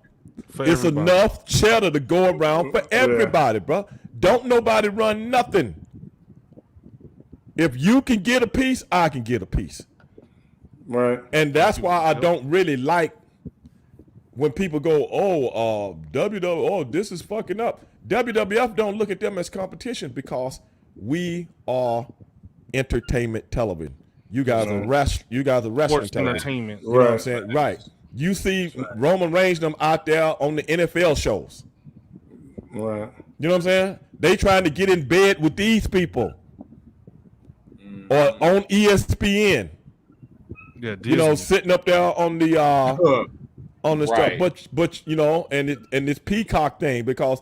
It's enough cheddar to go around for everybody, bro. Don't nobody run nothing. If you can get a piece, I can get a piece. Right. And that's why I don't really like when people go, this is fucking up. WWF don't look at them as competition because we are entertainment television. You guys are wrestling Sports television. entertainment. You know what I'm saying? Right. You see Roman Reigns them out there on the NFL shows. Right. You know what I'm saying? They trying to get in bed with these people. Or on ESPN. Yeah, Disney. You know, sitting up there on the Right. stuff. But you know, and this Peacock thing, because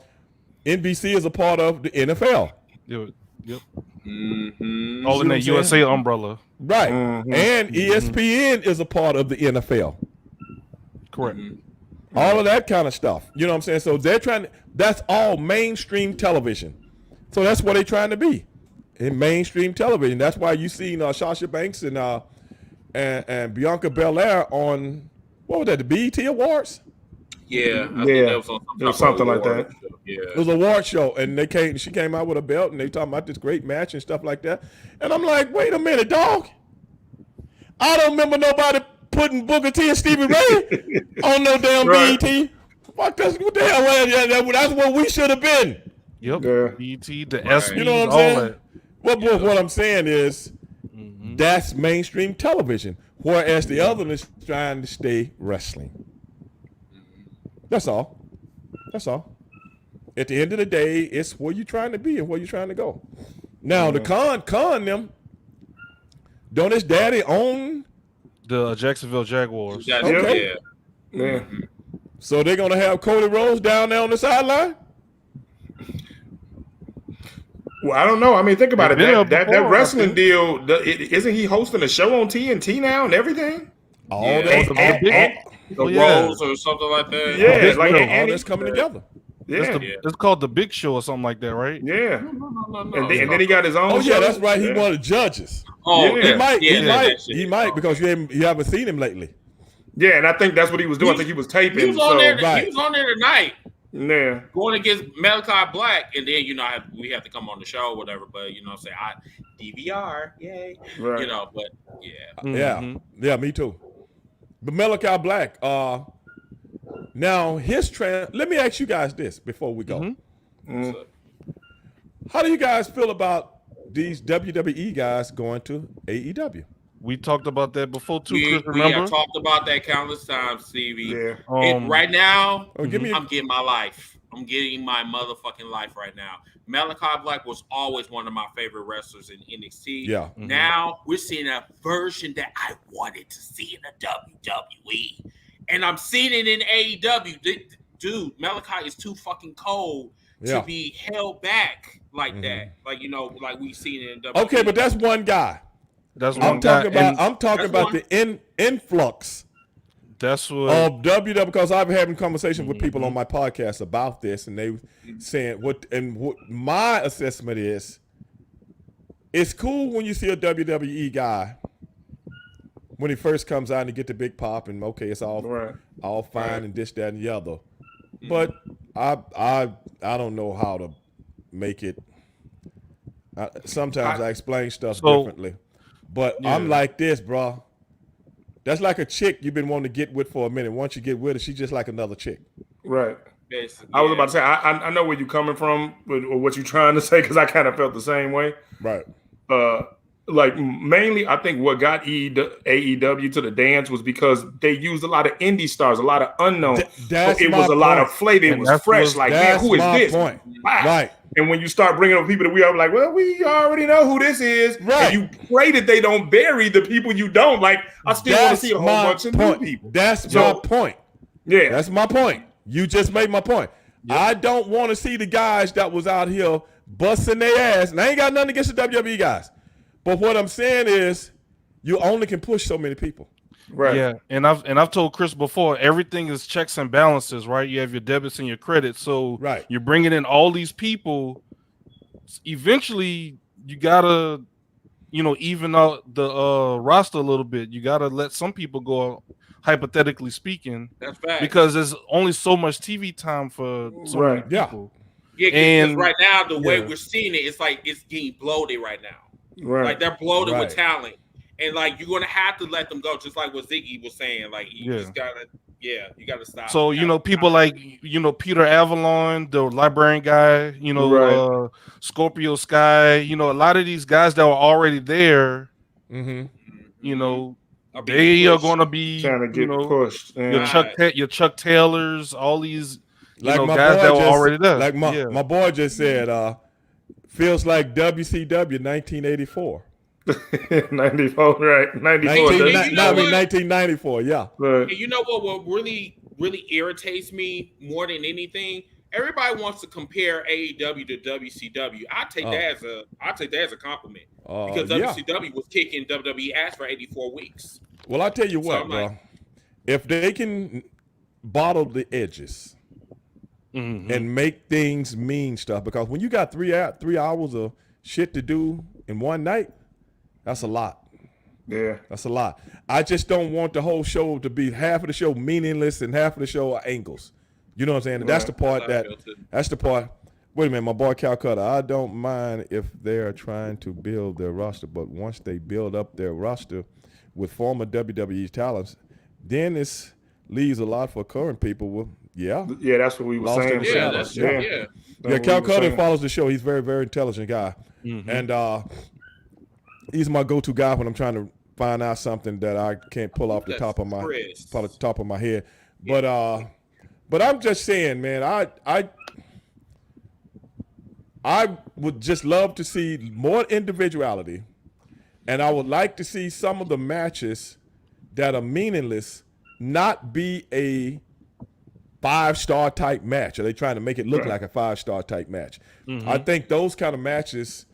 NBC is a part of the NFL. Yep. Mm-hmm. All in that USA umbrella. Right. Mm-hmm. And ESPN is a part of the NFL. Correct. All of that kind of stuff. You know what I'm saying? So they're that's all mainstream television. So that's what they're trying to be. In mainstream television. That's why you seen Sasha Banks and Bianca Belair on, what was that, the BET Awards? Yeah. I think Yeah. that was something like that. Yeah. It was an award show, and she came out with a belt, and they talking about this great match and stuff like that. And I'm like, wait a minute, dog. I don't remember nobody putting Booker T and Stevie Ray on no damn Right. BET. Fuck, that's what the hell. That's what we should have been. Yep. Yeah. BT, the Right. SB, You know what I'm all saying? that. What I'm saying is that's mainstream television, whereas the other is trying to stay wrestling. That's all. That's all. At the end of the day, it's where you're trying to be and where you're trying to go. Now, the con them, don't his daddy own? The Jacksonville Jaguars. Yeah. Okay. Yeah. So they're going to have Cody Rhodes down there on the sideline? Well, I don't know. I mean, think about it. They've been That there before, wrestling I deal, isn't he hosting a show on TNT now and everything? All Yeah. that. The yeah. Rose or something like that. Yeah, Big like Show. All that's coming together. Yeah. It's called the Big Show or something like that, right? Yeah. No. And then he got his own Oh, yeah, show. that's right. He Yeah. one of the judges. Oh, Yeah. He might because you haven't seen him lately. Yeah, and I think that's what he was doing. I think he was taping. He was on there. right. He was on there tonight, Yeah. going against Malachi Black, and then we have to come on the show, or whatever. But say DVR, yay, Right. But yeah, Mhm. Yeah, me too. But Malachi Black, now let me ask you guys this before we go. How do you guys feel about these WWE guys going to AEW? We talked about that before too, we Chris, remember? have talked about that countless times, Stevie. Yeah. Right now, Oh, give me I'm getting my life. I'm getting my motherfucking life right now. Malachi Black was always one of my favorite wrestlers in NXT. Yeah. Mm-hmm. Now we're seeing a version that I wanted to see in the WWE. And I'm seeing it in AEW. Dude, Malachi is too fucking cold to be held back like that. Like, you know, like we've seen it in WWE. Okay, but that's one guy. That's I'm one guy. talking about the influx. That's what of WWE, because I've been having conversations with people on my podcast about this, and they saying what my assessment is. It's cool when you see a WWE guy when he first comes out and he get the big pop, and okay, it's all fine and this, that, and the other. But I don't know how to make it. Sometimes I explain stuff differently, but I'm like this, bro. That's like a chick you've been wanting to get with for a minute. Once you get with her, she's just like another chick. Right. Basically, I was about to say, I know where you're coming from, or what you're trying to say, because I kind of felt the same way. Right. Like mainly, I think what got AEW to the dance was because they used a lot of indie stars, a lot of unknown. That's so it was a lot of flavor. It was fresh. Like, man, who is this? Point. Wow. Right. And when you start bringing up people that we are like, well, we already know who this is. Right. And you pray that they don't bury the people you don't. Like, I still want to see a whole bunch of new people. That's my point. Yeah. That's my point. You just made my point. Yep. I don't want to see the guys that was out here busting their ass. And I ain't got nothing against the WWE guys. But what I'm saying is you only can push so many people. Right. Yeah, and I've told Chris before, everything is checks and balances, right? You have your debits and your credits, so you're bringing in all these people. Eventually, you gotta, even out the roster a little bit. You gotta let some people go, hypothetically speaking. That's fact. Because there's only so much TV time for so many people. Yeah, because right now the way we're seeing it, it's like it's getting bloated right now. Right. Like they're bloated with talent. And like you're gonna have to let them go, just like what Ziggy was saying. Like you just gotta, you gotta stop. So people like Peter Avalon, the librarian guy, Scorpio Sky, a lot of these guys that were already there, they are gonna be trying to get pushed. Your Chuck Taylors, all these like my guys boy that were already there. Like my boy just said, feels like WCW 1984. 94, right? 1994, yeah. And you know what really, really irritates me more than anything? Everybody wants to compare AEW to WCW. I take that as a compliment. Because WCW was kicking WWE ass for 84 weeks. Well, I tell you what, bro. If they can bottle the edges and make things mean stuff, because when you got 3 hours of shit to do in one night, that's a lot. Yeah. That's a lot. I just don't want the whole show to be half of the show meaningless and half of the show are angles. You know what I'm saying? Right. That's the part that's the part. Wait a minute, my boy Calcutta. I don't mind if they're trying to build their roster, but once they build up their roster with former WWE talents, then this leaves a lot for current people with that's what we were saying. Calcutta follows the show. He's a very, very intelligent guy. And he's my go-to guy when I'm trying to find out something that I can't pull off the top of my head. But I'm just saying, man, I would just love to see more individuality, and I would like to see some of the matches that are meaningless not be a 5-star type match. Are they trying to make it look like a 5-star type match? I think those kind of matches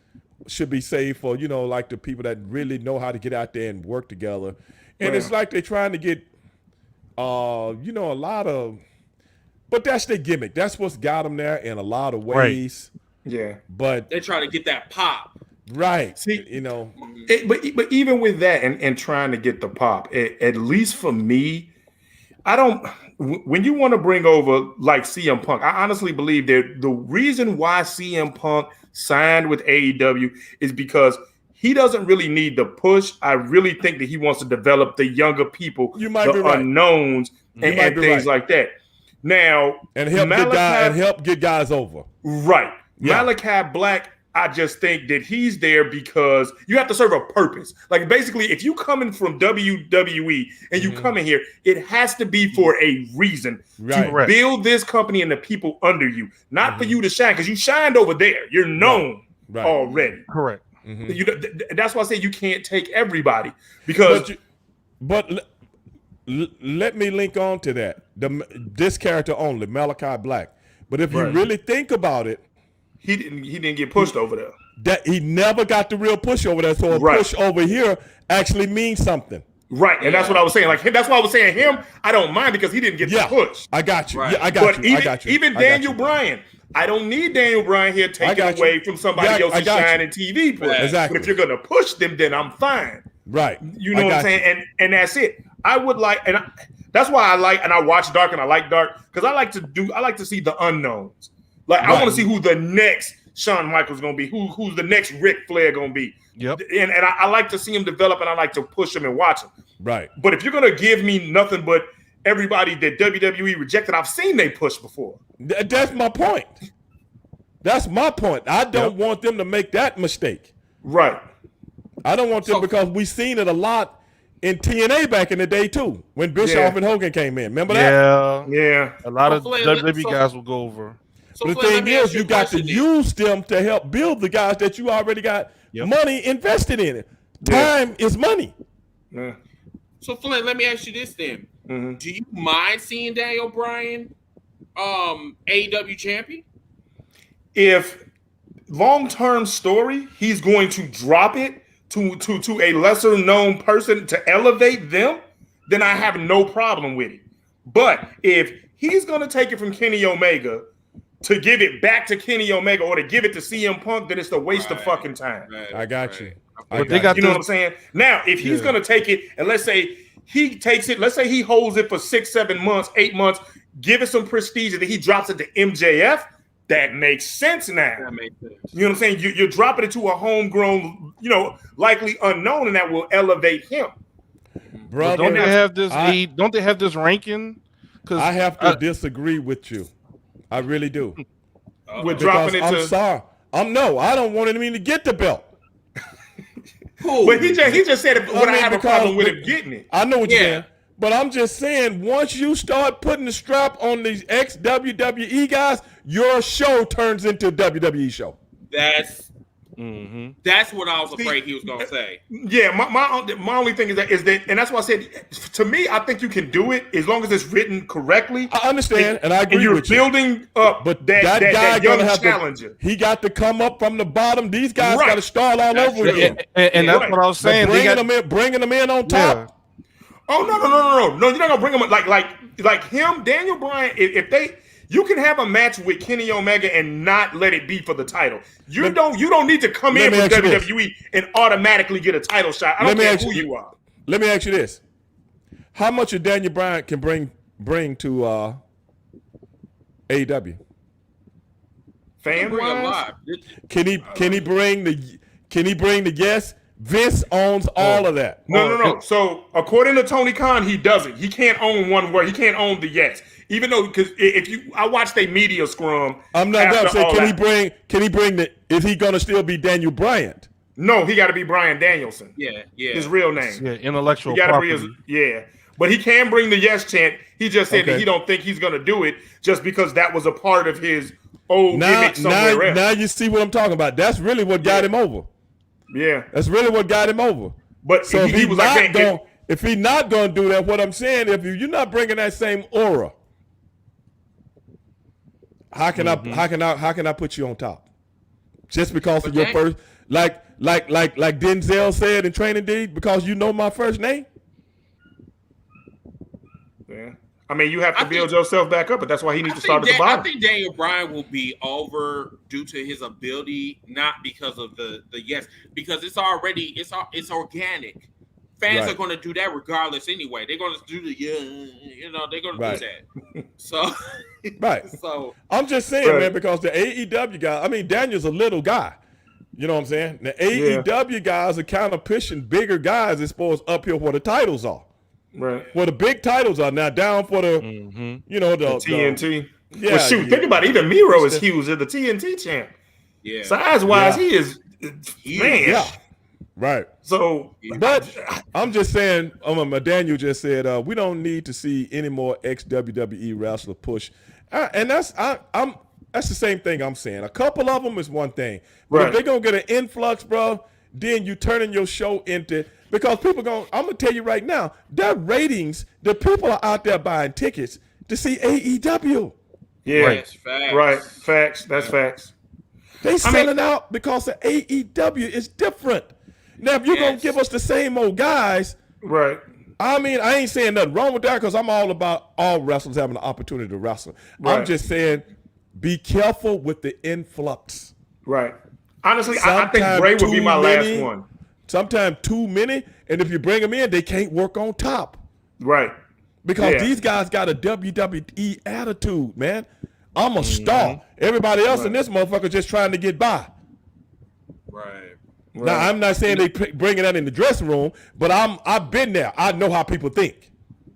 should be saved for, like the people that really know how to get out there and work together. And it's like they're trying to get, a lot of, but that's their gimmick. That's what's got them there in a lot of ways. Right. Yeah. But they're trying to get that pop. Right. See, but even with that and trying to get the pop, at least for me, when you want to bring over like CM Punk, I honestly believe that the reason why CM Punk signed with AEW is because he doesn't really need the push. I really think that he wants to develop the younger people, the unknowns, and things like that. Now, and help get guys over. Right. Yeah. Malachi Black I just think that he's there because you have to serve a purpose. Like basically, if you coming from WWE and you come in here, it has to be for a reason to build this company and the people under you, not for you to shine, because you shined over there. You're known already. Correct. That's why I say you can't take everybody because. But let me link on to that. This character only, Malachi Black. But if you really think about it, he didn't get pushed over there. That he never got the real push over there. So a push over here actually means something. Right, and that's what I was saying. Like that's why I was saying him. I don't mind because he didn't get the push. I got you. Right. Yeah, I got you. Even Daniel Bryan. I don't need Daniel Bryan here taking away from somebody else's shining TV push. Exactly. But if you're gonna push them, then I'm fine. Right. You know what I'm saying? And that's it. I would like, that's why I like, and I watch Dark and I like Dark because I like to see the unknowns. Like I want to see who the next Shawn Michaels gonna be, who's the next Ric Flair gonna be. Yep. And I like to see him develop, and I like to push him and watch him. Right. But if you're gonna give me nothing but everybody that WWE rejected, I've seen they push before. That's my point. That's my point. I don't want them to make that mistake. Right. I don't want them because we seen it a lot in TNA back in the day too, when Bischoff and Hogan came in. Remember that? Yeah. A lot of WWE guys will go over. So but the thing is, you got to use them to help build the guys that you already got money invested in it. Time is money. Yeah. So Flint, let me ask you this then. Do you mind seeing Daniel Bryan AEW champion? If long-term story, he's going to drop it to a lesser known person to elevate them, then I have no problem with it. But if he's going to take it from Kenny Omega to give it back to Kenny Omega or to give it to CM Punk, then it's a waste of fucking time. I got you. You know what I'm saying? Now, if he's going to take it, and let's say he takes it, let's say he holds it for 6, 7 months, 8 months, give it some prestige, and then he drops it to MJF, that makes sense now. That makes sense. You know what I'm saying? You're dropping it to a homegrown, likely unknown, and that will elevate him. Brother, don't they have this? Don't they have this ranking? Because I have to disagree with you. I really do. We're dropping it. I'm sorry. I don't want him to get the belt. But he just said it. Would I have a problem with him getting it? I know what you're saying. But I'm just saying, once you start putting the strap on these ex-WWE guys, your show turns into a WWE show. That's what I was afraid he was going to say. Yeah, my only thing is that, and that's why I said, to me, I think you can do it as long as it's written correctly. I understand, and I agree with you. And you're building up, but that guy young gonna have challenger. He got to come up from the bottom. These guys got to start all over again. And that's what I was saying. Bringing them in on top. Yeah. Oh no! You're not gonna bring him like him, Daniel Bryan. If you can have a match with Kenny Omega and not let it be for the title. You don't need to come in with WWE and automatically get a title shot. I don't care who you are. Let me ask you this: how much of Daniel Bryan can bring to AEW? Fan-wise? Can he bring the guests? Vince owns all of that. No. So according to Tony Khan, he doesn't. He can't own one word. He can't own the yes. Even though, because I watched a media scrum. I'm not done. So can he bring the? Is he gonna still be Daniel Bryan? No, he got to be Bryan Danielson. Yeah. His real name. Yeah, intellectual. He got to be but he can bring the yes chant. He just said that he don't think he's gonna do it just because that was a part of his old gimmick somewhere else. Now you see what I'm talking about. That's really what got him over. Yeah, that's really what got him over. But so if he's not going to do that, what I'm saying, if you're not bringing that same aura, how can I put you on top? Just because of your first, like Denzel said in Training Day, because you know my first name. Yeah. I mean, you have to build yourself back up, but that's why he needs to start at the bottom. I think Daniel Bryan will be over due to his ability, not because of the yes, because it's organic. Fans are going to do that regardless anyway. They're going to do the they're going to do that. So, So I'm just saying, man, because the AEW guy, I mean, Daniel's a little guy. You know what I'm saying? The AEW guys are kind of pushing bigger guys as far as up here where the titles are. Right. Well, the big titles are now down for the, the TNT. Yeah. Well, shoot, think about it. Even Miro is huge as the TNT champ. Yeah. Size wise, Yeah. he is man. Yeah. Right. So, But I'm just saying, Daniel just said we don't need to see any more ex-WWE wrestler push, and that's that's the same thing I'm saying. A couple of them is one thing, but Right. if they're gonna get an influx, bro, then you turning your show into, because people I'm gonna tell you right now, their ratings, the people are out there buying tickets to see AEW. yeah, Yes, facts. right, facts. That's facts. They selling out because the AEW is different. Now, if you're going to give us the same old guys, Right. I mean, I ain't saying nothing wrong with that, because I'm all about all wrestlers having the opportunity to wrestle. Right. I'm just saying, be careful with the influx. Right. Honestly, I think Sometimes Bray would be too my many, last one. Sometimes too many, and if you bring them in, they can't work on top. Right. Because Yeah. these guys got a WWE attitude, man. I'm a star. Everybody else in this motherfucker just trying to get by. Right. Now, I'm not saying they bringing that in the dressing room, but I've been there. I know how people think.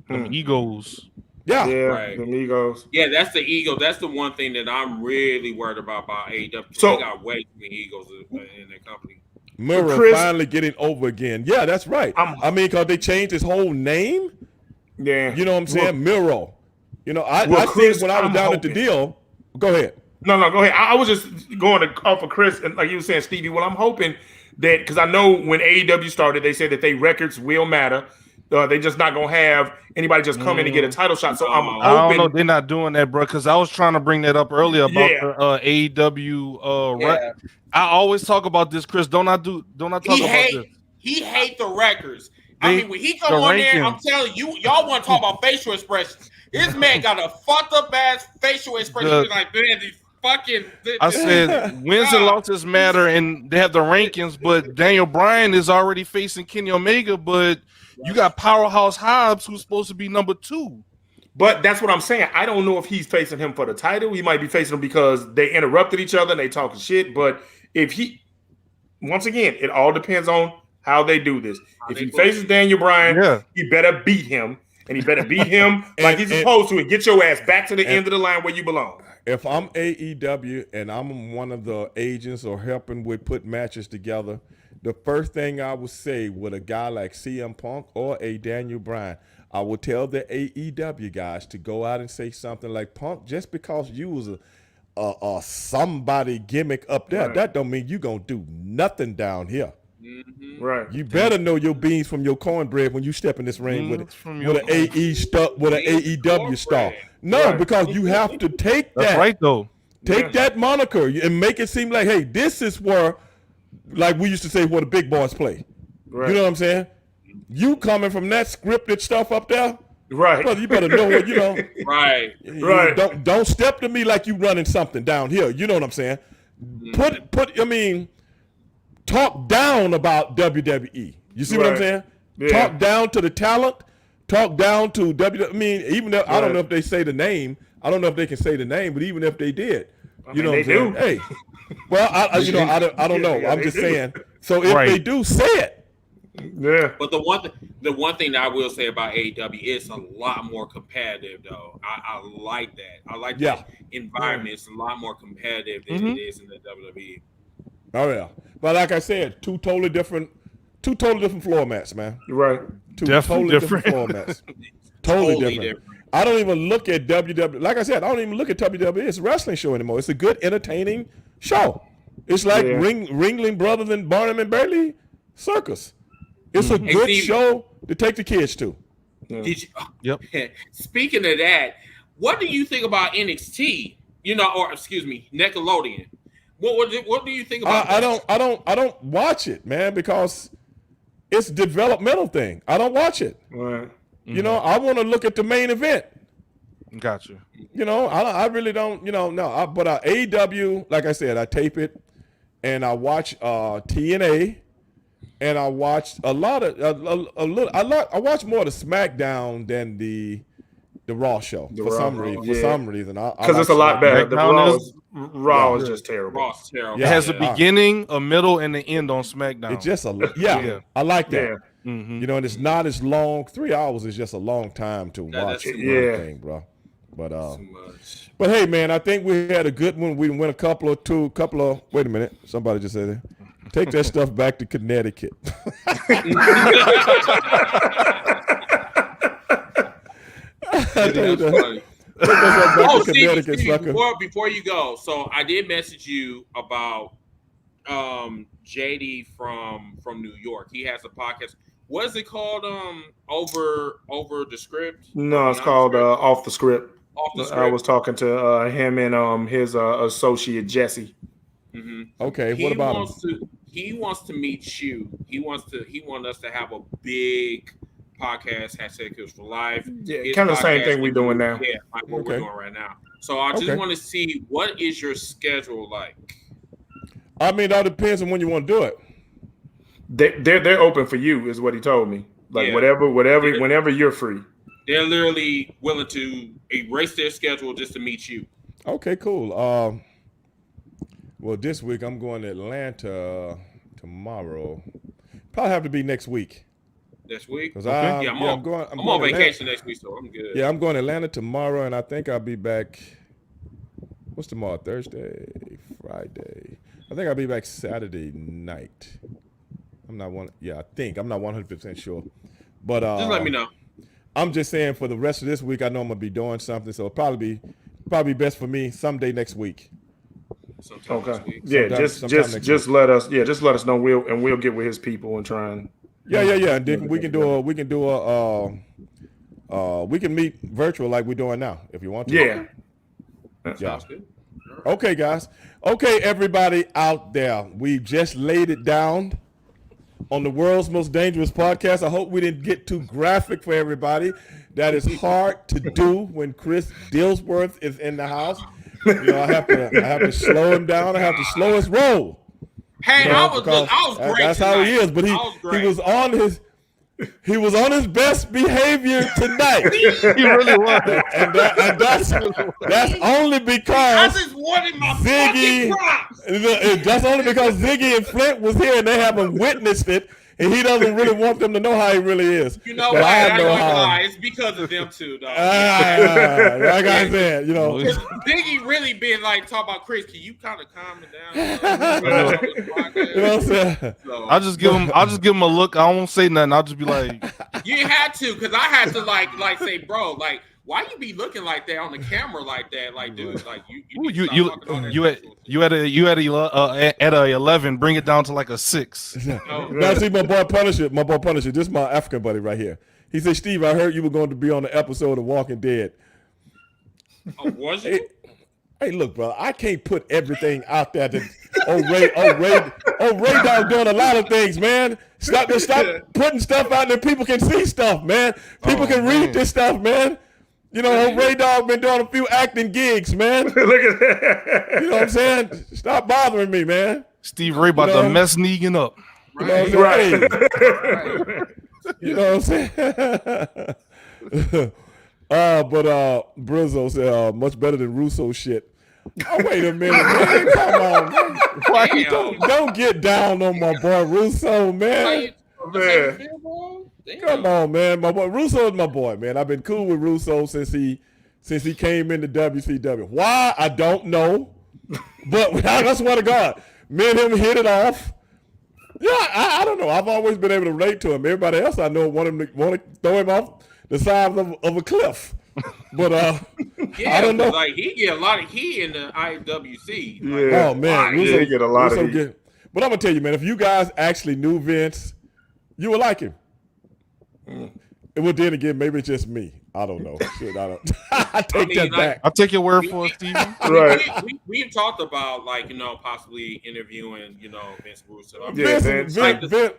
Them egos. Yeah. Yeah. Right. The egos. Yeah, that's the ego. That's the one thing that I'm really worried about AEW. So- They got way too many egos in their company. Miro Chris- finally getting over again. Yeah, that's right. I mean, because they changed his whole name. Yeah. You know what I'm saying? Miro. You know, I Chris, think when I was I'm down at the hoping- deal, go ahead. No, go ahead. I was just going off of Chris, and like you were saying, Stevie. Well, I'm hoping that, because I know when AEW started, they said that they records will matter. They just not gonna have anybody just come in and get a title shot. So I'm I don't hoping. know. They're not doing that, bro. Because I was trying to bring that up earlier about Yeah. the AEW. Yeah. I always talk about this, Chris. Don't I talk about this? He hate the records. They- When he come the on there, I'm rankings. telling you, y'all want to talk about facial expressions. This man got a fucked up ass facial expression. The- He's like, man, these fucking. I said wins and losses matter, and they have the rankings. But Daniel Bryan is already facing Kenny Omega, but you got Powerhouse Hobbs, who's supposed to be number 2. But that's what I'm saying. I don't know if he's facing him for the title. He might be facing him because they interrupted each other and they talking shit. But if he, once again, it all depends on how they do this. If he faces Daniel Bryan, Yeah. he better beat him. And he better beat him like he's supposed to, and get your ass back to the end of the line where you belong. If I'm AEW and I'm one of the agents or helping with put matches together, the first thing I would say with a guy like CM Punk or a Daniel Bryan, I would tell the AEW guys to go out and say something like, Punk, just because you was a somebody gimmick up there, that don't mean you gonna do nothing down here. Right. You better know your beans from your cornbread when you step in this ring with from an AEW star. No, Right. because you have to take That's that. right, though. Take that moniker and make it seem like, hey, this is where, like we used to say, where the big boys play. Right. You know what I'm saying? You coming from that scripted stuff up there, Right. brother, you better know what, you know. Right. Right. Don't step to me like you running something down here. You know what I'm saying? Talk down about WWE. You see what I'm Right. saying? Yeah. Talk down to the talent. Talk down to WWE. I mean, even though I don't know if they say the name. I don't know if they can say the name, but even if they did, you know what I'm saying? do. Hey, well, I don't know. Yeah, I'm they just do. saying. So if Right. they do, say it. Yeah. But the one thing that I will say about AEW is a lot more competitive, though. I like that. I like that environment. It's a lot more competitive than it is in the WWE. Oh yeah, but like I said, two totally different floor mats, man. Right. Two Definitely totally different. floor mats. Totally Totally different. different. I don't even look at WWE. Like I said, I don't even look at WWE as a wrestling show anymore. It's a good, entertaining show. It's like Ringling Brothers and Barnum and Bailey Circus. It's a good Steve- show to take the kids to. Did you? Yep. Speaking of that, what do you think about NXT? Or excuse me, Nickelodeon. What do you think about? I don't watch it, man, because it's a developmental thing. I don't watch it. Right. You know, I want to look at the main event. Gotcha. You know, I really don't. You know, no. But AEW, like I said, I tape it, and I watch TNA, and I watch a lot of a little. I watch more of the SmackDown than the Raw show for Raw, some reason. yeah. For some reason, Because it's a lot better. The SmackDown Raw is just terrible. Ross terrible. Yeah. It has a beginning, a middle, and an end on SmackDown. It's just Yeah. I like that. Yeah. Mhm. You know, and it's not as long. 3 hours is just a long time to watch that's too one much. thing, bro. But Too much. but hey, man, I think we had a good one. We went a couple of. Wait a minute, somebody just said that. Take that stuff back to Connecticut. That's funny. Oh, Stevie, before you go, so I did message you about JD from New York. He has a podcast. What is it called? Over the script? No, it's called Off the Script. Off the Script. I was talking to him and his associate Jesse. Mm-hmm. Okay, what about him? He wants to meet you. He wants us to have a big podcast. #Kills for Life. Yeah, kind of the same thing we're doing now. Yeah, like what we're doing right now. So I just want to see, what is your schedule like? I mean, it all depends on when you want to do it. They're open for you, is what he told me. Like whenever you're free. They're literally willing to erase their schedule just to meet you. Okay, cool. Well, this week I'm going to Atlanta tomorrow. Probably have to be next week. This week? Okay. I'm on vacation next week, so I'm good. Yeah, I'm going to Atlanta tomorrow, and I think I'll be back. What's tomorrow? Thursday, Friday. I think I'll be back Saturday night. I think I'm not 100% sure, but just let me know. I'm just saying, for the rest of this week, I know I'm gonna be doing something, so it'll probably best for me someday next week. Next week. Yeah, just let us know. We'll get with his people and try and. Yeah. And then we can meet virtual like we're doing now if you want to. Yeah. That sounds good. Okay, guys. Okay, everybody out there. We just laid it down on the world's most dangerous podcast. I hope we didn't get too graphic for everybody. That is hard to do when Chris Dillsworth is in the house. You know, I have to slow him down. I have to slow his roll. Hey, I was great. That's tonight. how he is. But he was on his best behavior tonight. He really was. And that's only because I just wanted my Ziggy. fucking props. That's only because Ziggy and Flint was here and they haven't witnessed it, and he doesn't really want them to know how he really is. You know what? I know how. It's because of them too, dog. Like I said, you know. Ziggy really been like talking about Chris. Can you kind of calm it down? You know what I'm saying? So, I'll just give him a look. I won't say nothing. I'll just be like, you had to, because I had to like say, bro, like, why you be looking like that on the camera like that? Like, dude, like you at a 11, bring it down to like a 6. Now see my boy Punisher. This is my African buddy right here. He said, Steve, I heard you were going to be on the episode of Walking Dead. Oh, was you? Hey, look, bro, I can't put everything out there. Ray Dog doing a lot of things, man. Stop putting stuff out there. People can see stuff, man. People can read this stuff, man. You know, Ray Dog been doing a few acting gigs, man. Look at that. You know what I'm saying? Stop bothering me, man. Steve Ray about to mess Negan up. Right. You know what I'm saying? But Brizzo said much better than Russo shit. Oh, wait a minute, man. Come on, man. Why you don't get down on my boy Russo, man. Come on, man. My boy Russo is my boy, man. I've been cool with Russo since he came into WCW. Why? I don't know. But I swear to God, me and him hit it off. Yeah, I don't know. I've always been able to relate to him. Everybody else I know want to throw him off the side of a cliff. But I don't know. Like, he get a lot of heat in the IWC. Yeah. Oh man, Russo, he get a lot of heat. But I'm gonna tell you, man, if you guys actually knew Vince, you would like him. Well, then again, maybe it's just me. I don't know. Shit, I don't. I take that back. I'll take your word for it, Steven. Right. We've talked about, like, you know, possibly interviewing, you know, Vince Russo. I mean,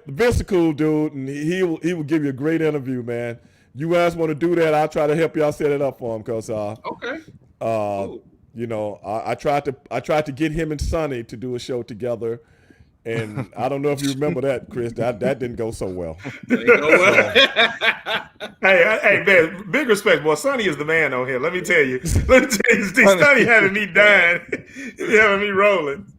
Vince is a cool dude, and he will give you a great interview, man. You guys want to do that? I'll try to help y'all set it up for him, cause okay. You know, I tried to get him and Sonny to do a show together. And I don't know if you remember that, Chris. That didn't go so well. Hey, man, big respect, boy. Sonny is the man on here. Let me tell you, Sonny having me dying. He having me rolling.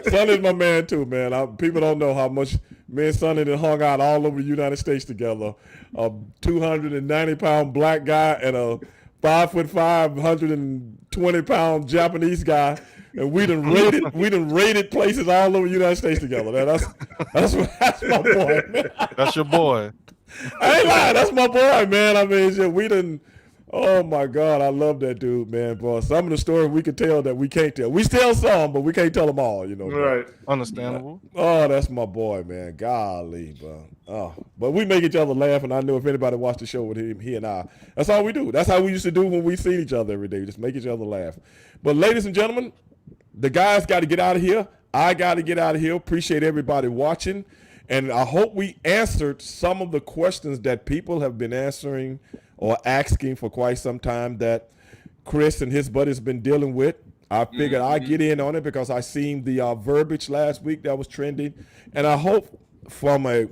Sonny's my man too, man. People don't know how much me and Sonny that hung out all over the United States together. A 290-pound black guy and a 5'5", 120-pound Japanese guy, and we done raided places all over the United States together. Man, that's my boy, man. That's your boy. I ain't lying. That's my boy, man. I mean, shit, we done. Oh my God, I love that dude, man. Boy, some of the stories we could tell that we can't tell. We tell some, but we can't tell them all. You know. Right. Understandable. Oh, that's my boy, man. Golly, bro. Oh, but we make each other laugh, and I know if anybody watched the show with him, he and I, that's all we do. That's how we used to do when we seen each other every day. Just make each other laugh. But ladies and gentlemen, the guys got to get out of here. I got to get out of here. Appreciate everybody watching, and I hope we answered some of the questions that people have been answering or asking for quite some time that Chris and his buddies been dealing with. I figured I'd get in on it because I seen the verbiage last week that was trending, and I hope from an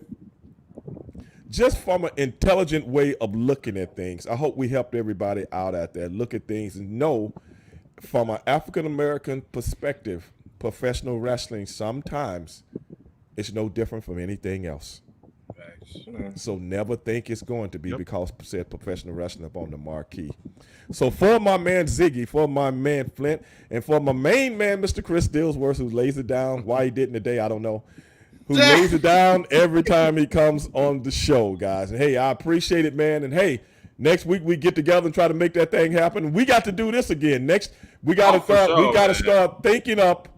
intelligent way of looking at things, I hope we helped everybody out out there look at things and know from an African-American perspective, professional wrestling sometimes it's no different from anything else. So never think it's going to be because it said professional wrestling up on the marquee. So for my man Ziggy, for my man Flint, and for my main man, Mr. Chris Dillsworth, who lays it down, why he didn't today, I don't know, who lays it down every time he comes on the show, guys. And hey, I appreciate it, man. And hey, next week we get together and try to make that thing happen. We got to do this again. Next, we got to start thinking up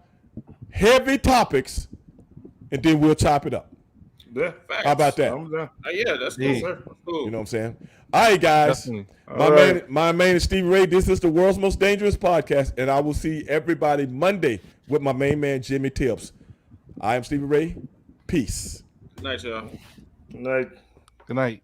heavy topics, and then we'll chop it up. Yeah. How about that? Yeah, that's cool. Yeah. That's cool. You know what I'm saying? All right, guys. Definitely. My man is Stevie Ray. This is the world's most dangerous podcast, and I will see everybody Monday with my main man Jimmy Tibbs. I am Stevie Ray. Peace. Good night, y'all. Good night. Good night.